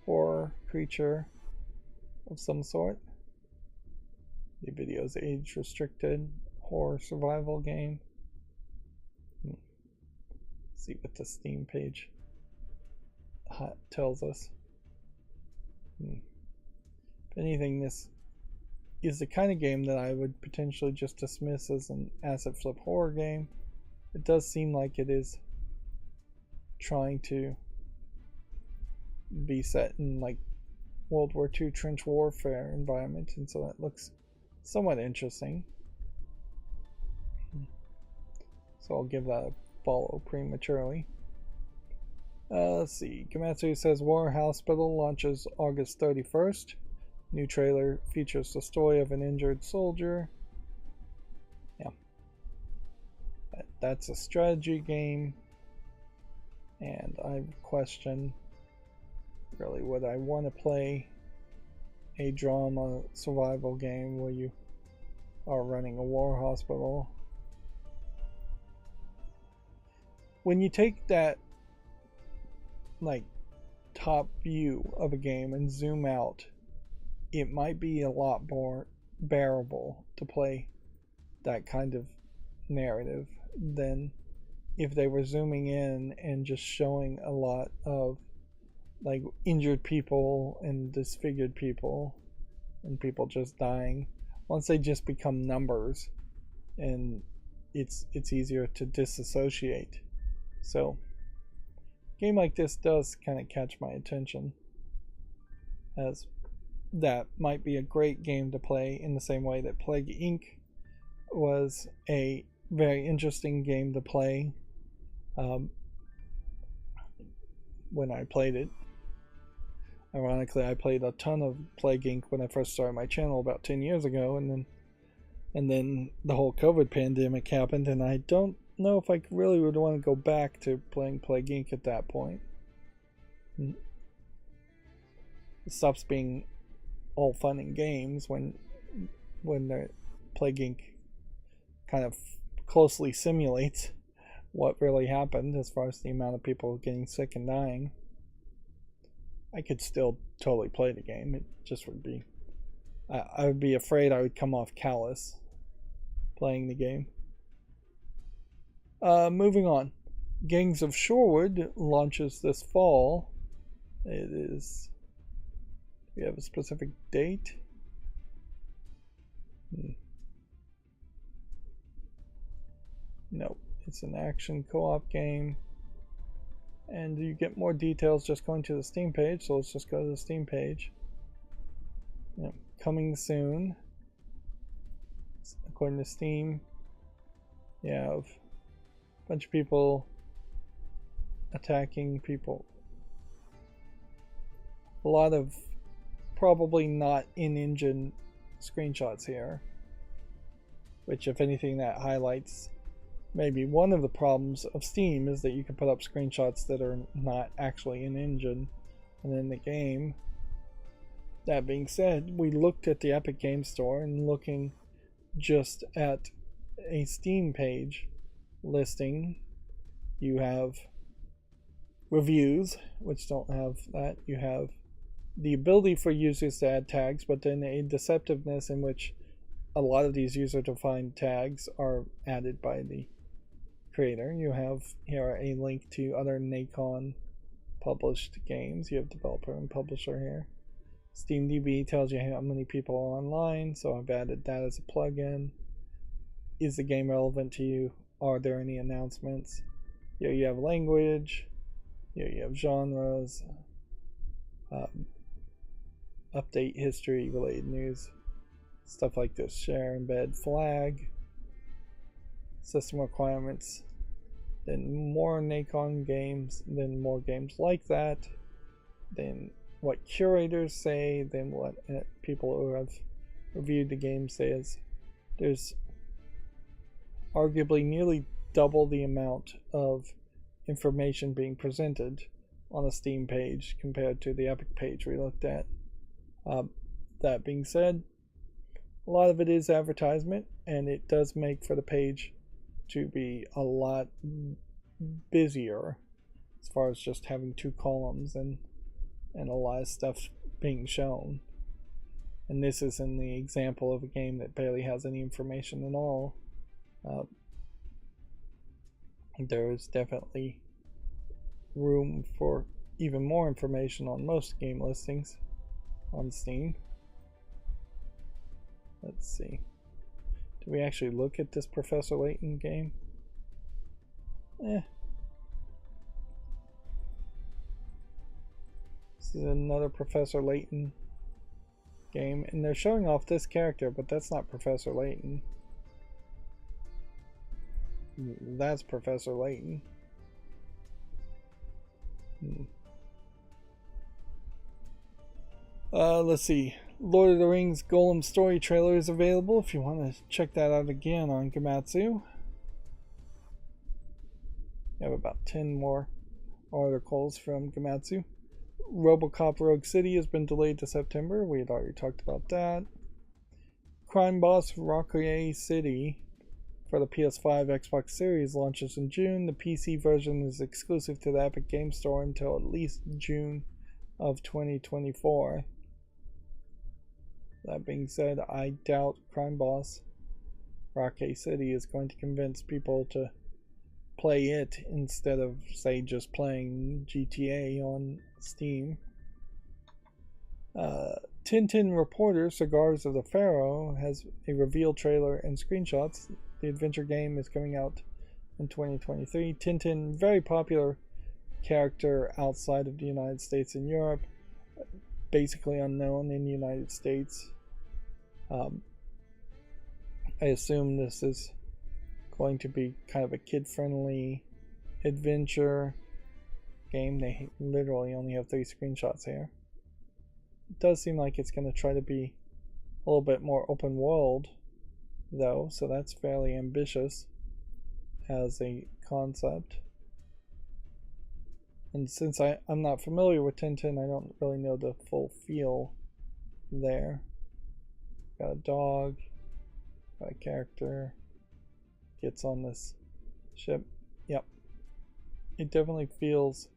horror creature of some sort. The video's age restricted horror survival game. Let's see what the Steam page tells us. If anything, this is the kind of game that I would potentially just dismiss as an asset flip horror game. It does seem like it is trying to be set in like World War II trench warfare environment, and so that looks somewhat interesting. So I'll give that a follow prematurely. Let's see. Gametsu says War Hospital launches August 31st. New trailer features the story of an injured soldier. Yeah. That's a strategy game. And I question, really, would I want to play a drama survival game where you are running a war hospital? When you take that like top view of a game and zoom out, it might be a lot more bearable to play that kind of narrative than if they were zooming in and just showing a lot of like injured people and disfigured people and people just dying. Once they just become numbers, and it's easier to disassociate. So a game like this does kind of catch my attention, as that might be a great game to play in the same way that Plague Inc. was a very interesting game to play um, when I played it. Ironically, I played a ton of Plague Inc. when I first started my channel about 10 years ago, and then the whole COVID pandemic happened, and I don't know if I really would want to go back to playing Plague Inc. at that point. It stops being all fun and games when the Plague Inc. kind of closely simulates what really happened as far as the amount of people getting sick and dying. I could still totally play the game. It just would be... I would be afraid I would come off callous playing the game. Moving on. Gangs of Shorewood launches this fall. It is... Do we have a specific date? Nope. It's an action co-op game. And you get more details just going to the Steam page, so let's just go to the Steam page. Yep. Coming soon. According to Steam, you have a bunch of people attacking people. A lot of probably not in-engine screenshots here, which if anything that highlights maybe one of the problems of Steam is that you can put up screenshots that are not actually in-engine and in the game. That being said, we looked at the Epic Game Store, and looking just at a Steam page listing, you have reviews, which don't have that. You have the ability for users to add tags, but then a deceptiveness in which a lot of these user-defined tags are added by the creator. You have here a link to other Nacon published games. You have developer and publisher here. SteamDB tells you how many people are online, so I've added that as a plugin. Is the game relevant to you? Are there any announcements? Here you have language. Here you have genres. Update history, related news, stuff like this. Share, embed, flag, system requirements, then more Nacon games, then more games like that, then what curators say, then what people who have reviewed the game says. There's arguably nearly double the amount of information being presented on a Steam page compared to the Epic page we looked at. That being said, a lot of it is advertisement, and it does make for the page to be a lot busier as far as just having two columns and a lot of stuff being shown. And this is in the example of a game that barely has any information at all. There is definitely room for even more information on most game listings on Steam. Let's see. Do we actually look at this Professor Layton game? This is another Professor Layton game, and they're showing off this character, but that's not Professor Layton. That's Professor Layton. Let's see. Lord of the Rings Golem story trailer is available if you want to check that out again on Gamatsu. You have about 10 more articles from Gamatsu. RoboCop Rogue City has been delayed to September. We had already talked about that. Crime Boss Rockaway City for the PS5 Xbox Series launches in June. The PC version is exclusive to the Epic Game Store until at least June of 2024. That being said, I doubt Crime Boss Rockaway City is going to convince people to play it instead of, say, just playing GTA on Steam. Tintin Reporter Cigars of the Pharaoh has a reveal trailer and screenshots. The adventure game is coming out in 2023. Tintin, very popular character outside of the United States and Europe, basically unknown in the United States. I assume this is going to be kind of a kid-friendly adventure game. They literally only have 3 screenshots here. It does seem like it's going to try to be a little bit more open world, though, so that's fairly ambitious as a concept. And since I'm not familiar with Tintin, I don't really know the full feel there. Got a dog, got a character, gets on this ship. Yep. It definitely feels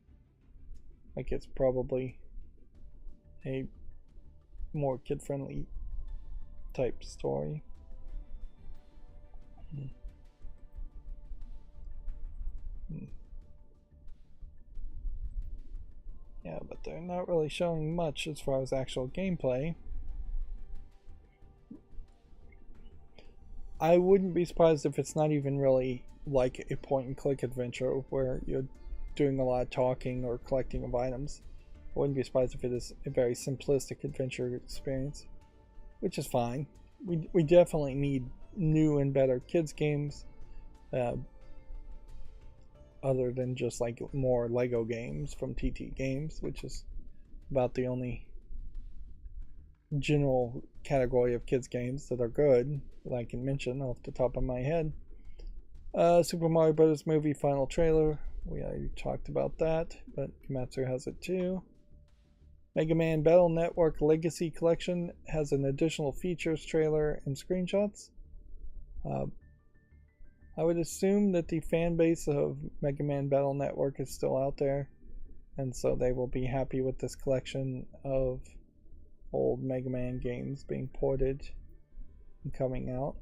like it's probably a more kid-friendly type story. Yeah, but they're not really showing much as far as actual gameplay. I wouldn't be surprised if it's not even really like a point-and-click adventure where you're doing a lot of talking or collecting of items. I wouldn't be surprised if it is a very simplistic adventure experience, which is fine. We definitely need new and better kids games, other than just like more Lego games from TT Games, which is about the only general category of kids games that are good that I can mention off the top of my head. Super Mario Bros. Movie final trailer. We already talked about that, but Komatsu has it too. Mega Man Battle Network Legacy Collection has an additional features trailer and screenshots. I would assume that the fan base of Mega Man Battle Network is still out there, and so they will be happy with this collection of old Mega Man games being ported and coming out.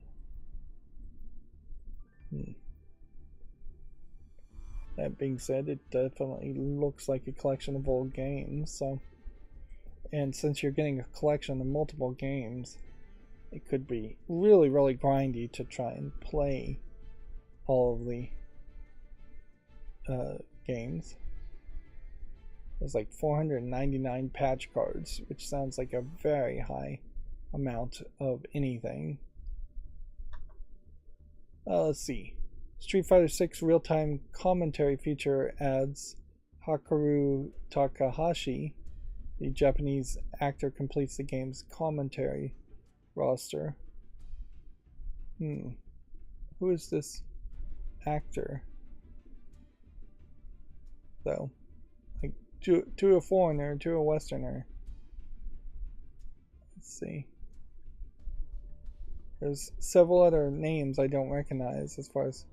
That being said, it definitely looks like a collection of old games, so, and since you're getting a collection of multiple games, it could be really, really grindy to try and play all of the games. There's like 499 patch cards, which sounds like a very high amount of anything. Let's see. Street Fighter 6 real-time commentary feature adds Hikaru Takahashi. The Japanese actor completes the game's commentary roster. Who is this actor? Though, like, to a foreigner, to a Westerner. Let's see. There's several other names I don't recognize as far as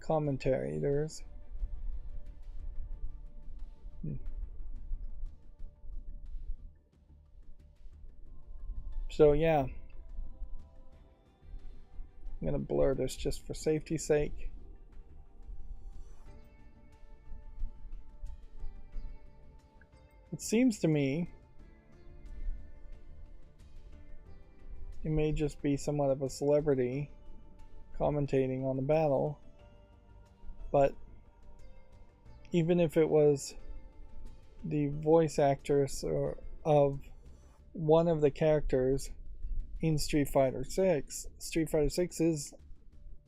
commentators. So yeah, I'm gonna blur this just for safety's sake. It seems to me it may just be somewhat of a celebrity commentating on the battle, but even if it was the voice actress or of one of the characters in Street Fighter 6, Street Fighter 6 is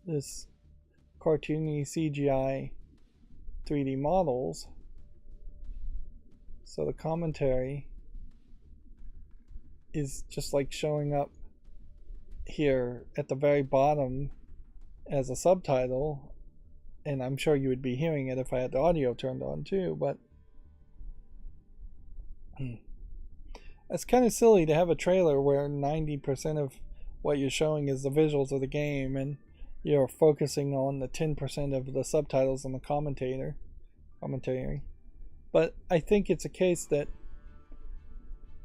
this cartoony CGI 3D models, so the commentary is just like showing up here at the very bottom as a subtitle, and I'm sure you would be hearing it if I had the audio turned on too, but it's kind of silly to have a trailer where 90% of what you're showing is the visuals of the game and you're focusing on the 10% of the subtitles and the commentary. But I think it's a case that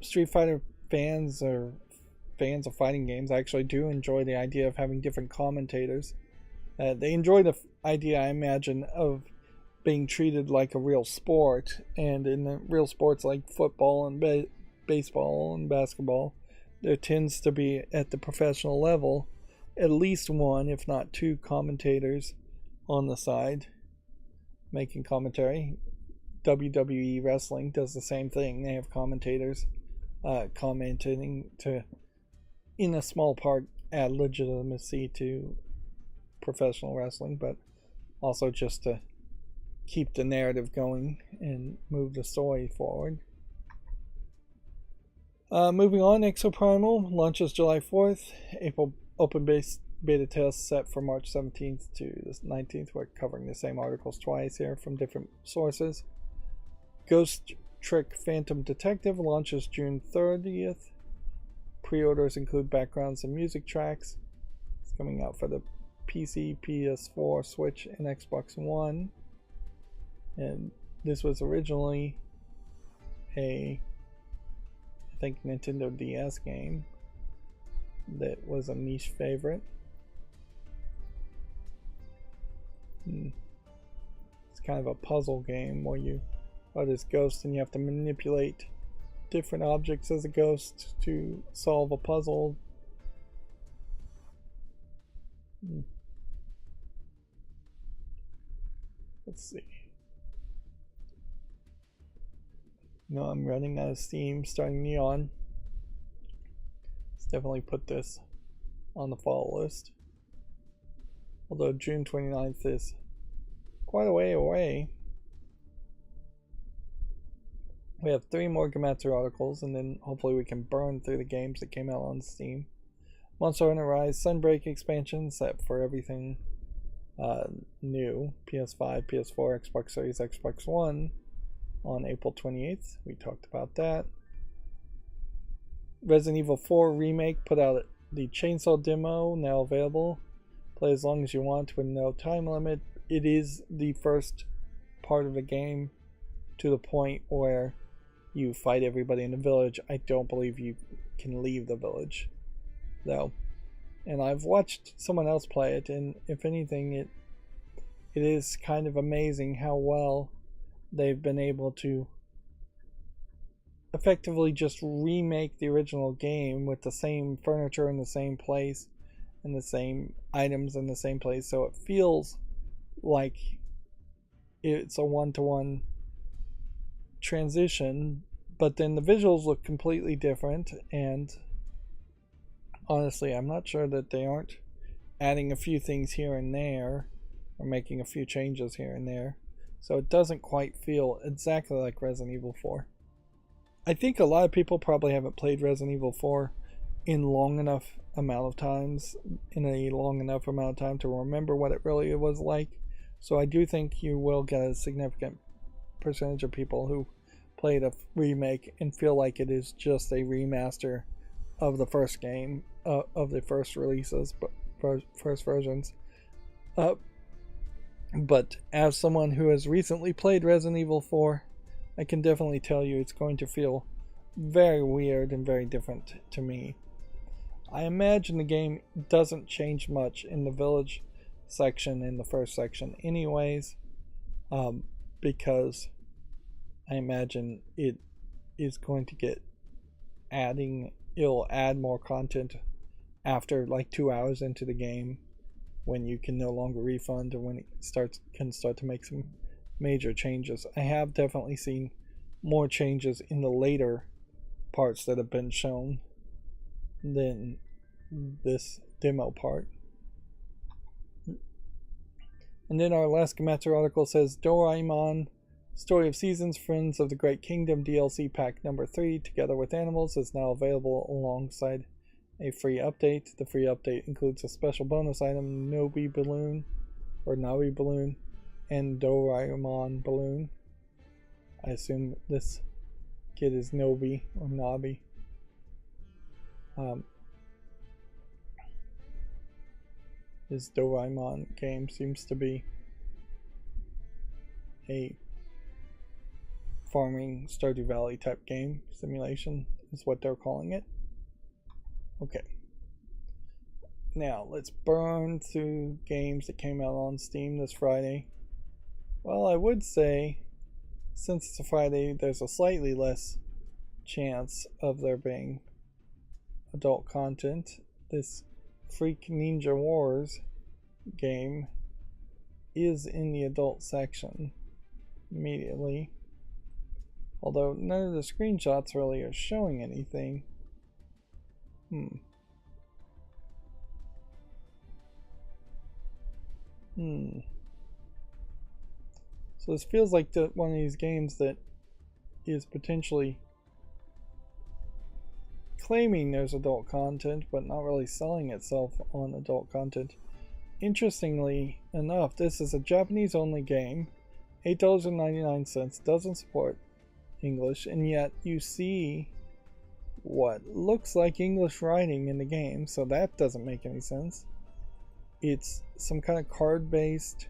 Street Fighter fans or fans of fighting games actually do enjoy the idea of having different commentators. They enjoy the idea, I imagine, of being treated like a real sport, and in the real sports like football and baseball and basketball, there tends to be, at the professional level, at least one, if not two, commentators on the side making commentary. WWE wrestling does the same thing. They have commentators commenting to, in a small part, add legitimacy to professional wrestling, but also just to keep the narrative going and move the story forward. Moving on, Exoprimal launches July 4th. April open beta test set for March 17th to the 19th. We're covering the same articles twice here from different sources. Ghost Trick Phantom Detective launches June 30th. Pre-orders include backgrounds and music tracks. It's coming out for the PC, PS4, Switch, and Xbox One. And this was originally I think, Nintendo DS game that was a niche favorite. It's kind of a puzzle game where you are this ghost and you have to manipulate different objects as a ghost to solve a puzzle. Let's see. No, I'm running out of steam, starting Neon. Let's definitely put this on the fall list. Although June 29th is quite a way away. We have 3 more Gematsu articles, and then hopefully we can burn through the games that came out on Steam. Monster Hunter Rise Sunbreak expansion set for everything new. PS5, PS4, Xbox Series, Xbox One on April 28th. We talked about that. Resident Evil 4 Remake put out the Chainsaw demo, now available. Play as long as you want with no time limit. It is the first part of the game to the point where you fight everybody in the village. I don't believe you can leave the village, though. And I've watched someone else play it, and if anything, it is kind of amazing how well they've been able to effectively just remake the original game with the same furniture in the same place and the same items in the same place, so it feels like it's a one-to-one transition, but then the visuals look completely different, and honestly I'm not sure that they aren't adding a few things here and there or making a few changes here and there, so it doesn't quite feel exactly like Resident Evil 4. I think a lot of people probably haven't played Resident Evil 4 in a long enough amount of time to remember what it really was like. So I do think you will get a significant percentage of people who played a remake and feel like it is just a remaster of the first game, of the first releases, first versions. But as someone who has recently played Resident Evil 4, I can definitely tell you it's going to feel very weird and very different to me. I imagine the game doesn't change much in the village section in the first section anyways, because I imagine it is going to get it'll add more content after like 2 hours into the game, when you can no longer refund or when it can start to make some major changes. I have definitely seen more changes in the later parts that have been shown than this demo part. And then our last Gematsu article says Doraemon Story of Seasons Friends of the Great Kingdom DLC Pack number 3 Together with Animals is now available alongside a free update. The free update includes a special bonus item, Navi Balloon, and Doraemon Balloon. I assume this kid is Nobi or Nabi. This Doraemon game seems to be a farming Stardew Valley type game simulation, is what they're calling it. Okay. Now let's burn through games that came out on Steam this Friday. Well, I would say, since it's a Friday, there's a slightly less chance of there being adult content. This Freak Ninja Wars game is in the adult section immediately, although none of the screenshots really are showing anything. So this feels like one of these games that is potentially claiming there's adult content, but not really selling itself on adult content. Interestingly enough, this is a Japanese only game, $8.99, doesn't support English, and yet you see what looks like English writing in the game, so that doesn't make any sense. It's some kind of card-based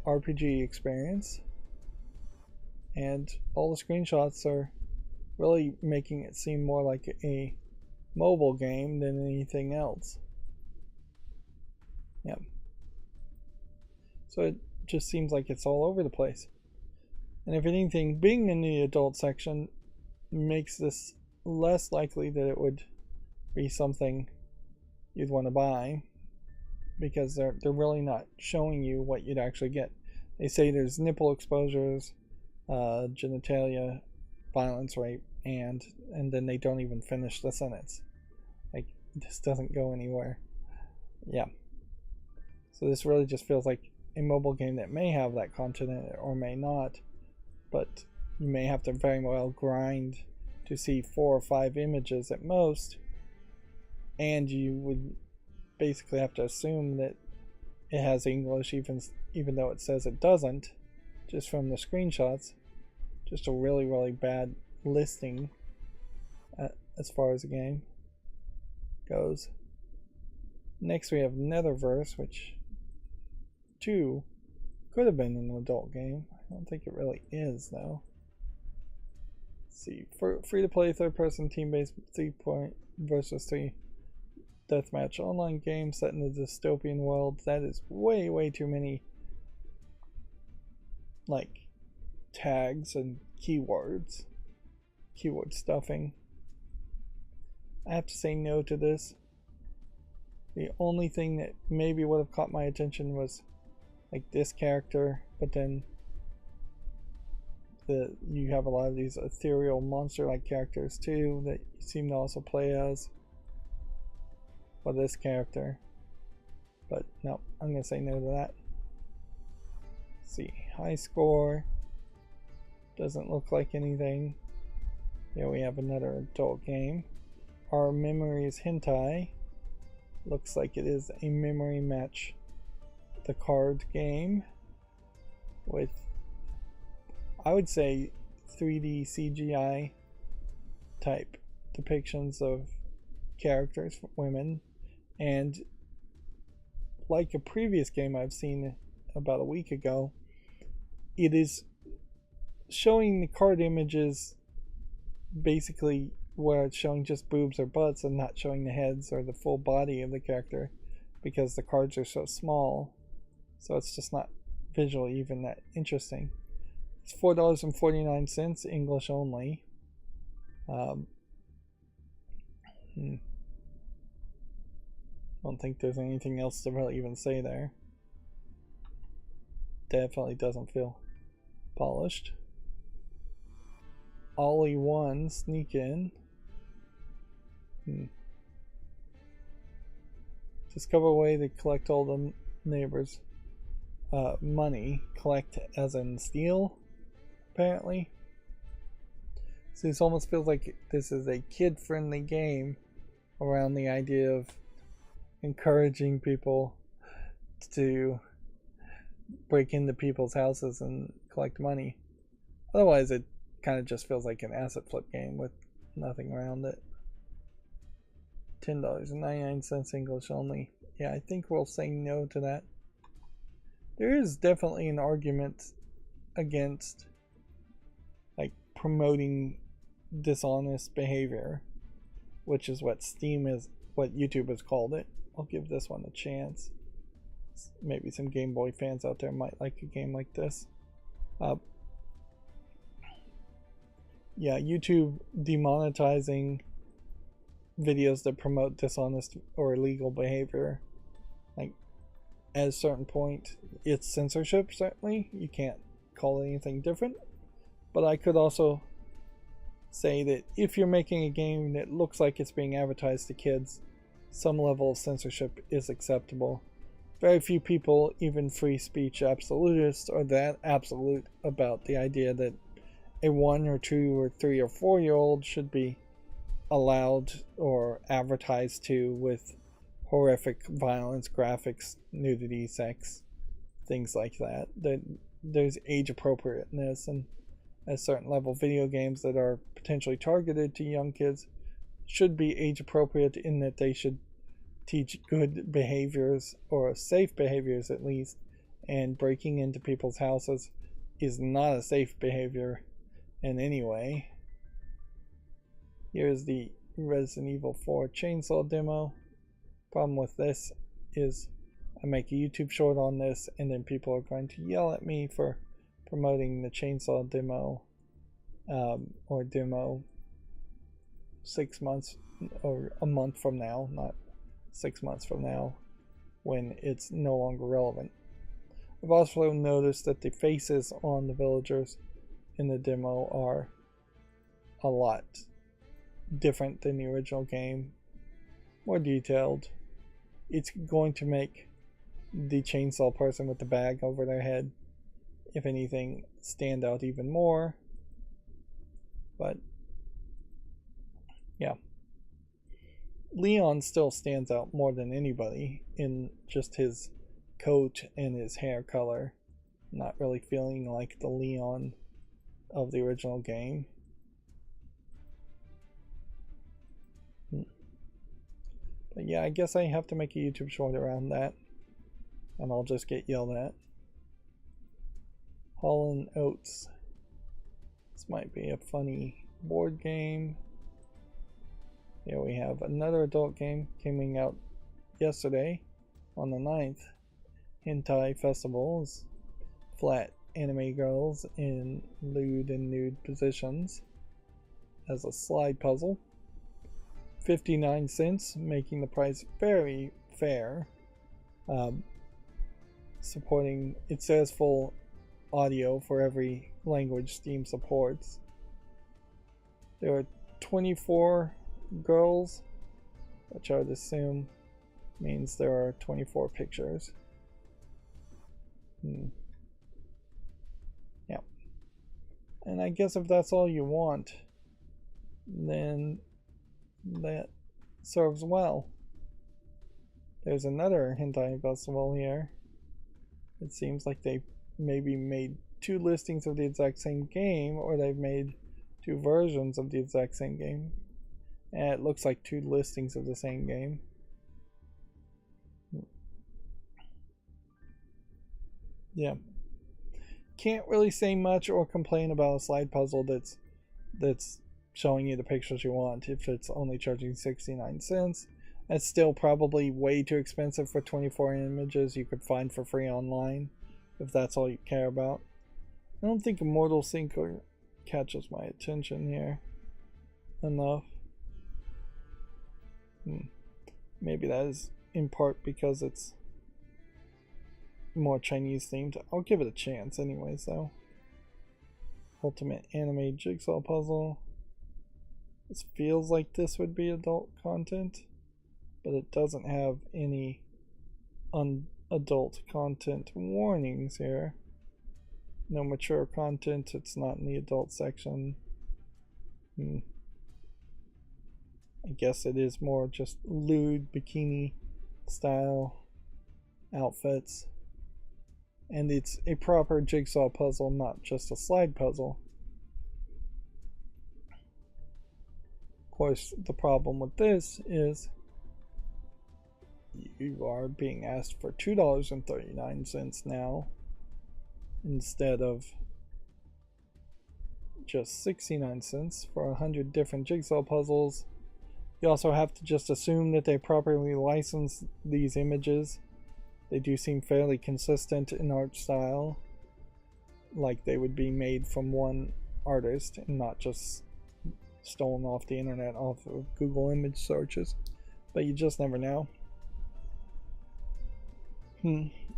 RPG experience, and all the screenshots are really making it seem more like a mobile game than anything else. Yeah. So it just seems like it's all over the place. And if anything, being in the adult section makes this less likely that it would be something you'd want to buy, because they're really not showing you what you'd actually get. They say there's nipple exposures, genitalia, violence, rape, and then they don't even finish the sentence. Like, this doesn't go anywhere. Yeah. So this really just feels like a mobile game that may have that content in it or may not, but you may have to very well grind to see 4 or 5 images at most, and you would basically have to assume that it has English even though it says it doesn't, just from the screenshots. Just a really, really bad listing as far as the game goes. Next we have Netherverse, which too could have been an adult game. I don't think it really is though. Let's see, for free to play third-person team-based 3 versus 3 deathmatch online game set in a dystopian world. That is way too many like tags and keyword stuffing. I have to say no to this. The only thing that maybe would have caught my attention was like this character, but then you have a lot of these ethereal monster-like characters too that you seem to also play as. For this character, but no, I'm gonna say no to that. Let's see, high score doesn't look like anything. Here we have another adult game. Our memory is hentai. Looks like it is a memory match the card game with, I would say, 3D CGI type depictions of characters, women. And like a previous game I've seen about a week ago, it is showing the card images basically where it's showing just boobs or butts and not showing the heads or the full body of the character, because the cards are so small. So it's just not visually even that interesting. It's $4.49, English only. Don't think there's anything else to really even say there. Definitely doesn't feel polished. Ollie 1, sneak in. Discover a way to collect all the neighbors' money. Collect as in steal, apparently. So this almost feels like this is a kid-friendly game around the idea of encouraging people to break into people's houses and collect money. Otherwise it kind of just feels like an asset flip game with nothing around it. $10.99 English only. Yeah, I think we'll say no to that. There is definitely an argument against like promoting dishonest behavior, which is what YouTube has called it. I'll give this one a chance. Maybe some Game Boy fans out there might like a game like this. Yeah, YouTube demonetizing videos that promote dishonest or illegal behavior. Like, at a certain point, it's censorship, certainly. You can't call it anything different. But I could also say that if you're making a game that looks like it's being advertised to kids, some level of censorship is acceptable. very few people, even free speech absolutists, are that absolute about the idea that a 1 or 2 or 3 or 4-year-old should be allowed or advertised to with horrific violence, graphics, nudity, sex, things like that. That there's age appropriateness, and at a certain level, video games that are potentially targeted to young kids should be age appropriate in that they should teach good behaviors or safe behaviors at least, and breaking into people's houses is not a safe behavior in any way. Here's the Resident Evil 4 chainsaw demo. Problem with this is I make a YouTube short on this and then people are going to yell at me for promoting the chainsaw demo or demo 6 months or a month from now, not 6 months from now, when it's no longer relevant. I've also noticed that the faces on the villagers in the demo are a lot different than the original game, more detailed. It's going to make the chainsaw person with the bag over their head, if anything, stand out even more. But yeah, Leon still stands out more than anybody in just his coat and his hair color, not really feeling like the Leon of the original game. But yeah, I guess I have to make a YouTube short around that, and I'll just get yelled at. Hall & Oates. This might be a funny board game. Here we have another adult game coming out yesterday on the 9th. Hentai Festivals. Flat anime girls in lewd and nude positions as a slide puzzle. 59 cents, making the price very fair. Supporting, it says full audio for every language Steam supports. There are 24 girls, which I would assume means there are 24 pictures. Yeah. And I guess if that's all you want, then that serves well. There's another hentai festival here. It seems like they maybe made 2 listings of the exact same game, or they've made 2 versions of the exact same game. And it looks like 2 listings of the same game. Yeah. Can't really say much or complain about a slide puzzle that's showing you the pictures you want if it's only charging 69 cents. That's still probably way too expensive for 24 images you could find for free online if that's all you care about. I don't think Immortal Sinker catches my attention here enough. Maybe that is in part because it's more Chinese themed. I'll give it a chance anyways though. Ultimate Anime Jigsaw Puzzle. This feels like this would be adult content, but it doesn't have any adult content warnings here. No mature content, it's not in the adult section. I guess it is more just lewd bikini style outfits. And it's a proper jigsaw puzzle, not just a slide puzzle. Of course, the problem with this is you are being asked for $2.39 now instead of just 69 cents for 100 different jigsaw puzzles. You also have to just assume that they properly license these images. They do seem fairly consistent in art style, like they would be made from one artist and not just stolen off the internet off of Google image searches, but you just never know.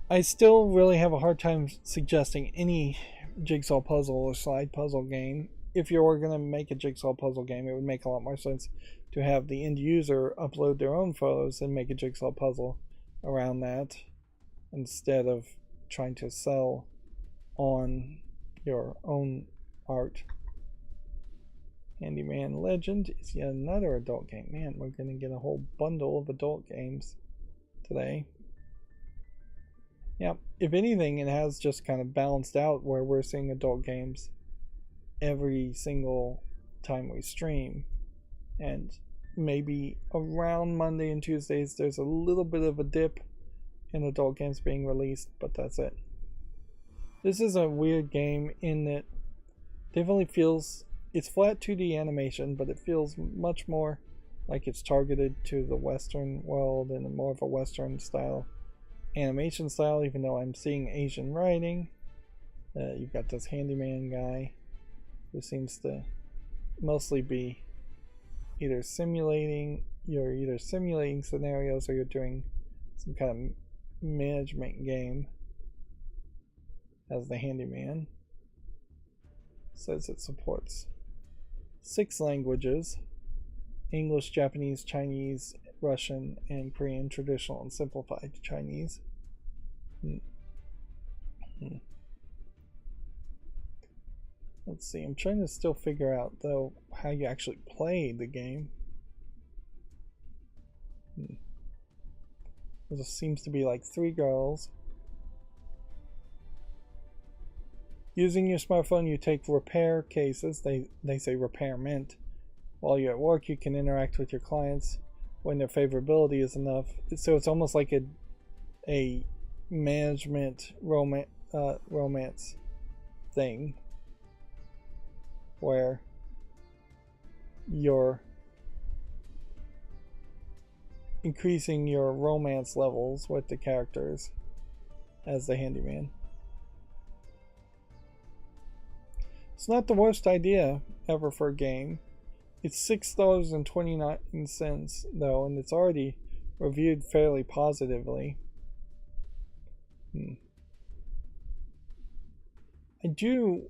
I still really have a hard time suggesting any jigsaw puzzle or slide puzzle game. If you were going to make a jigsaw puzzle game, it would make a lot more sense to have the end user upload their own photos and make a jigsaw puzzle around that. instead of trying to sell on your own art. Handyman Legend is yet another adult game. Man, we're going to get a whole bundle of adult games today. Yeah, if anything, it has just kind of balanced out where we're seeing adult games every single time we stream. And maybe around Monday and Tuesdays, there's a little bit of a dip in adult games being released, but that's it. This is a weird game in that definitely feels, it's flat 2D animation, but it feels much more like it's targeted to the Western world and more of a Western style animation style, even though I'm seeing Asian writing. You've got this handyman guy who seems to mostly be either simulating scenarios or you're doing some kind of management game as the handyman. Says it supports 6 languages: English, Japanese, Chinese, Russian, and Korean, traditional and simplified Chinese. Let's see, I'm trying to still figure out though how you actually play the game. There seems to be like 3 girls. Using your smartphone, you take repair cases. They say repairment. While you're at work, you can interact with your clients when their favorability is enough. So it's almost like a management romance thing where you're increasing your romance levels with the characters as the handyman. It's not the worst idea ever for a game. It's $6.29 though, and it's already reviewed fairly positively. I do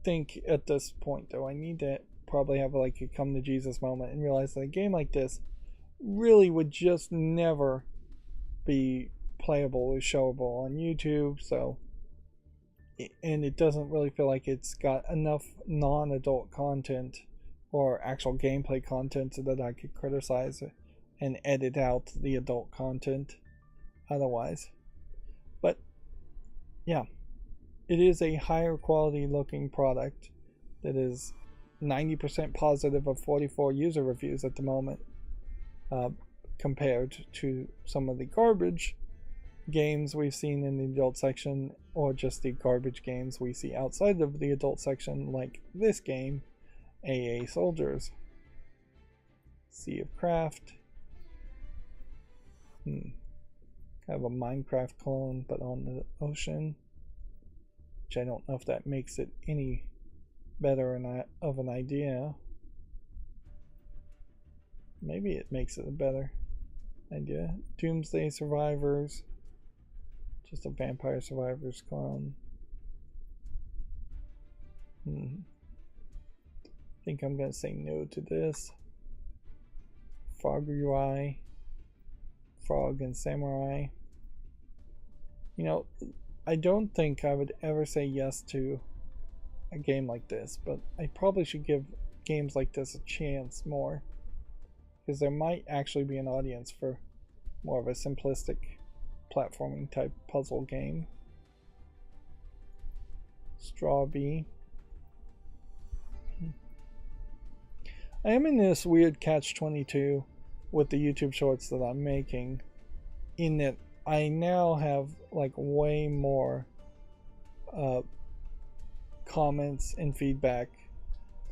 think at this point though I need to probably have like a come to Jesus moment and realize that a game like this really would just never be playable or showable on YouTube, and it doesn't really feel like it's got enough non-adult content or actual gameplay content so that I could criticize it and edit out the adult content otherwise. But yeah, it is a higher quality looking product that is 90% positive of 44 user reviews at the moment, compared to some of the garbage games we've seen in the adult section, or just the garbage games we see outside of the adult section, like this game, AA Soldiers. Sea of Craft. Kind of a Minecraft clone, but on the ocean. Which I don't know if that makes it any better or not of an idea. Maybe it makes it a better idea. Doomsday Survivors. Just a Vampire Survivors clone. I think I'm going to say no to this. Frog UI. Frog and Samurai. You know, I don't think I would ever say yes to a game like this, but I probably should give games like this a chance more, because there might actually be an audience for more of a simplistic platforming type puzzle game. Straw Bee. I am in this weird catch-22 with the YouTube shorts that I'm making, in that I now have like way more comments and feedback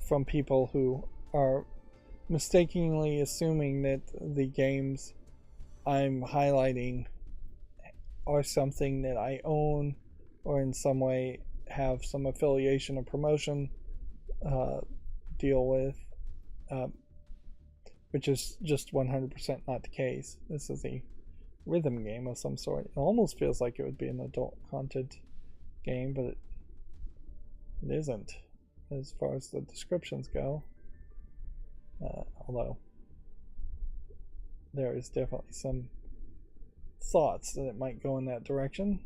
from people who are mistakenly assuming that the games I'm highlighting are something that I own or in some way have some affiliation or promotion deal with, which is just 100% not the case. This is a rhythm game of some sort. It almost feels like it would be an adult content game, but it isn't as far as the descriptions go, although there is definitely some thoughts that it might go in that direction.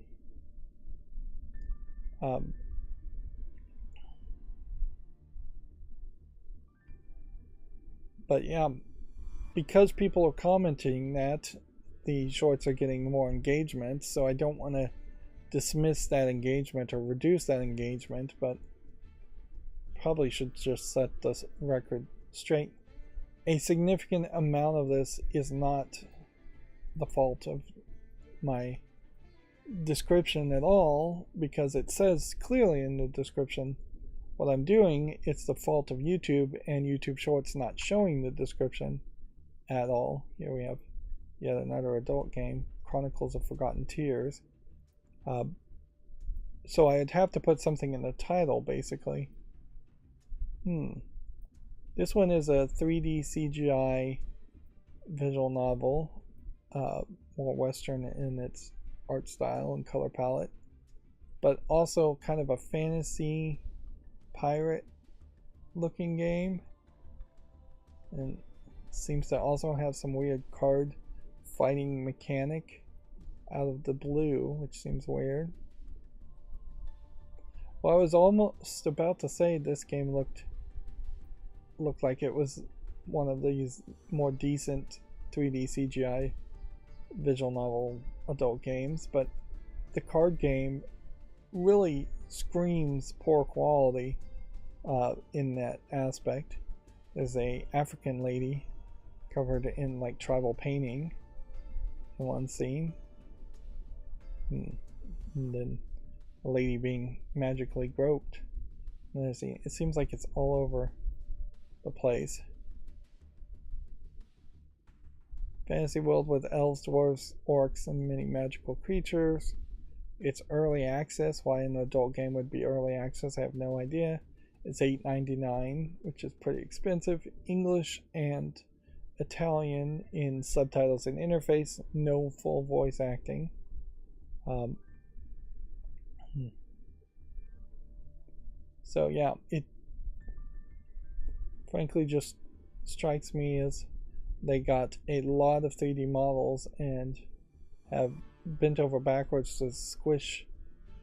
But yeah, because people are commenting that, the shorts are getting more engagement, so I don't want to dismiss that engagement or reduce that engagement, but probably should just set the record straight. A significant amount of this is not the fault of my description at all, because it says clearly in the description what I'm doing. It's the fault of YouTube and YouTube Shorts not showing the description at all. Here we have yet another adult game, Chronicles of Forgotten Tears. So I'd have to put something in the title, basically. This one is a 3D CGI visual novel, more Western in its art style and color palette, but also kind of a fantasy pirate looking game, and seems to also have some weird card fighting mechanic out of the blue, which seems weird. Well, I was almost about to say this game looked like it was one of these more decent 3D CGI visual novel adult games, but the card game really screams poor quality in that aspect. There's a African lady covered in like tribal painting in one scene, and then a lady being magically groped. And it seems like it's all over the place. Fantasy world with elves, dwarves, orcs, and many magical creatures. It's early access. Why an adult game would be early access, I have no idea. It's $8.99, which is pretty expensive. English and Italian in subtitles and interface. No full voice acting. So yeah, it frankly just strikes me as they got a lot of 3D models and have bent over backwards to squish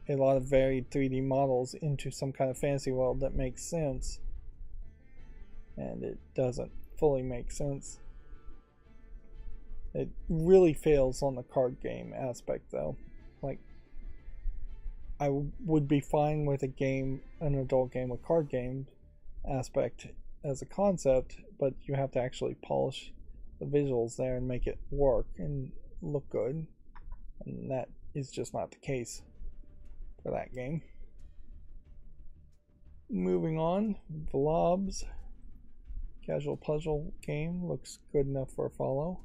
a lot of varied 3D models into some kind of fantasy world that makes sense. And it doesn't fully make sense. It really fails on the card game aspect, though. Like, I would be fine with an adult game with card game aspect as a concept, but you have to actually polish the visuals there and make it work and look good, and that is just not the case for that game. Moving on, Vlobs casual puzzle game looks good enough for a follow.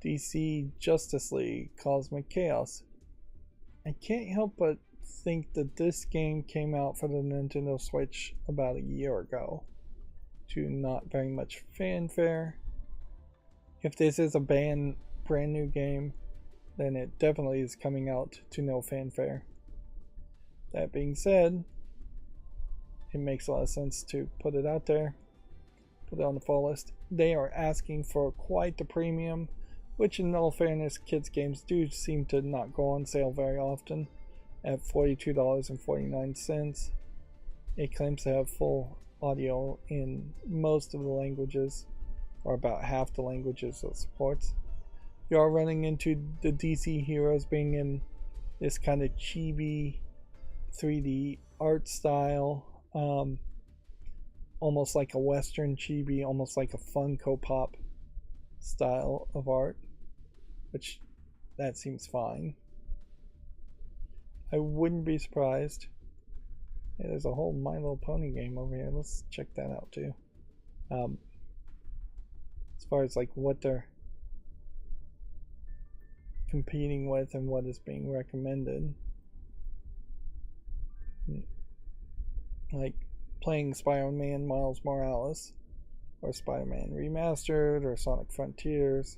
DC Justice League Cosmic Chaos. I can't help but think that this game came out for the Nintendo Switch about a year ago to not very much fanfare. If this is a brand new game, then it definitely is coming out to no fanfare. That being said, it makes a lot of sense to put it out there, put it on the fall list. They are asking for quite the premium, which in all fairness, kids games do seem to not go on sale very often, at $42.49. It claims to have full audio in most of the languages, or about half the languages it supports. You are running into the DC heroes being in this kind of chibi 3D art style, almost like a Western chibi, almost like a Funko Pop style of art, which that seems fine. I wouldn't be surprised. Yeah, there's a whole My Little Pony game over here. Let's check that out too. As far as like what they're competing with and what is being recommended, like playing Spider-Man Miles Morales, or Spider-Man Remastered, or Sonic Frontiers,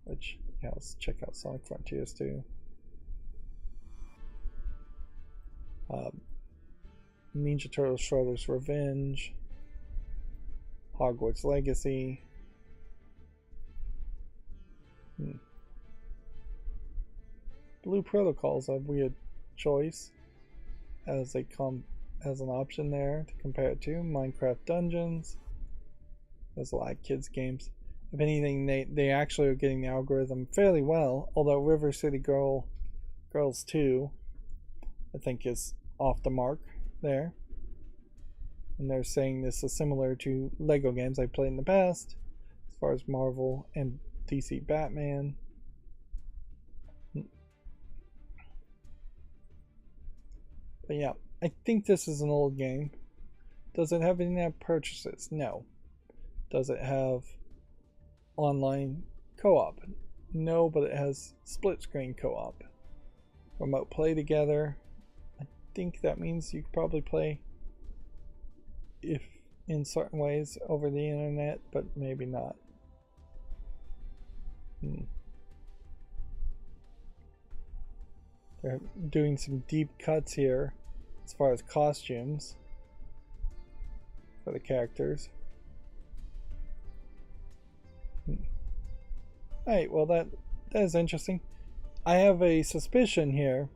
which, yeah, let's check out Sonic Frontiers too. Ninja Turtles Shredder's Revenge, Hogwarts Legacy. Hmm. Blue Protocol's a weird choice as as an option there to compare it to. Minecraft Dungeons. There's a lot of kids games. If anything, they actually are getting the algorithm fairly well, although River City Girls 2 I think is off the mark there. And they're saying this is similar to Lego games I played in the past, as far as Marvel and DC Batman. But yeah, I think this is an old game. Does it have in-app purchases? No. Does it have online co-op? No, but it has split screen co-op. Remote play together. I think that means you could probably play, if in certain ways, over the internet, but maybe not. They're doing some deep cuts here as far as costumes for the characters. Alright, well that is interesting. I have a suspicion here,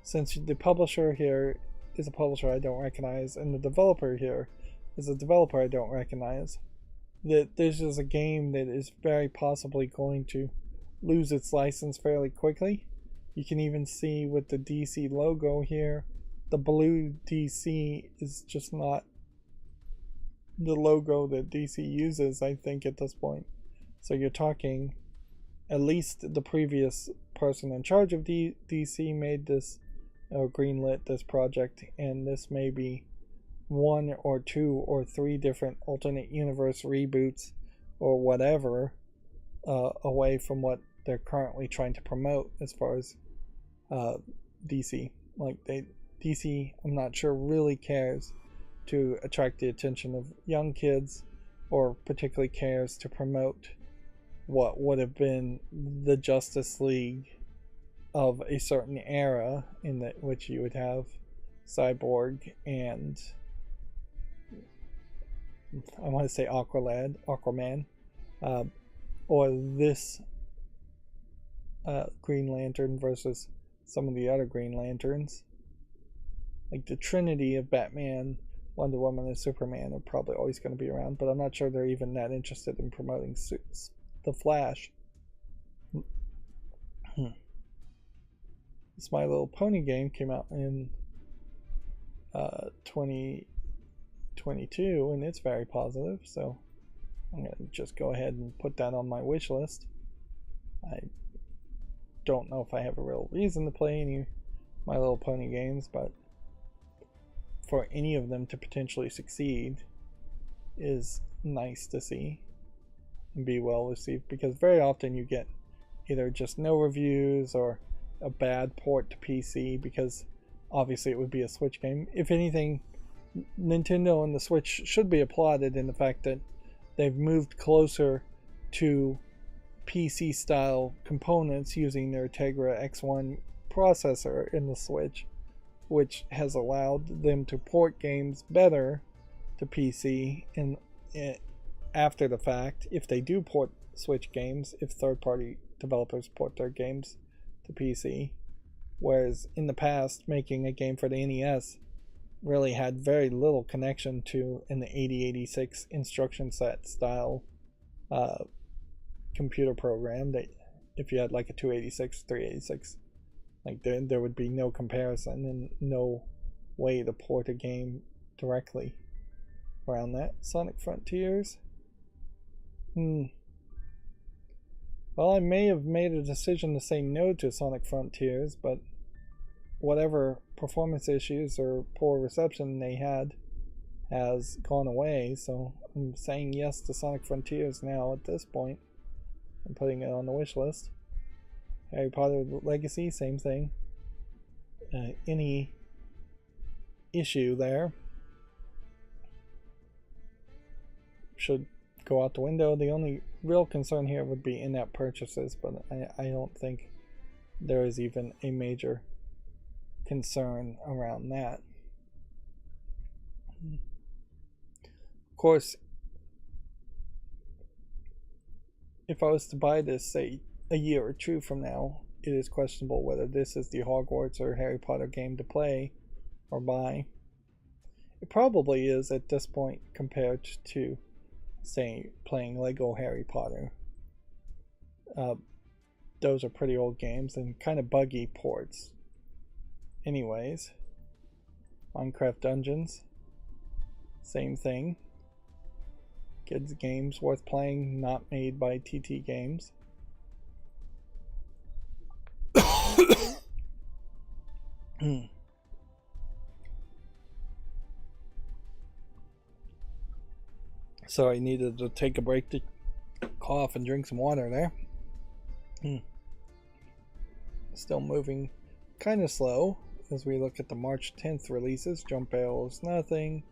since the publisher here is a publisher I don't recognize, and the developer here is a developer I don't recognize, that this is a game that is very possibly going to lose its license fairly quickly. You can even see with the DC logo here, the blue DC is just not the logo that DC uses, I think, at this point. So you're talking, at least the previous person in charge of DC made this, or greenlit this project, and this may be 1 or 2 or 3 different alternate universe reboots or whatever away from what they're currently trying to promote as far as DC. Like DC, I'm not sure, really cares to attract the attention of young kids, or particularly cares to promote what would have been the Justice League of a certain era, in which you would have Cyborg and I want to say Aquaman, or this Green Lantern versus some of the other Green Lanterns. Like the Trinity of Batman, Wonder Woman, and Superman are probably always going to be around, but I'm not sure they're even that interested in promoting suits. The Flash. This My Little Pony game came out in 2022, and it's very positive, so I'm going to just go ahead and put that on my wish list. I don't know if I have a real reason to play any My Little Pony games, but for any of them to potentially succeed is nice to see and be well received, because very often you get either just no reviews or a bad port to PC, because obviously it would be a Switch game. If anything, Nintendo and the Switch should be applauded in the fact that they've moved closer to PC style components using their Tegra X1 processor in the Switch, which has allowed them to port games better to PC and after the fact, if they do port Switch games, if third-party developers port their games to PC. Whereas in the past, making a game for the NES really had very little connection to an 8086 instruction set style computer program, that if you had like a 286, 386, like there would be no comparison and no way to port a game directly around that. Sonic Frontiers. Well, I may have made a decision to say no to Sonic Frontiers, but whatever performance issues or poor reception they had has gone away, so I'm saying yes to Sonic Frontiers now at this point. I'm putting it on the wish list. Harry Potter Legacy, same thing. Any issue there should go out the window. The only real concern here would be in-app purchases, but I don't think there is even a major concern around that. Of course, if I was to buy this, say, a year or two from now, it is questionable whether this is the Hogwarts or Harry Potter game to play or buy. It probably is at this point compared to, say, playing Lego Harry Potter. Those are pretty old games and kind of buggy ports. Anyways, Minecraft Dungeons, same thing. Kids games worth playing, not made by TT Games. So I needed to take a break to cough and drink some water there. Still moving kind of slow as we look at the March 10th releases. Jump Barrels, nothing.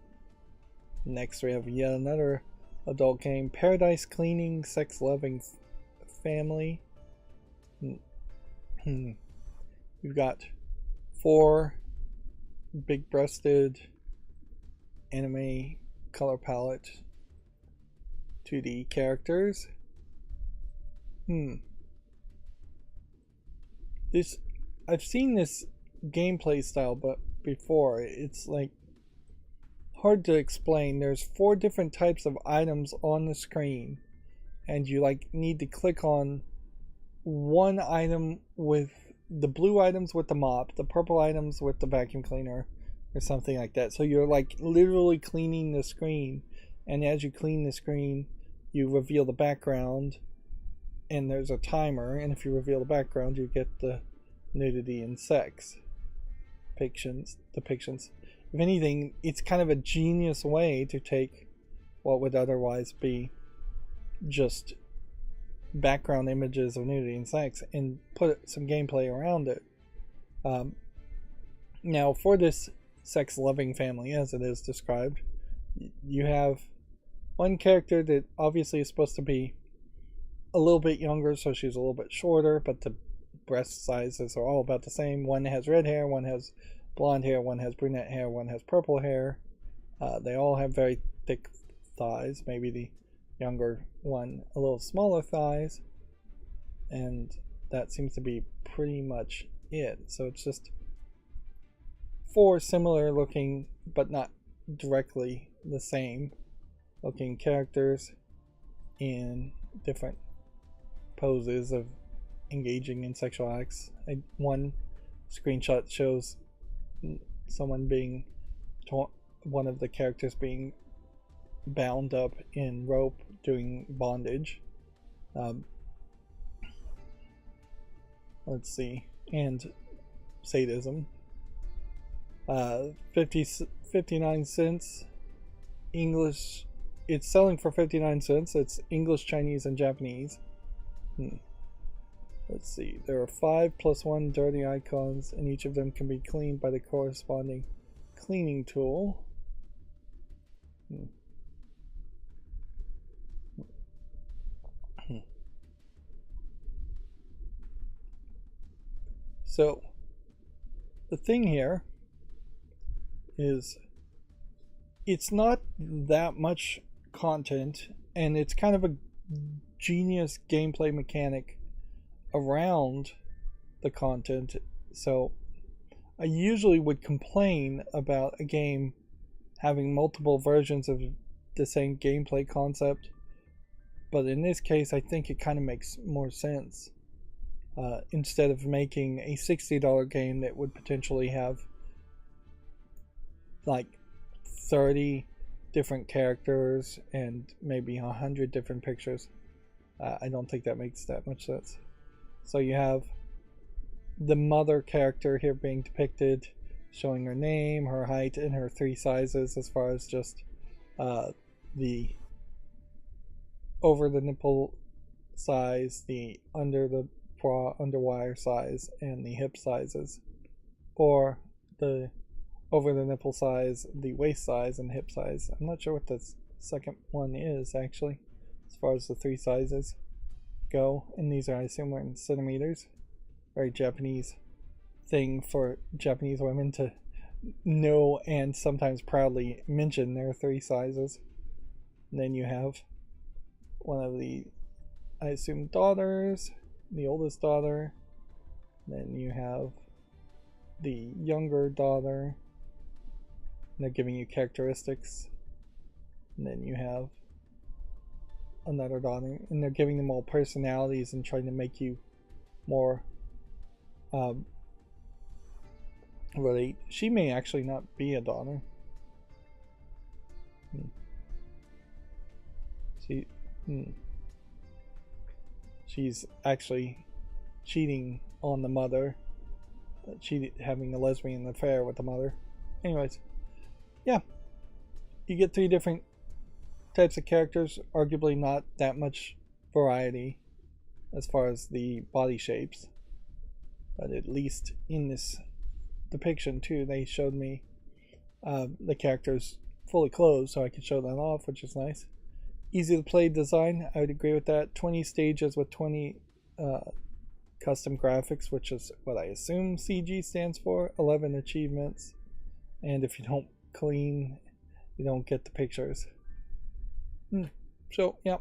Next we have yet another adult game, Paradise Cleaning Sex Loving Family. We've got 4 big breasted anime color palette 2D characters. This, I've seen this gameplay style but before. It's like hard to explain. There's 4 different types of items on the screen, and you like need to click on one item with the blue items with the mop, the purple items with the vacuum cleaner, or something like that. So you're like literally cleaning the screen, and as you clean the screen, you reveal the background, and there's a timer, and if you reveal the background, you get the nudity and sex depictions. If anything, it's kind of a genius way to take what would otherwise be just background images of nudity and sex and put some gameplay around it. Now, for this sex-loving family, as it is described, you have one character that obviously is supposed to be a little bit younger, so she's a little bit shorter, but the breast sizes are all about the same. One has red hair, one has blonde hair, one has brunette hair, one has purple hair. They all have very thick thighs, maybe the younger one a little smaller thighs, and that seems to be pretty much it. So it's just 4 similar looking but not directly the same looking characters in different poses of engaging in sexual acts. One screenshot shows someone being one of the characters being bound up in rope doing bondage. Let's see, and sadism. 59 cents. English. It's selling for 59 cents. It's English, Chinese, and Japanese. Let's see. There are 5 + 1 dirty icons, and each of them can be cleaned by the corresponding cleaning tool. So, the thing here is it's not that much content, and it's kind of a genius gameplay mechanic around the content. So I usually would complain about a game having multiple versions of the same gameplay concept, but in this case I think it kind of makes more sense. Instead of making a $60 game that would potentially have like 30 different characters and maybe 100 different pictures, I don't think that makes that much sense. So you have the mother character here being depicted, showing her name, her height, and her 3 sizes as far as just the over the nipple size, the under the bra underwire size, and the hip sizes, or the over the nipple size, the waist size, and hip size. I'm not sure what the second one is actually as far as the 3 sizes go, and these are, I assume, are in centimeters. Very Japanese thing for Japanese women to know and sometimes proudly mention their 3 sizes. And then you have one of the, I assume, daughters, the oldest daughter. Then you have the younger daughter. And they're giving you characteristics. And then you have another daughter, and they're giving them all personalities and trying to make you more relate. She may actually not be a daughter. She's actually cheating on the mother. Having a lesbian affair with the mother. Anyways, yeah. You get 3 different types of characters. Arguably not that much variety as far as the body shapes. But at least in this depiction too, they showed me the characters fully clothed, so I could show that off, which is nice. Easy to play design, I would agree with that. 20 stages with 20 custom graphics, which is what I assume CG stands for. 11 achievements, and if you don't clean, you don't get the pictures. So yeah,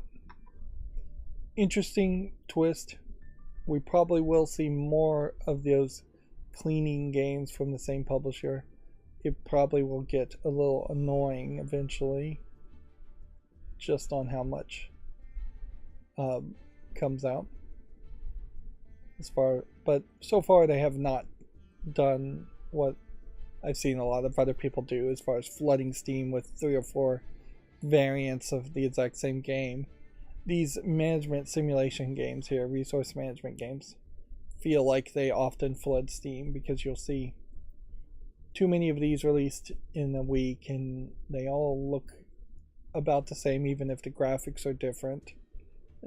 interesting twist. We probably will see more of those cleaning games from the same publisher. It probably will get a little annoying eventually, just on how much comes out. But so far they have not done what I've seen a lot of other people do, as far as flooding Steam with 3 or 4 variants of the exact same game. These management simulation games here, resource management games, feel like they often flood Steam because you'll see too many of these released in a week and they all look about the same, even if the graphics are different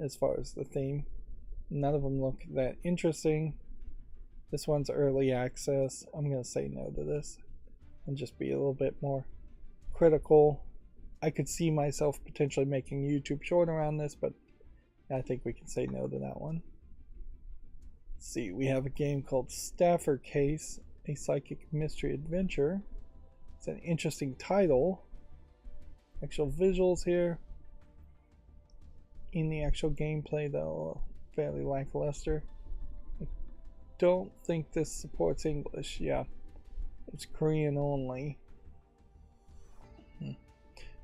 as far as the theme. None of them look that interesting. This one's early access. I'm going to say no to this and just be a little bit more critical. I could see myself potentially making a YouTube short around this, but I think we can say no to that one. Let's see, we have a game called Stafford Case, a psychic mystery adventure. It's an interesting title. Actual visuals here. In the actual gameplay, though, fairly lackluster. I don't think this supports English. Yeah, it's Korean only.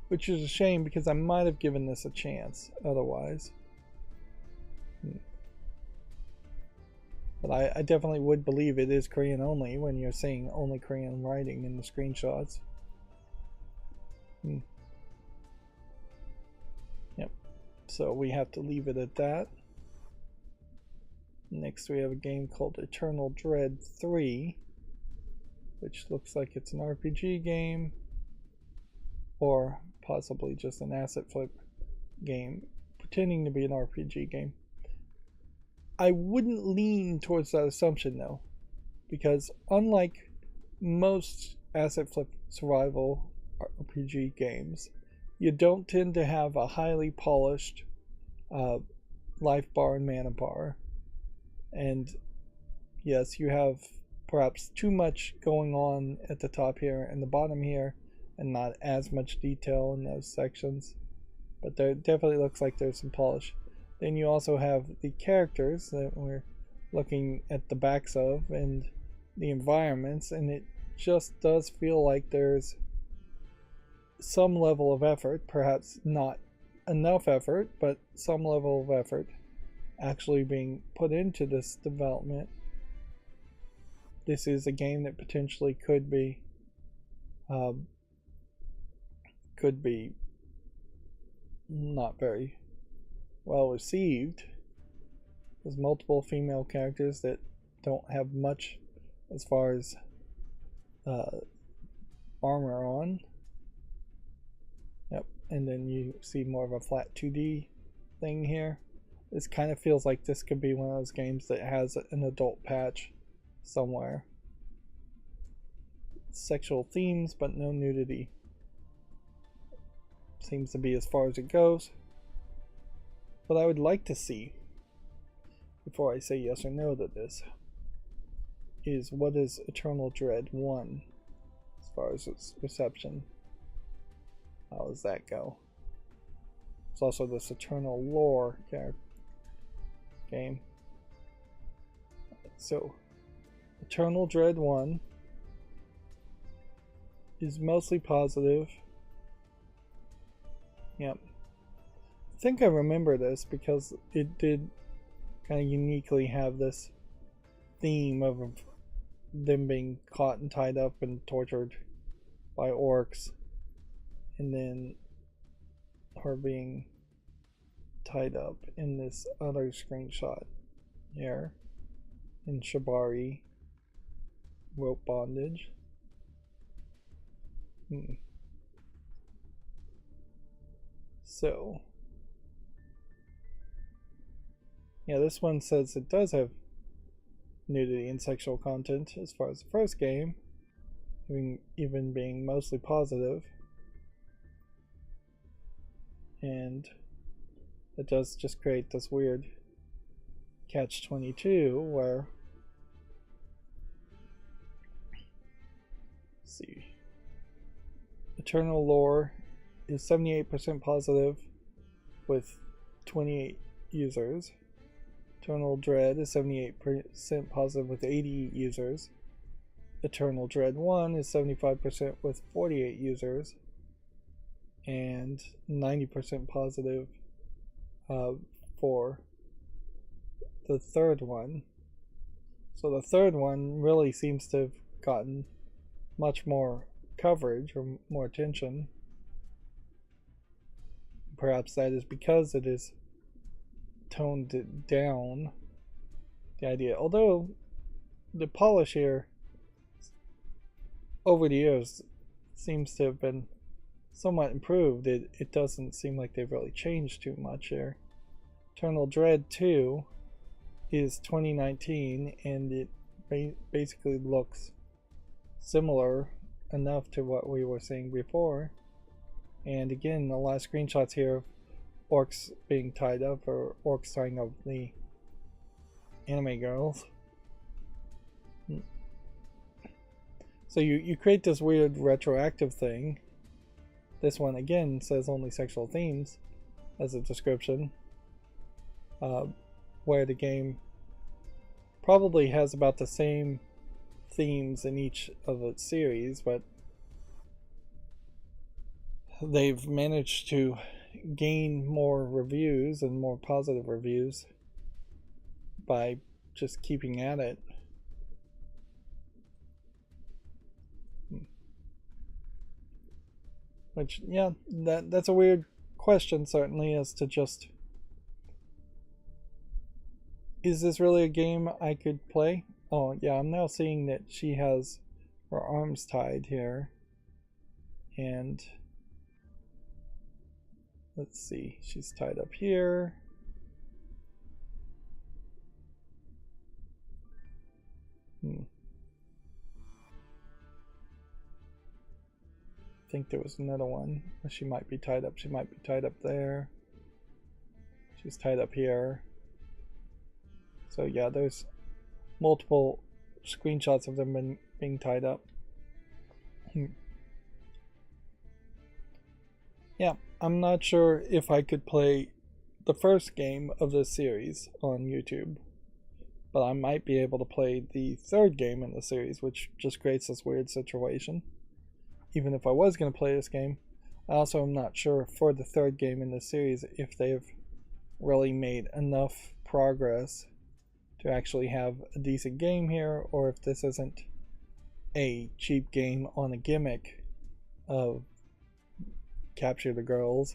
Which is a shame because I might have given this a chance otherwise. But I definitely would believe it is Korean only when you're seeing only Korean writing in the screenshots. Yep. So we have to leave it at that. Next we have a game called Eternal Dread 3, which looks like it's an RPG game, or possibly just an asset flip game pretending to be an RPG game. I wouldn't lean towards that assumption though, because unlike most asset flip survival RPG games, you don't tend to have a highly polished life bar and mana bar. And yes, you have perhaps too much going on at the top here and the bottom here, and not as much detail in those sections, but there definitely looks like there's some polish. Then you also have the characters that we're looking at the backs of and the environments, and it just does feel like there's some level of effort, perhaps not enough effort, but some level of effort actually being put into this development. This is a game that potentially could be not very well received. There's multiple female characters that don't have much as far as armor on. Yep, and then you see more of a flat 2D thing here. This kind of feels like this could be one of those games that has an adult patch somewhere. Sexual themes, but no nudity. Seems to be as far as it goes. What I would like to see, before I say yes or no to this, is what is Eternal Dread 1 as far as its reception. How does that go? There's also this Eternal Lore game. So Eternal Dread 1 is mostly positive. Yep. I think I remember this because it did kind of uniquely have this theme of them being caught and tied up and tortured by orcs, and then her being tied up in this other screenshot here in Shibari rope bondage. So yeah, this one says it does have nudity and sexual content as far as the first game, even being mostly positive. And it does just create this weird catch-22 where, let's see, Eternal Lore is 78% positive with 28 users. Eternal Dread is 78% positive with 80 users. Eternal Dread 1 is 75% with 48 users. And 90% positive for the third one. So the third one really seems to have gotten much more coverage or more attention. Perhaps that is because it is toned down, the idea. Although the polish here over the years seems to have been somewhat improved. It doesn't seem like they've really changed too much here. Eternal Dread 2 is 2019 and it basically looks similar enough to what we were seeing before. And again, a lot of screenshots here of orcs being tied up, or orcs tying up the anime girls. So you create this weird retroactive thing. This one again says only sexual themes as a description, where the game probably has about the same themes in each of its series, but they've managed to gain more reviews and more positive reviews by just keeping at it. Which, yeah, that's a weird question, certainly, as to just, is this really a game I could play? Oh, yeah, I'm now seeing that she has her arms tied here. And let's see, she's tied up here. I think there was another one. She might be tied up. She might be tied up there. She's tied up here. So yeah, there's multiple screenshots of them being tied up. Yeah, I'm not sure if I could play the first game of this series on YouTube, but I might be able to play the third game in the series, which just creates this weird situation. Even if I was going to play this game, I also am not sure for the third game in the series if they've really made enough progress to actually have a decent game here, or if this isn't a cheap game on a gimmick of capture the girls,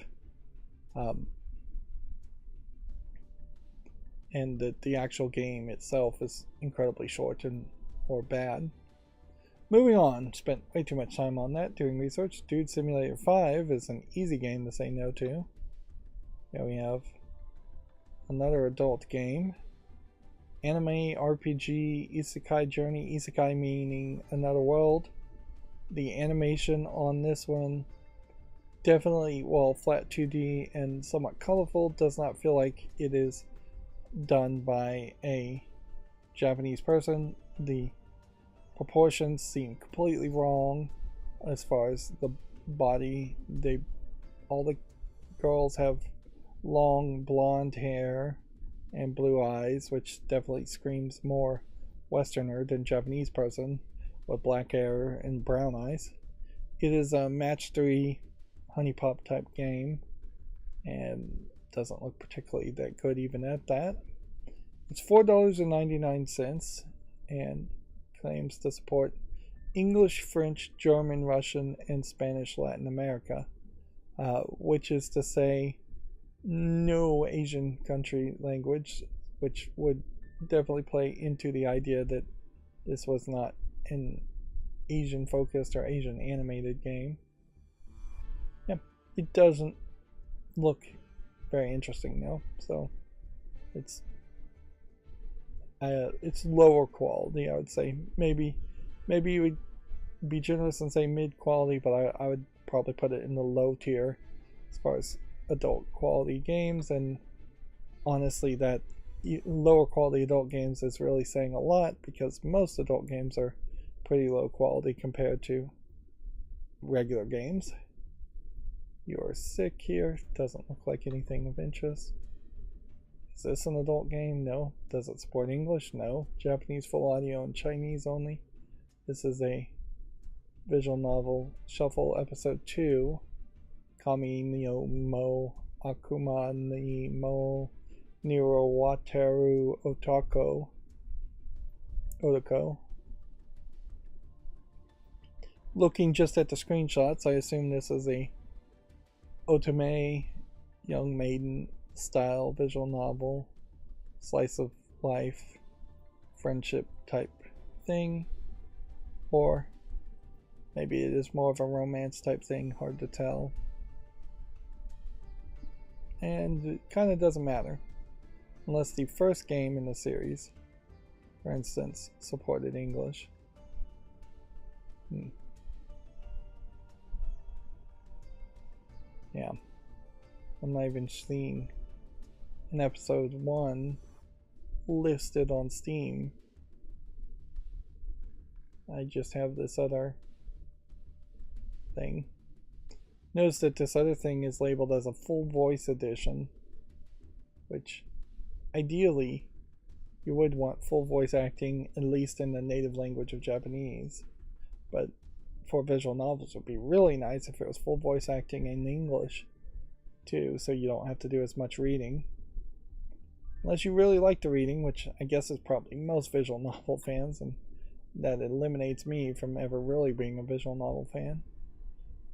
and that the actual game itself is incredibly short and or bad. Moving on, spent way too much time on that doing research. Dude Simulator 5 is an easy game to say no to. Here we have another adult game. Anime, RPG, Isekai Journey, Isekai meaning another world. The animation on this one, definitely, while flat 2D and somewhat colorful, does not feel like it is done by a Japanese person. The proportions seem completely wrong as far as the body. All the girls have long blonde hair and blue eyes, which definitely screams more Westerner than Japanese person with black hair and brown eyes. It is a match 3 honey pop type game and doesn't look particularly that good even at that. It's $4.99 and claims to support English, French, German, Russian, and Spanish Latin America, which is to say no Asian country language, which would definitely play into the idea that this was not an Asian focused or Asian animated game. Yeah, it doesn't look very interesting though, so it's lower quality, I would say. Maybe you would be generous and say mid quality, but I would probably put it in the low tier as far as adult quality games. And honestly, that lower quality adult games is really saying a lot, because most adult games are pretty low quality compared to regular games. You're sick here. Doesn't look like anything of interest. Is this an adult game? No. Does it support English? No. Japanese full audio and Chinese only. This is a visual novel, Shuffle Episode 2. Kami no mo Akuma ni mo Niro Wataru Otoko. Looking just at the screenshots, I assume this is a otome, young maiden style visual novel, slice of life, friendship type thing, or maybe it is more of a romance type thing, hard to tell. And it kind of doesn't matter, unless the first game in the series, for instance, supported English. Yeah, I'm not even seeing an episode 1 listed on Steam. I just have this other thing. Notice that this other thing is labeled as a full voice edition, which ideally you would want full voice acting, at least in the native language of Japanese. But for visual novels, it would be really nice if it was full voice acting in English too, so you don't have to do as much reading. Unless you really like the reading, which I guess is probably most visual novel fans, and that eliminates me from ever really being a visual novel fan.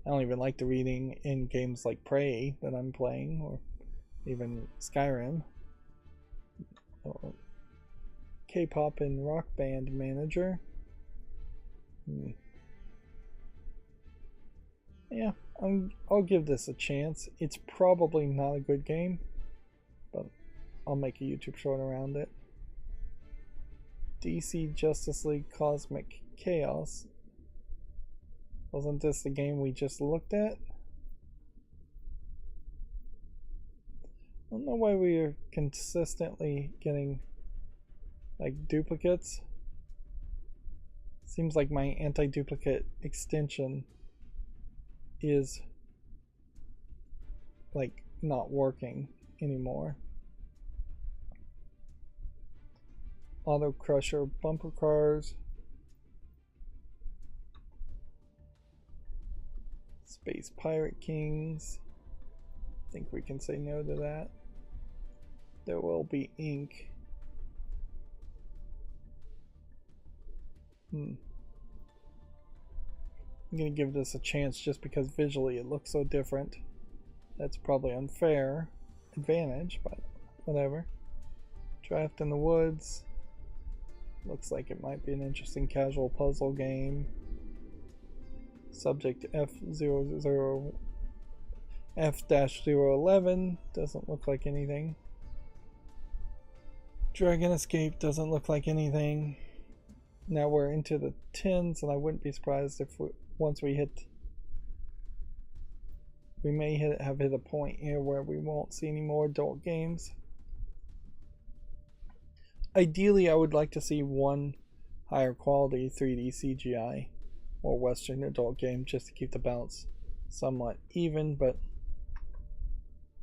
I don't even like the reading in games like Prey that I'm playing, or even Skyrim. K-pop and rock band manager. Yeah, I'll give this a chance. It's probably not a good game, but I'll make a YouTube short around it. DC Justice League Cosmic Chaos. Wasn't this the game we just looked at? I don't know why we are consistently getting like duplicates. Seems like my anti-duplicate extension is like not working anymore. Auto Crusher bumper cars. Space Pirate Kings. I think we can say no to that. There will be ink. I'm gonna give this a chance just because visually it looks so different. That's probably unfair advantage, but whatever. Draft in the Woods. Looks like it might be an interesting casual puzzle game. Subject F-011 doesn't look like anything. Dragon Escape doesn't look like anything. Now we're into the 10s, and I wouldn't be surprised if once we hit, we may have hit a point here where we won't see any more adult games. Ideally, I would like to see one higher quality 3D CGI or Western adult game just to keep the balance somewhat even, but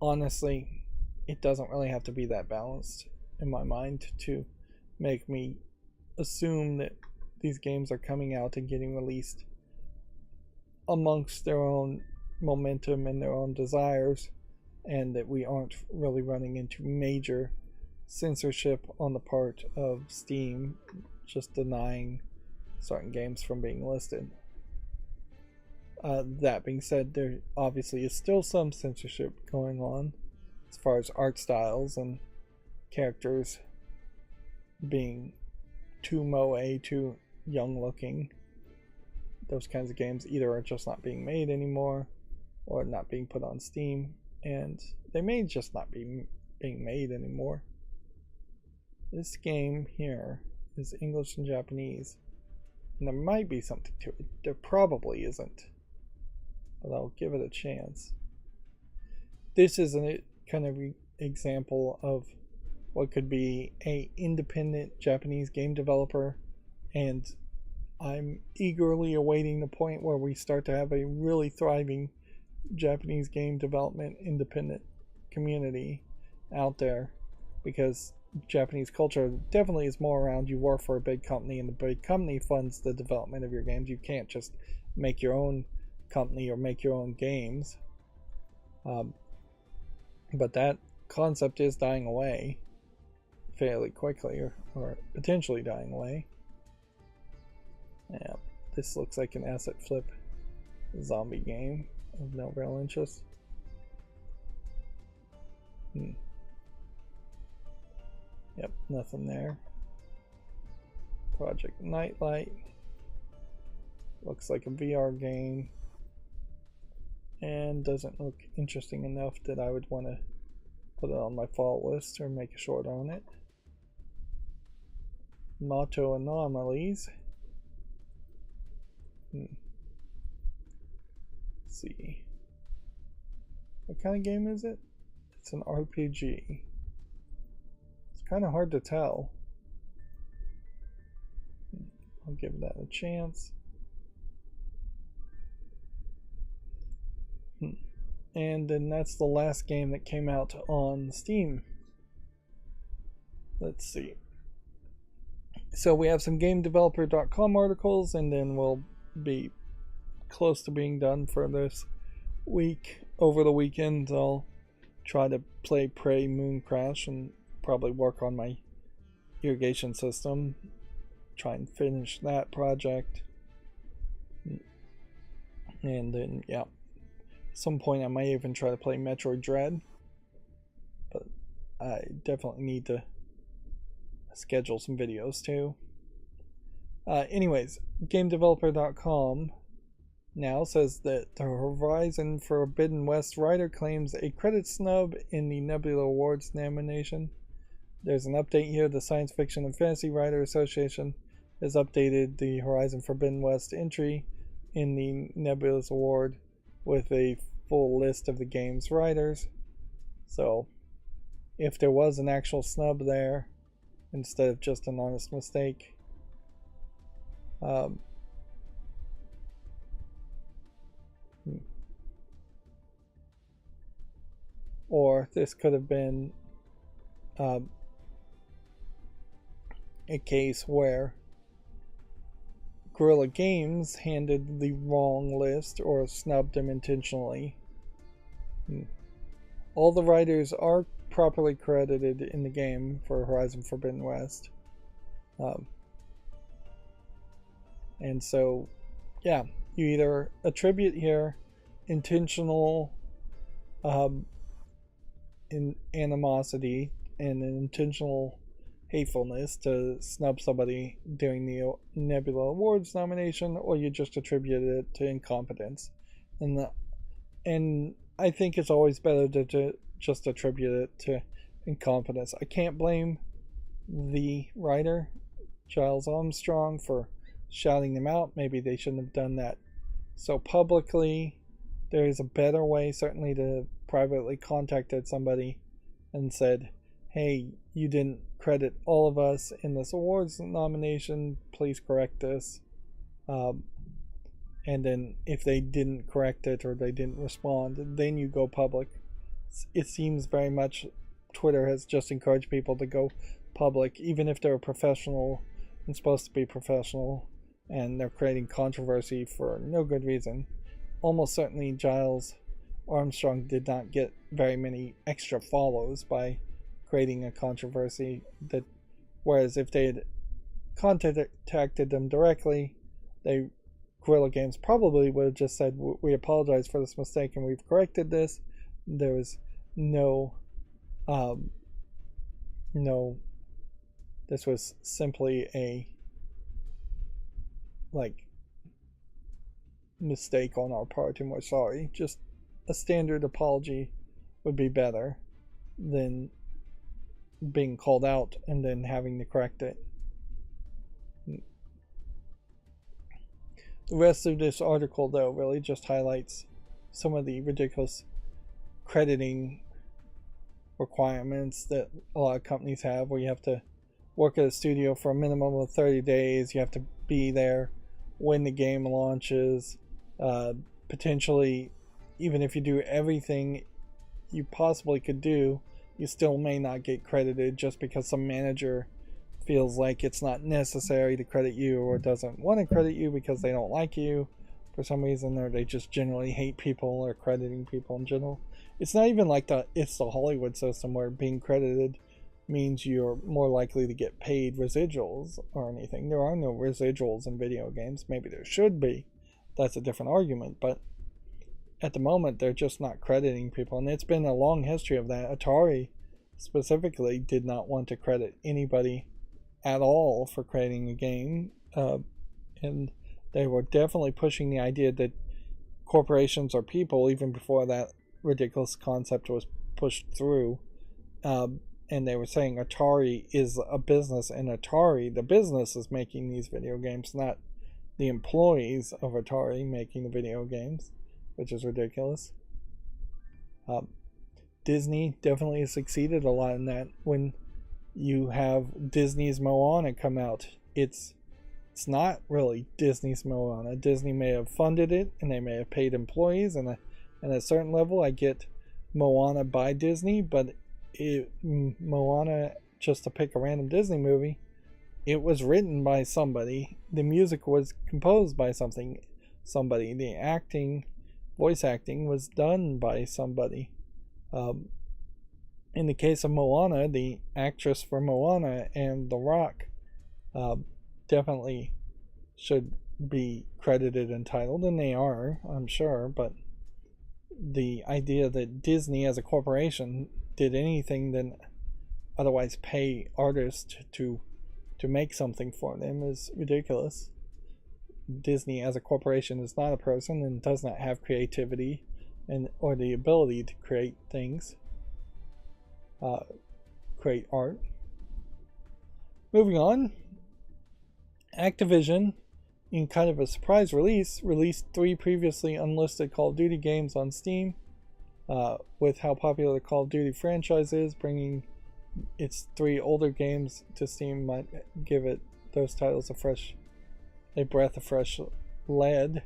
honestly, it doesn't really have to be that balanced in my mind to make me assume that these games are coming out and getting released amongst their own momentum and their own desires, and that we aren't really running into major censorship on the part of Steam just denying certain games from being listed. That being said, there obviously is still some censorship going on as far as art styles and characters being too moe, too young looking. Those kinds of games either are just not being made anymore or not being put on Steam, and they may just not be being made anymore. This game here is English and Japanese, and there might be something to it. There probably isn't, but I'll give it a chance. This is a kind of example of what could be a independent Japanese game developer, and I'm eagerly awaiting the point where we start to have a really thriving Japanese game development independent community out there, because Japanese culture definitely is more around you work for a big company and the big company funds the development of your games. You can't just make your own company or make your own games. But that concept is dying away fairly quickly, or potentially dying away. Yeah, this looks like an asset flip zombie game of no real interest. Yep, nothing there. Project Nightlight looks like a VR game and doesn't look interesting enough that I would want to put it on my fall list or make a short on it. Motto Anomalies. Let's see. What kind of game is it? It's an RPG. It's kind of hard to tell. I'll give that a chance. And then that's the last game that came out on Steam. Let's see. So we have some GameDeveloper.com articles, and then we'll be close to being done for this week. Over the weekend, I'll try to play Prey Moon Crash and probably work on my irrigation system. Try and finish that project. And then, yeah. At some point I might even try to play Metroid Dread, but I definitely need to schedule some videos too. Anyways, GameDeveloper.com now says that the Horizon Forbidden West writer claims a credit snub in the Nebula Awards nomination. There's an update here. The Science Fiction and Fantasy Writer Association has updated the Horizon Forbidden West entry in the Nebula's Award with a full list of the game's writers. So if there was an actual snub there instead of just an honest mistake, or this could have been a case where Guerrilla Games handed the wrong list or snubbed them intentionally. All the writers are properly credited in the game for Horizon Forbidden West. And so, yeah, you either attribute here intentional animosity and an intentional hatefulness to snub somebody during the Nebula Awards nomination, or you just attribute it to incompetence. And I think it's always better to just attribute it to incompetence. I can't blame the writer, Giles Armstrong, for shouting them out. Maybe they shouldn't have done that so publicly. There is a better way, certainly, to privately contacted somebody and said, hey, you didn't credit all of us in this awards nomination, please correct this. And then if they didn't correct it or they didn't respond, then you go public. It seems very much Twitter has just encouraged people to go public, even if they're a professional and supposed to be professional, and they're creating controversy for no good reason. Almost certainly Giles Armstrong did not get very many extra follows by creating a controversy, that whereas if they had contacted them directly, Guerrilla Games probably would have just said, we apologize for this mistake and we've corrected this. There was no this was simply a mistake on our part and we're sorry. Just a standard apology would be better than being called out and then having to correct it. The rest of this article, though, really just highlights some of the ridiculous crediting requirements that a lot of companies have, where you have to work at a studio for a minimum of 30 days, you have to be there when the game launches, potentially, even if you do everything you possibly could do, you still may not get credited just because some manager feels like it's not necessary to credit you, or doesn't want to credit you because they don't like you for some reason, or they just generally hate people or crediting people in general. It's not even like it's the Hollywood system where being credited means you're more likely to get paid residuals or anything. There are no residuals in video games. Maybe there should be. That's a different argument, but at the moment they're just not crediting people, and it's been a long history of that. Atari specifically did not want to credit anybody at all for creating a game, and they were definitely pushing the idea that corporations are people even before that ridiculous concept was pushed through, and they were saying Atari is a business, and Atari, the business, is making these video games, not the employees of Atari making the video games, which is ridiculous. Disney definitely has succeeded a lot in that. When you have Disney's Moana come out, it's not really Disney's Moana. Disney may have funded it, and they may have paid employees, and at a certain level I get Moana by Disney, but Moana, just to pick a random Disney movie, it was written by somebody, the music was composed by somebody, the acting, voice acting was done by somebody. In the case of Moana, the actress for Moana and The Rock definitely should be credited and titled, and they are, I'm sure, but the idea that Disney as a corporation did anything than otherwise pay artists to make something for them is ridiculous. Disney as a corporation is not a person and does not have creativity or the ability to create things, create art. Moving on, Activision, in kind of a surprise release, released 3 previously unlisted Call of Duty games on Steam. With how popular the Call of Duty franchise is, bringing its 3 older games to Steam might give it those titles a breath of fresh lead,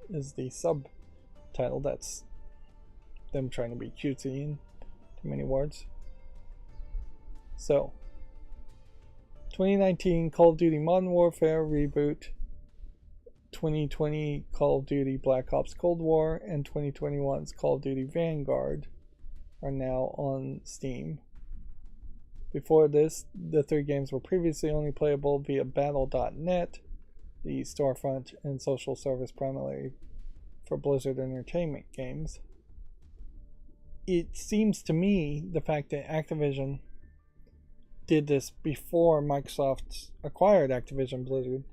is the subtitle. That's them trying to be cutesy in too many words. So, 2019 Call of Duty Modern Warfare reboot, 2020 Call of Duty Black Ops Cold War, and 2021's Call of Duty Vanguard are now on Steam. Before this, the 3 games were previously only playable via Battle.net, the storefront and social service primarily for Blizzard Entertainment games. It seems to me the fact that Activision did this before Microsoft acquired Activision Blizzard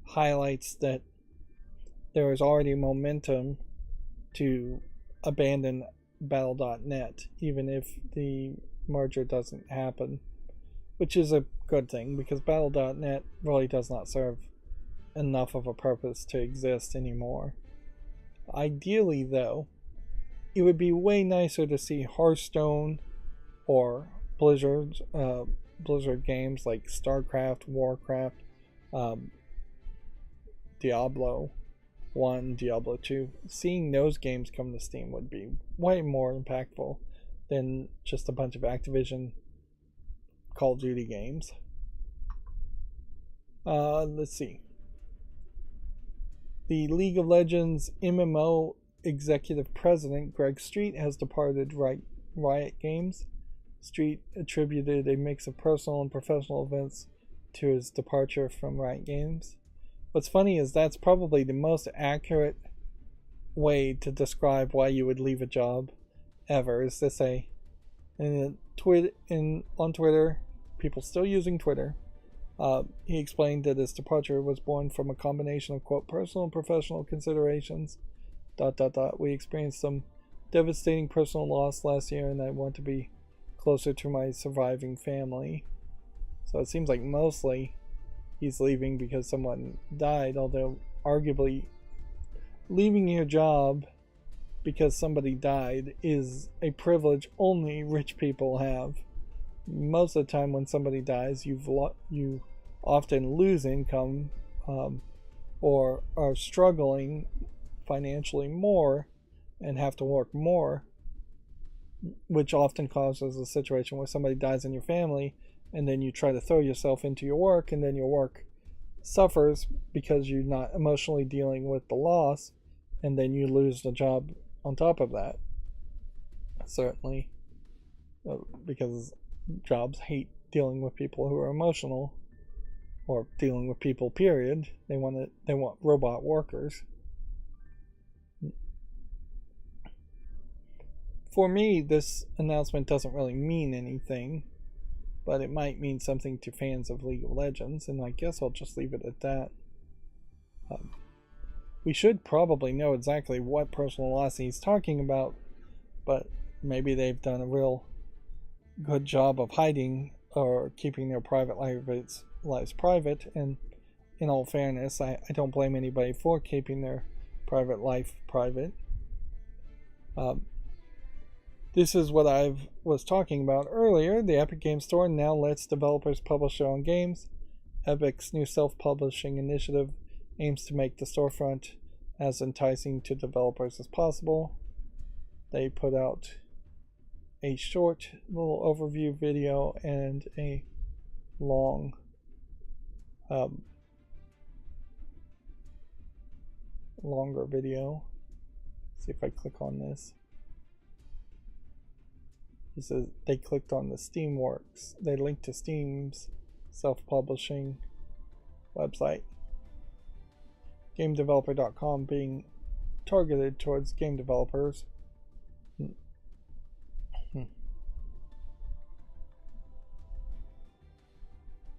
highlights that there is already momentum to abandon Battle.net, even if the merger doesn't happen, which is a good thing because Battle.net really does not serve enough of a purpose to exist anymore. Ideally, though, it would be way nicer to see Hearthstone or Blizzard games like StarCraft, Warcraft, Diablo 1, Diablo 2. Seeing those games come to Steam would be way more impactful than just a bunch of Activision Call of Duty games. Let's see. The League of Legends MMO executive president Greg Street has departed Riot Games. Street attributed a mix of personal and professional events to his departure from Riot Games. What's funny is that's probably the most accurate way to describe why you would leave a job ever, is to say, on Twitter, people still using Twitter, he explained that his departure was born from a combination of, quote, personal and professional considerations, ... We experienced some devastating personal loss last year, and I want to be closer to my surviving family. So it seems like mostly he's leaving because someone died, although arguably leaving your job because somebody died is a privilege only rich people have. Most of the time when somebody dies, you often lose income, or are struggling financially more and have to work more, which often causes a situation where somebody dies in your family and then you try to throw yourself into your work, and then your work suffers because you're not emotionally dealing with the loss, and then you lose the job on top of that. Certainly, because jobs hate dealing with people who are emotional, or dealing with people, period. They want robot workers. For me, this announcement doesn't really mean anything, but it might mean something to fans of League of Legends, and I guess I'll just leave it at that. We should probably know exactly what personal loss he's talking about, but maybe they've done a real good job of hiding or keeping their private lives private, and in all fairness, I don't blame anybody for keeping their private life private. This is what I was talking about earlier. The Epic Games Store now lets developers publish their own games. Epic's new self-publishing initiative aims to make the storefront as enticing to developers as possible. They put out a short little overview video and a long longer video. Let's see if I click on this. It says they clicked on the Steamworks. They linked to Steam's self-publishing website. GameDeveloper.com being targeted towards game developers.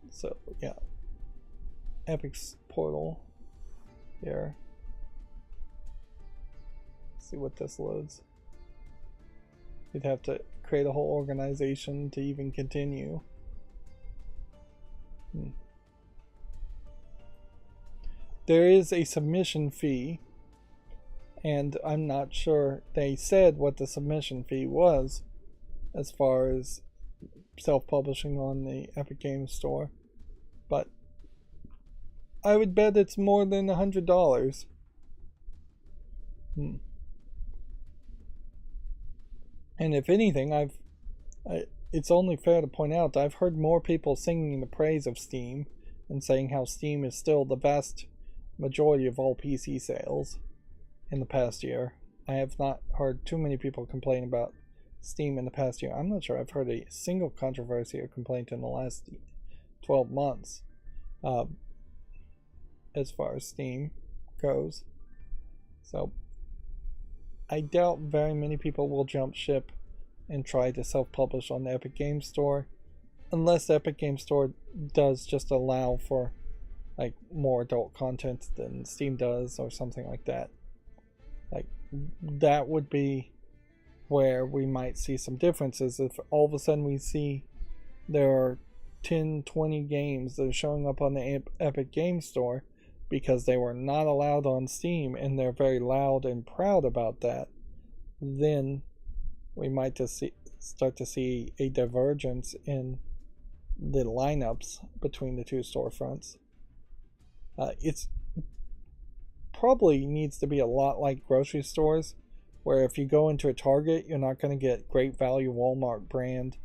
So yeah, Epic's portal here. Let's see what this loads. You'd have to create a whole organization to even continue. There is a submission fee, and I'm not sure they said what the submission fee was as far as self-publishing on the Epic Games Store, but I would bet it's more than $100. And if anything, it's only fair to point out that I've heard more people singing the praise of Steam and saying how Steam is still the vast majority of all PC sales in the past year. I have not heard too many people complain about Steam in the past year. I'm not sure I've heard a single controversy or complaint in the last 12 months as far as Steam goes. So I doubt very many people will jump ship and try to self-publish on the Epic Games Store, unless the Epic Games Store does just allow for like more adult content than Steam does, or something like that. Like, that would be where we might see some differences. If all of a sudden we see there are 10, 20 games that are showing up on the Epic Games Store because they were not allowed on Steam, and they're very loud and proud about that, then we might start to see a divergence in the lineups between the two storefronts. It's probably needs to be a lot like grocery stores, where if you go into a Target, you're not going to get great value Walmart brand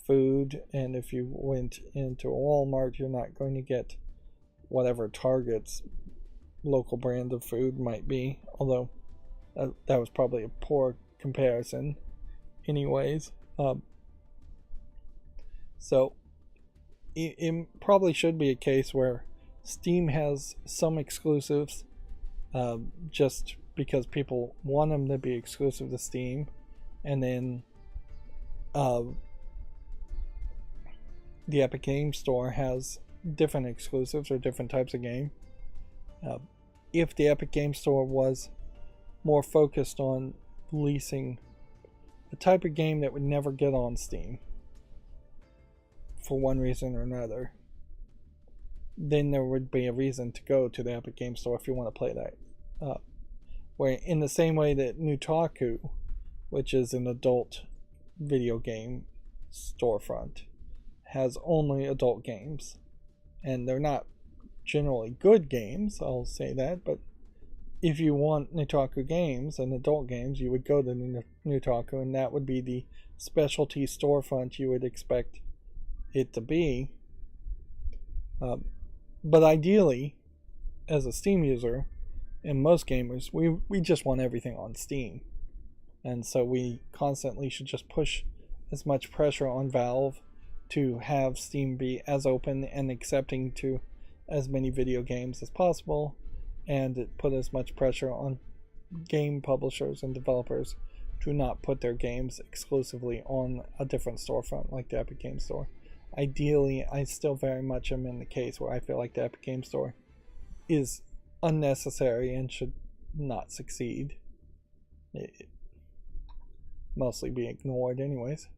food, and if you went into a Walmart, you're not going to get whatever Target's local brand of food might be, although that was probably a poor comparison anyways. So it probably should be a case where Steam has some exclusives just because people want them to be exclusive to Steam, and then the Epic Games Store has different exclusives or different types of game. If the Epic Games Store was more focused on releasing a type of game that would never get on Steam for one reason or another, then there would be a reason to go to the Epic Games Store if you want to play that. Where in the same way that Nutaku, which is an adult video game storefront, has only adult games, and they're not generally good games, I'll say that, but if you want Nutaku games and adult games, you would go to Nutaku, and that would be the specialty storefront you would expect it to be. But ideally, as a Steam user, and most gamers, we just want everything on Steam. And so we constantly should just push as much pressure on Valve to have Steam be as open and accepting to as many video games as possible, and put as much pressure on game publishers and developers to not put their games exclusively on a different storefront like the Epic Games Store. Ideally, I still very much am in the case where I feel like the Epic Games Store is unnecessary and should not succeed. It mostly be ignored anyways.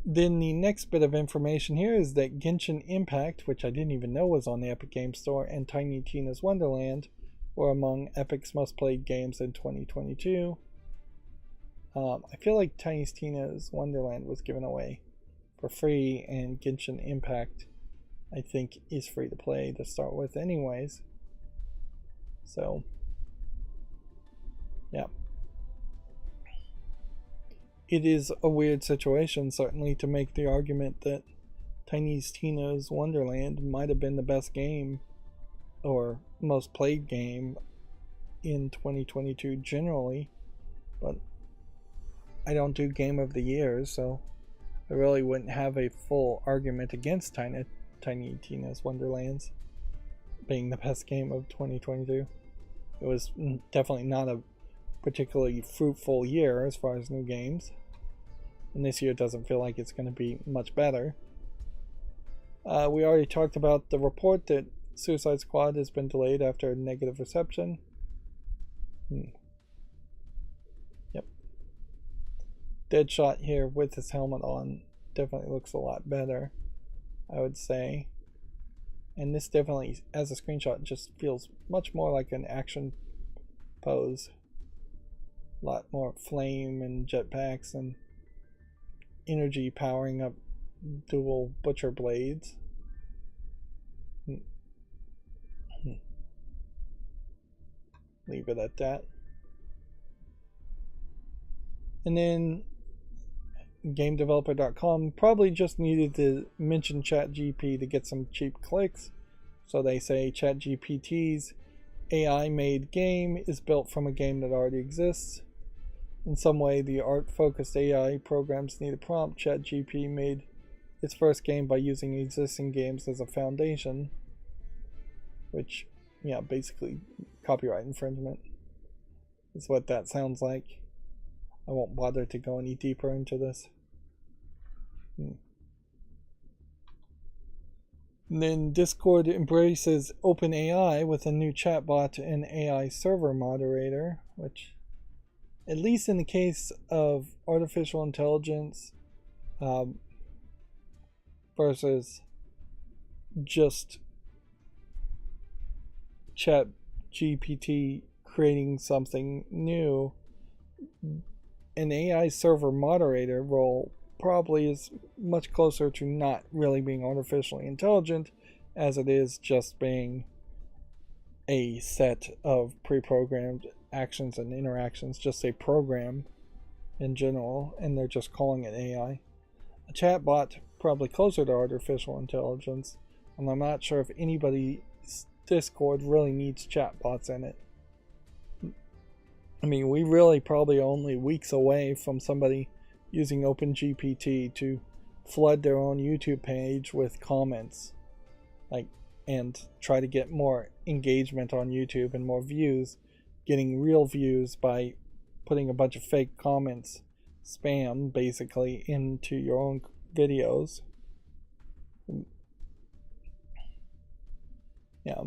Then the next bit of information here is that Genshin Impact, which I didn't even know was on the Epic Games Store, and Tiny Tina's Wonderland were among Epic's most played games in 2022. I feel like Tiny Tina's Wonderland was given away for free, and Genshin Impact, I think, is free to play to start with anyways. So, yeah. It is a weird situation, certainly, to make the argument that Tiny Tina's Wonderland might have been the best game or most played game in 2022 generally, but I don't do Game of the Year, so I really wouldn't have a full argument against Tiny Tina's Wonderlands being the best game of 2022. It was definitely not a particularly fruitful year as far as new games, and this year doesn't feel like it's going to be much better. We already talked about the report that Suicide Squad has been delayed after a negative reception. Yep. Deadshot here with his helmet on definitely looks a lot better, I would say. And this definitely, as a screenshot, just feels much more like an action pose. A lot more flame and jetpacks and energy powering up dual butcher blades. Leave it at that. And then GameDeveloper.com probably just needed to mention ChatGPT to get some cheap clicks. So they say ChatGPT's AI-made game is built from a game that already exists. In some way, the art-focused AI programs need a prompt. ChatGPT made its first game by using existing games as a foundation, which, yeah, basically copyright infringement is what that sounds like. I won't bother to go any deeper into this. And then Discord embraces OpenAI with a new chatbot and AI server moderator, which, at least in the case of artificial intelligence versus just ChatGPT creating something new, an AI server moderator role probably is much closer to not really being artificially intelligent as it is just being a set of pre-programmed actions and interactions, just a program in general, and they're just calling it AI. A chatbot probably closer to artificial intelligence, and I'm not sure if anybody's Discord really needs chatbots in it. I mean, we really probably only weeks away from somebody using OpenGPT to flood their own YouTube page with comments, and try to get more engagement on YouTube and more views, getting real views by putting a bunch of fake comments, spam basically, into your own videos. Yeah,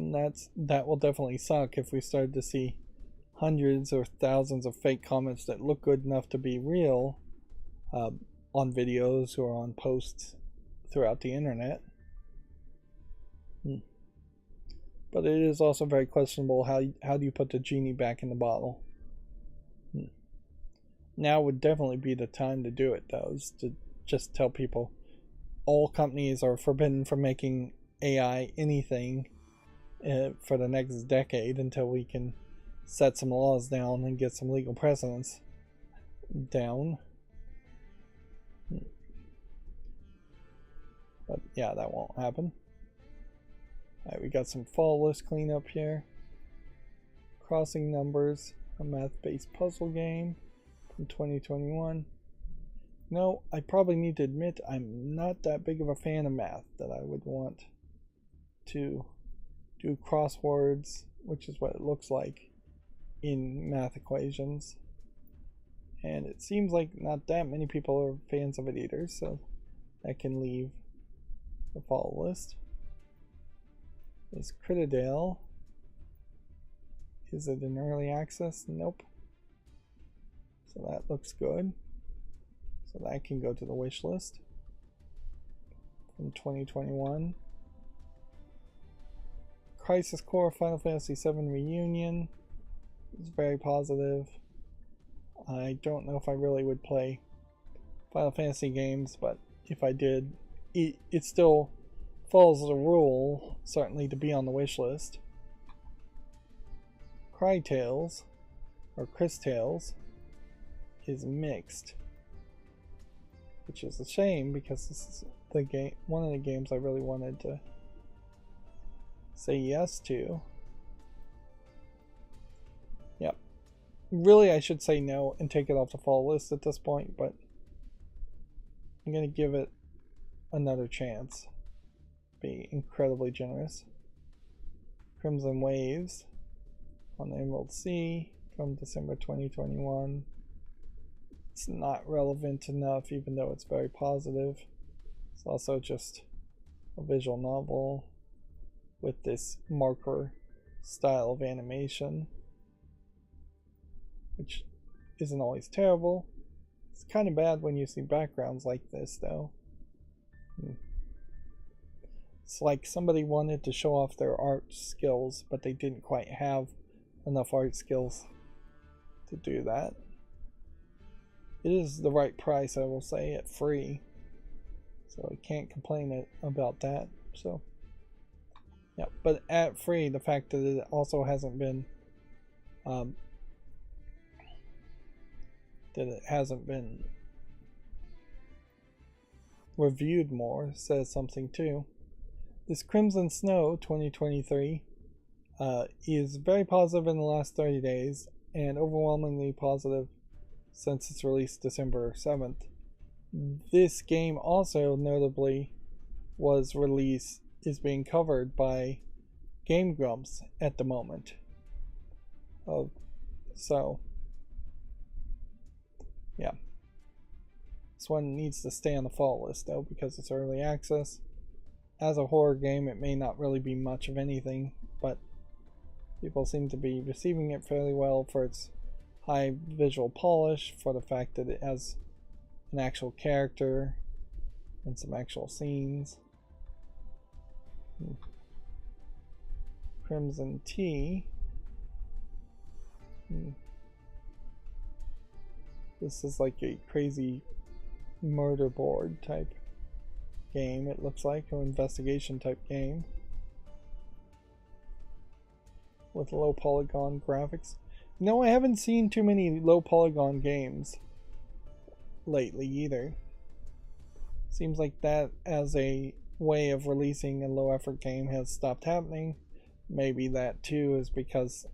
that will definitely suck if we started to see hundreds or thousands of fake comments that look good enough to be real on videos or on posts throughout the internet. But it is also very questionable how do you put the genie back in the bottle. Now would definitely be the time to do it, though, is to just tell people all companies are forbidden from making AI anything for the next decade until we can set some laws down and get some legal precedents down. But yeah, that won't happen. Alright, we got some fall list cleanup here. Crossing Numbers, a math-based puzzle game from 2021. No, I probably need to admit I'm not that big of a fan of math that I would want to do crosswords, which is what it looks like in math equations. And it seems like not that many people are fans of it either, so that can leave the fall list. Is Critterdale. Is it in early access? Nope. So that looks good. So that can go to the wish list from 2021. Crisis Core Final Fantasy VII Reunion is very positive. I don't know if I really would play Final Fantasy games, but if I did, it still follows the rule, certainly, to be on the wish list. Crytales, or Chris Tales, is mixed, which is a shame because this is the game, one of the games I really wanted to say yes to. Yep. Really, I should say no and take it off the fall list at this point, but I'm going to give it another chance. Be incredibly generous. Crimson Waves on the Emerald Sea from December 2021. It's not relevant enough, even though it's very positive. It's also just a visual novel with this marker style of animation, which isn't always terrible. It's kind of bad when you see backgrounds like this, though. It's like somebody wanted to show off their art skills, but they didn't quite have enough art skills to do that. It is the right price, I will say, at free. So I can't complain about that. So, yeah, but at free, the fact that it also hasn't been reviewed more says something too. This Crimson Snow 2023 is very positive in the last 30 days and overwhelmingly positive since its release December 7th. This game also notably is being covered by Game Grumps at the moment. So yeah, this one needs to stay on the fall list though because it's early access. As a horror game, it may not really be much of anything, but people seem to be receiving it fairly well for its high visual polish, for the fact that it has an actual character and some actual scenes. Crimson Tea. This is like a crazy murder board type game, it looks like, an investigation type game with low polygon graphics. No, I haven't seen too many low polygon games lately either. Seems like that as a way of releasing a low effort game has stopped happening. Maybe that too is because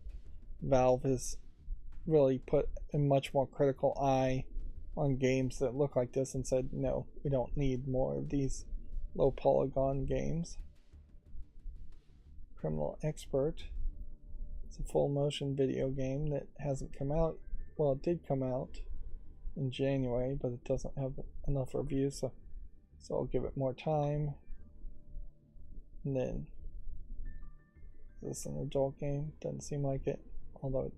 Valve has really put a much more critical eye on games that look like this and said, no, we don't need more of these low polygon games. Criminal Expert. It's a full motion video game that hasn't come out. Well, it did come out in January, but it doesn't have enough reviews, so I'll give it more time. And then, is this an adult game? Doesn't seem like it, although it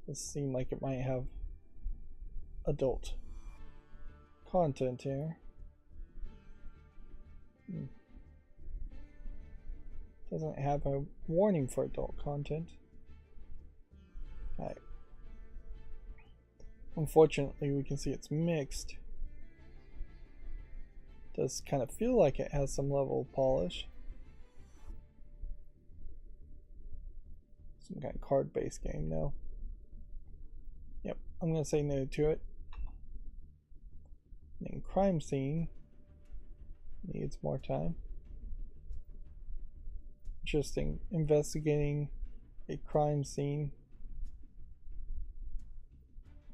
does seem like it might have adult content here. Doesn't have a warning for adult content. Alright. Unfortunately, we can see it's mixed. Does kind of feel like it has some level of polish. Some kind of card-based game, though. Yep, I'm gonna say no to it. And then Crime Scene needs more time. Interesting, investigating a crime scene,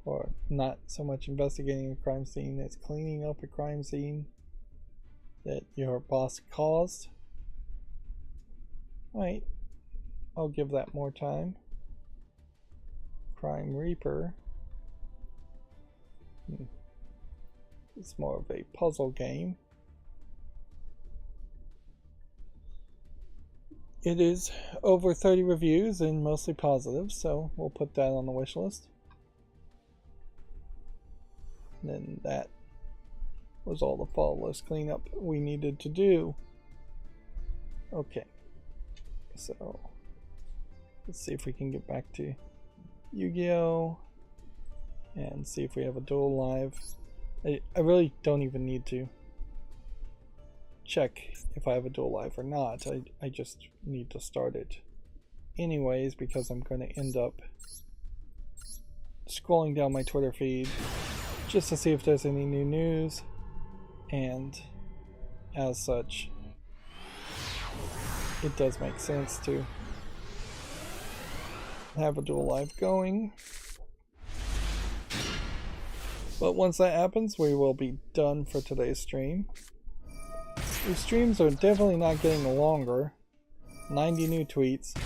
or not so much investigating a crime scene as cleaning up a crime scene that your boss caused. Alright, I'll give that more time. Crime Reaper. It's more of a puzzle game. It is over 30 reviews and mostly positive, so we'll put that on the wish list. And then that was all the fall list cleanup we needed to do. Okay, so let's see if we can get back to Yu-Gi-Oh! And see if we have a Duel live. I really don't even need to check if I have a Duel live or not. I just need to start it anyways, because I'm going to end up scrolling down my Twitter feed just to see if there's any new news, and as such it does make sense to have a Duel live going. But once that happens, we will be done for today's stream. These streams are definitely not getting longer. 90 new tweets.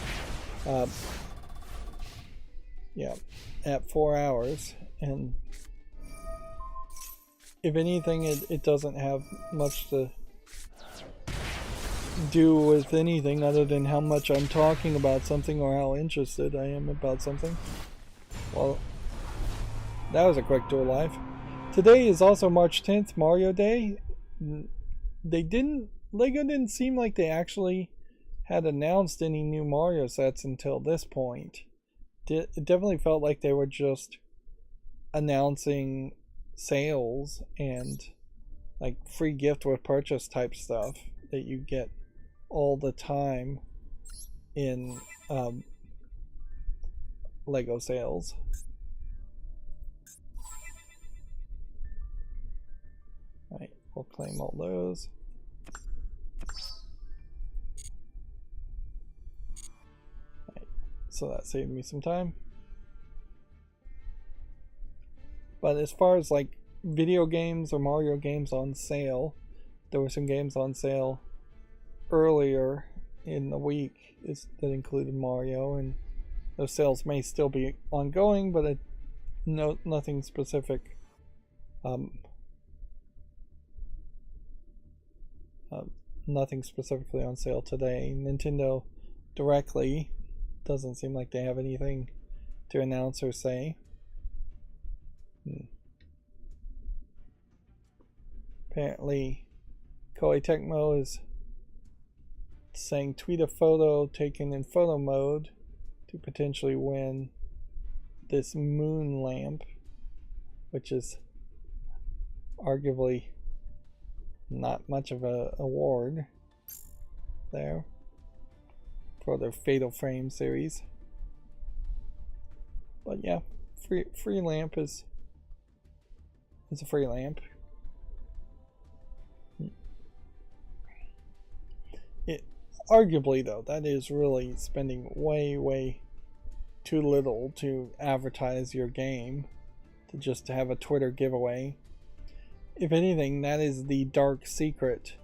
Yeah, at 4 hours. And if anything, it doesn't have much to do with anything other than how much I'm talking about something or how interested I am about something. Well, that was a quick Duel live. Today is also March 10th, Mario Day. Lego didn't seem like they actually had announced any new Mario sets until this point. It definitely felt like they were just announcing sales and like free gift with purchase type stuff that you get all the time in Lego sales. Alright, we'll claim all those. Alright, so that saved me some time. But as far as like video games or Mario games on sale, there were some games on sale earlier in the week that included Mario, and those sales may still be ongoing, but nothing specific. Nothing specifically on sale today. Nintendo directly doesn't seem like they have anything to announce or say. Apparently Koei Tecmo is saying tweet a photo taken in photo mode to potentially win this moon lamp, which is arguably not much of a award there for their Fatal Frame series. But yeah, free lamp is a free lamp. Arguably, though, that is really spending way too little to advertise your game, to just have a Twitter giveaway. If anything, that is the dark secret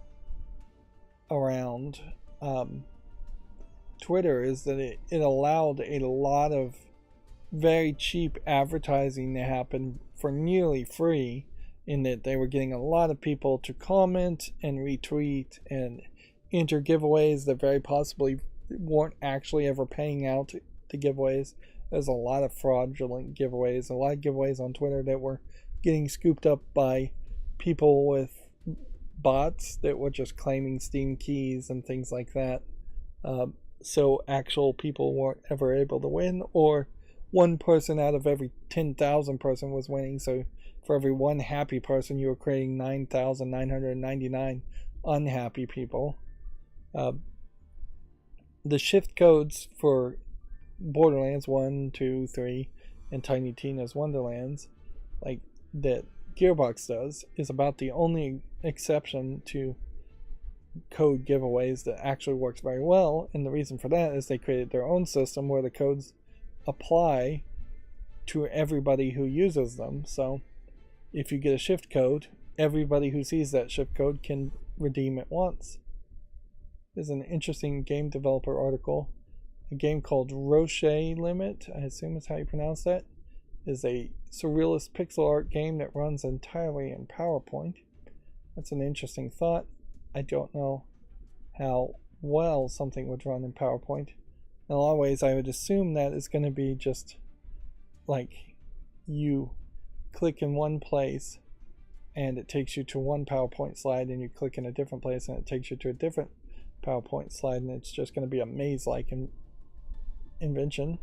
around Twitter, is that it allowed a lot of very cheap advertising to happen for nearly free, in that they were getting a lot of people to comment and retweet and enter giveaways that very possibly weren't actually ever paying out the giveaways. There's a lot of fraudulent giveaways, a lot of giveaways on Twitter that were getting scooped up by people with bots that were just claiming Steam keys and things like that. So actual people weren't ever able to win, or one person out of every 10,000 person was winning. So for every one happy person, you were creating 9,999 unhappy people. The shift codes for Borderlands 1, 2, 3, and Tiny Tina's Wonderlands, like that Gearbox does, is about the only exception to code giveaways that actually works very well. And the reason for that is they created their own system where the codes apply to everybody who uses them. So if you get a shift code, everybody who sees that shift code can redeem it once. There's an interesting game developer article. A game called Roche Limit, I assume is how you pronounce that, is a surrealist pixel art game that runs entirely in PowerPoint. That's an interesting thought. I don't know how well something would run in PowerPoint. In a lot of ways, I would assume that it's going to be just like you click in one place and it takes you to one PowerPoint slide, and you click in a different place and it takes you to a different PowerPoint slide, and it's just going to be a maze-like invention.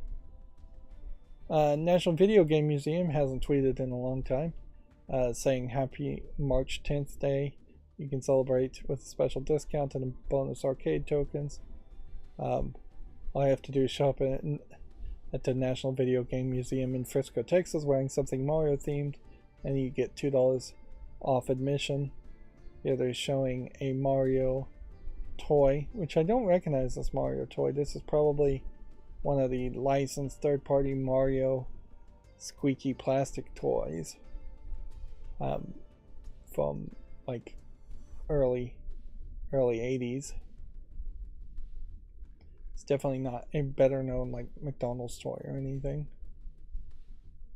National Video Game Museum hasn't tweeted in a long time, saying happy March 10th day. You can celebrate with a special discount and bonus arcade tokens. All I have to do is show up at the National Video Game Museum in Frisco, Texas, wearing something Mario themed, and you get $2 off admission. Here they're showing a Mario toy, which I don't recognize this Mario toy. This is probably one of the licensed third-party Mario squeaky plastic toys from like early 80s. It's definitely not a better known like McDonald's toy or anything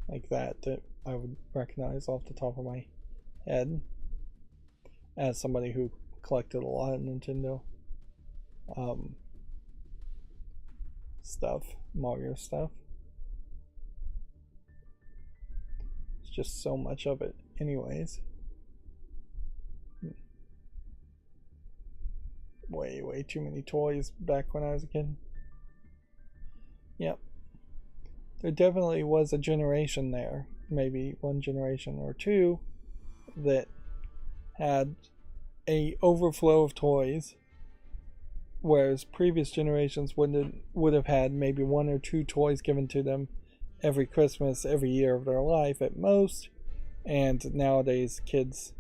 like that I would recognize off the top of my head, as somebody who collected a lot of Nintendo stuff, Mario stuff. It's just so much of it anyways. Way too many toys back when I was a kid. Yep. There definitely was a generation there, maybe one generation or two, that had a overflow of toys, whereas previous generations would have had maybe one or two toys given to them every Christmas, every year of their life at most. And nowadays kids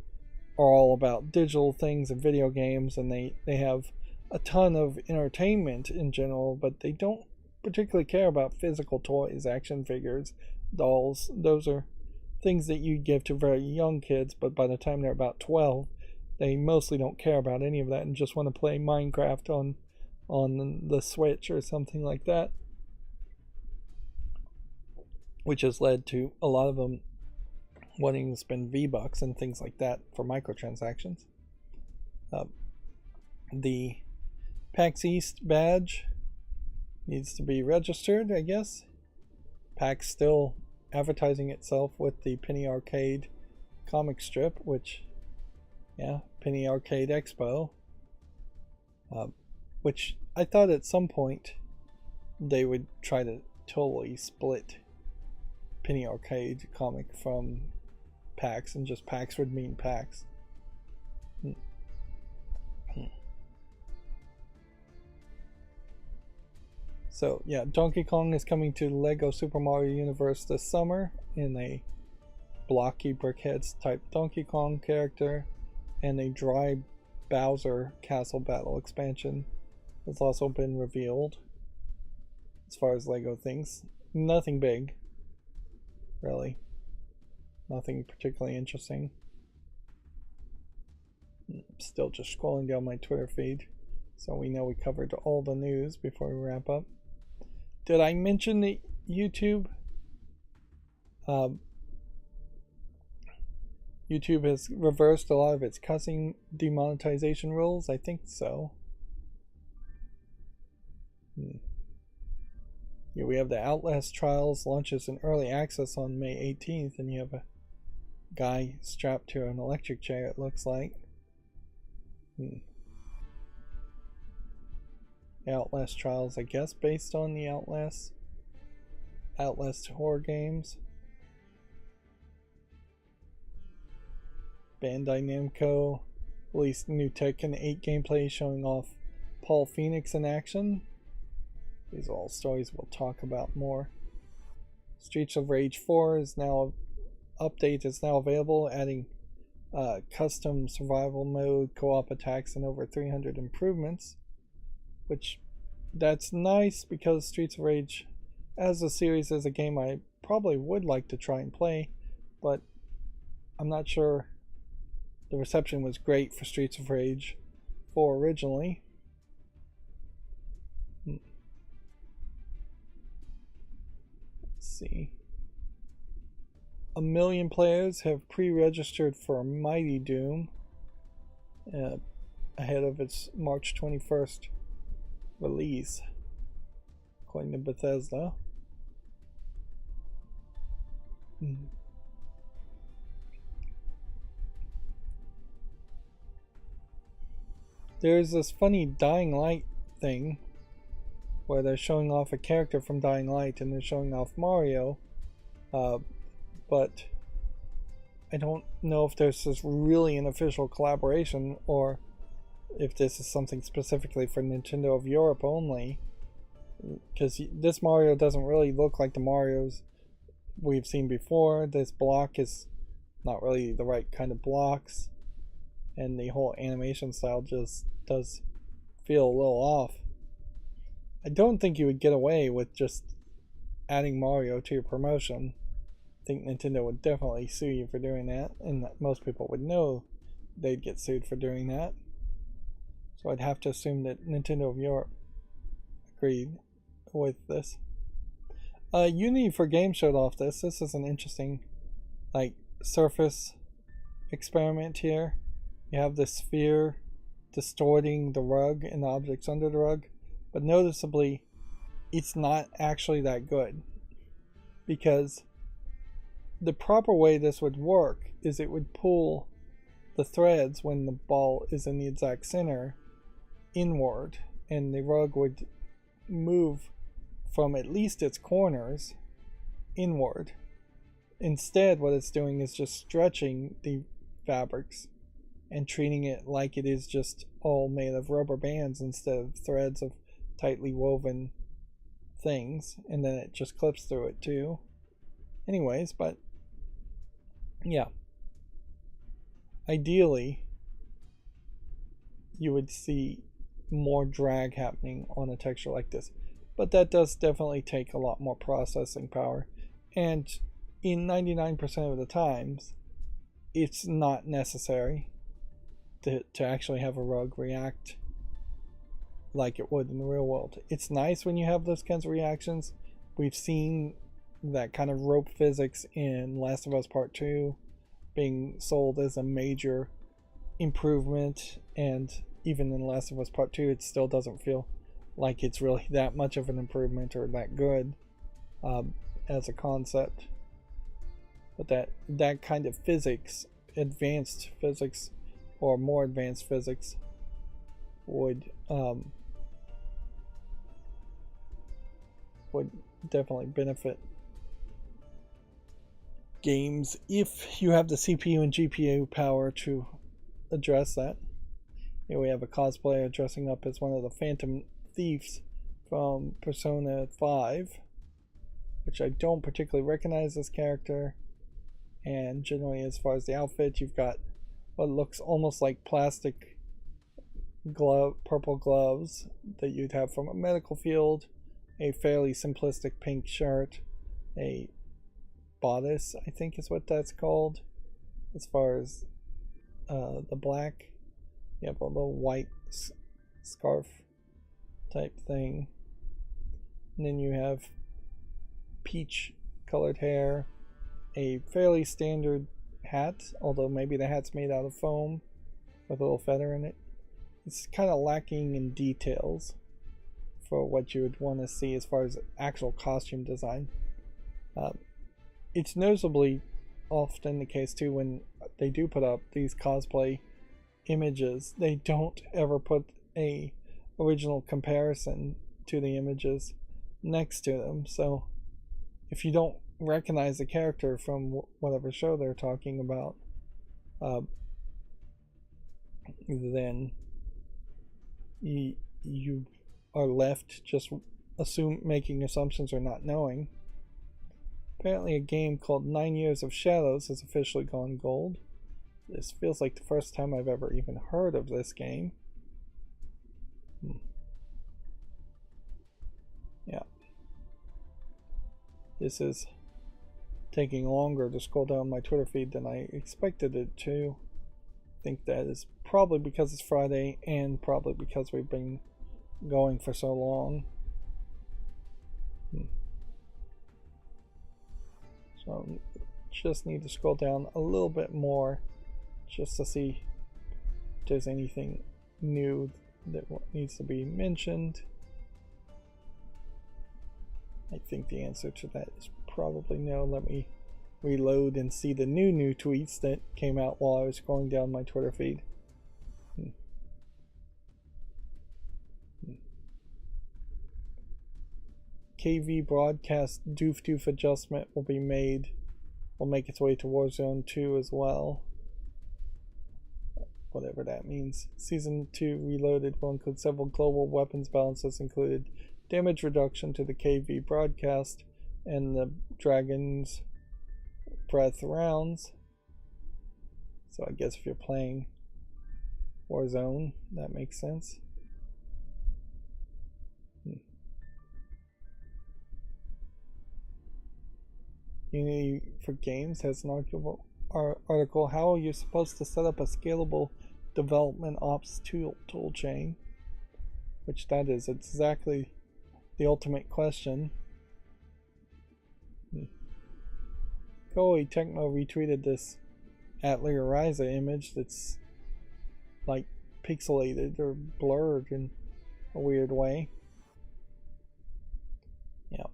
are all about digital things and video games, and they have a ton of entertainment in general, but they don't particularly care about physical toys, action figures, dolls. Those are things that you give to very young kids, but by the time they're about 12, they mostly don't care about any of that and just want to play Minecraft on the Switch or something like that, which has led to a lot of them wanting to spend V-Bucks and things like that for microtransactions. The PAX East badge needs to be registered, I guess. PAX still advertising itself with the Penny Arcade comic strip, which, yeah, Penny Arcade Expo, which I thought at some point they would try to totally split Penny Arcade comic from PAX, and just PAX would mean PAX. So yeah, Donkey Kong is coming to Lego Super Mario Universe this summer in a blocky brickheads type Donkey Kong character and a dry Bowser Castle Battle expansion has also been revealed. As far as Lego things, nothing big, really. Nothing particularly interesting. Still just scrolling down my Twitter feed, so we know we covered all the news before we wrap up. Did I mention the YouTube? YouTube has reversed a lot of its cussing demonetization rules. I think so. Yeah, we have the Outlast Trials launches in early access on May 18th, and you have a guy strapped to an electric chair, it looks like. Outlast Trials, I guess, based on the Outlast horror games. Bandai Namco released new Tekken 8 gameplay showing off Paul Phoenix in action. These are all stories we'll talk about more. Streets of Rage 4 is now available, adding custom survival mode, co-op attacks, and over 300 improvements. Which, that's nice because Streets of Rage as a series is a game I probably would like to try and play, but I'm not sure the reception was great for Streets of Rage 4 originally. Let's see. 1 million players have pre-registered for Mighty Doom ahead of its March 21st release, according to Bethesda. There's this funny Dying Light thing where they're showing off a character from Dying Light and they're showing off Mario, but I don't know if this is really an official collaboration or if this is something specifically for Nintendo of Europe only, because this Mario doesn't really look like the Marios we've seen before. This block is not really the right kind of blocks, and the whole animation style just does feel a little off. I don't think you would get away with just adding Mario to your promotion. I think Nintendo would definitely sue you for doing that, and that most people would know they'd get sued for doing that. So I'd have to assume that Nintendo of Europe agreed with this. Unity for Games showed off this. This is an interesting, surface experiment here. You have the sphere distorting the rug and the objects under the rug, but noticeably, it's not actually that good, because the proper way this would work is it would pull the threads when the ball is in the exact center inward, and the rug would move from at least its corners inward. Instead, what it's doing is just stretching the fabrics and treating it like it is just all made of rubber bands instead of threads of tightly woven things, and then it just clips through it too. Anyways, but yeah, ideally you would see more drag happening on a texture like this, but that does definitely take a lot more processing power, and in 99% of the times it's not necessary to actually have a rug react like it would in the real world. It's nice when you have those kinds of reactions. We've seen that kind of rope physics in Last of Us Part 2 being sold as a major improvement, and even in Last of Us Part 2 it still doesn't feel like it's really that much of an improvement or that good as a concept. But that kind of physics, advanced physics or more advanced physics, would definitely benefit games if you have the CPU and GPU power to address that. Here we have a cosplayer dressing up as one of the Phantom Thieves from Persona 5, which I don't particularly recognize this character. And generally, as far as the outfit, you've got what looks almost like plastic purple gloves that you'd have from a medical field, a fairly simplistic pink shirt, a bodice, I think is what that's called, as far as the black. You have a little white scarf type thing. And then you have peach colored hair, a fairly standard hat, although maybe the hat's made out of foam with a little feather in it. It's kind of lacking in details for what you would want to see as far as actual costume design. It's noticeably often the case too when they do put up these cosplay images, they don't ever put a original comparison to the images next to them. So if you don't recognize the character from whatever show they're talking about, then you are left just making assumptions or not knowing. Apparently a game called 9 Years of Shadows has officially gone gold. This feels like the first time I've ever even heard of this game. Yeah. This is taking longer to scroll down my Twitter feed than I expected it to. I think that is probably because it's Friday and probably because we've been going for so long. So just need to scroll down a little bit more just to see if there's anything new that needs to be mentioned. I think the answer to that is probably no. Let me reload and see the new tweets that came out while I was scrolling down my Twitter feed. KV broadcast doof adjustment will make its way to Warzone 2 as well. Whatever that means. Season 2 Reloaded will include several global weapons balances, included damage reduction to the KV broadcast and the Dragon's Breath rounds. So I guess if you're playing Warzone, that makes sense. Unity for Games has an article, how are you supposed to set up a scalable development ops tool chain? Which that is exactly the ultimate question. Koei Techno retweeted this Atelier Ryza image that's like pixelated or blurred in a weird way. Yeah.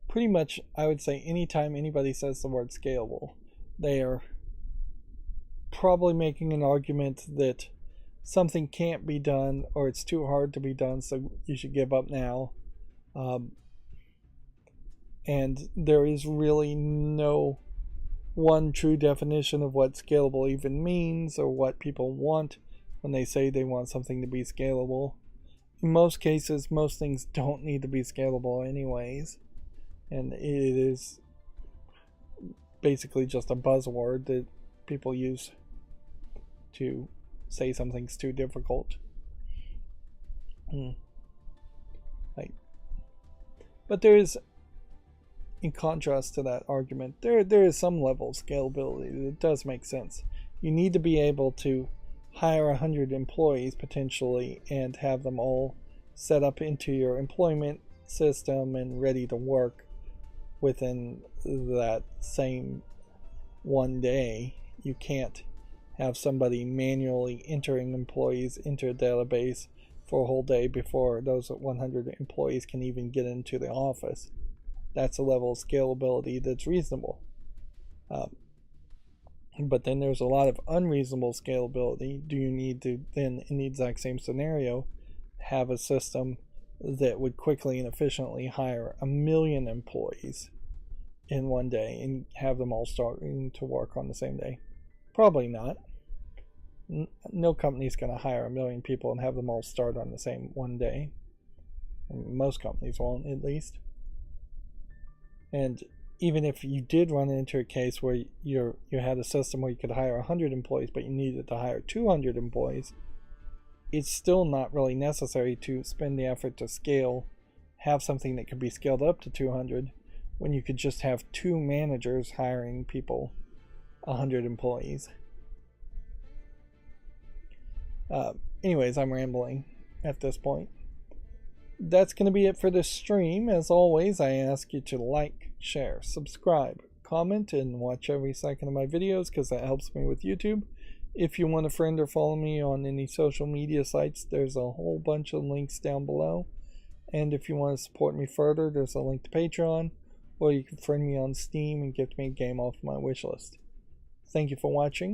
Pretty much, I would say anytime anybody says the word scalable, they are probably making an argument that something can't be done or it's too hard to be done, so you should give up now. And there is really no one true definition of what scalable even means or what people want when they say they want something to be scalable. In most cases, most things don't need to be scalable anyways. And it is basically just a buzzword that people use to say something's too difficult. But there is, in contrast to that argument, there is some level of scalability that does make sense. You need to be able to hire 100 employees potentially and have them all set up into your employment system and ready to work within that same one day. You can't have somebody manually entering employees into a database for a whole day before those 100 employees can even get into the office. That's a level of scalability that's reasonable. But then there's a lot of unreasonable scalability. Do you need to then, in the exact same scenario, have a system that would quickly and efficiently hire 1 million employees in one day and have them all starting to work on the same day? Probably not. No company's going to hire 1 million people and have them all start on the same one day. Most companies won't, at least. And even if you did run into a case where you had a system where you could hire 100 employees but you needed to hire 200 employees, it's still not really necessary to spend the effort to scale, have something that could be scaled up to 200 when you could just have 2 managers hiring people, 100 employees. Anyways, I'm rambling at this point. That's going to be it for this stream. As always, I ask you to like, share, subscribe, comment, and watch every second of my videos because that helps me with YouTube. If you want to friend or follow me on any social media sites, there's a whole bunch of links down below. And if you want to support me further, there's a link to Patreon, or you can friend me on Steam and gift me a game off my wishlist. Thank you for watching.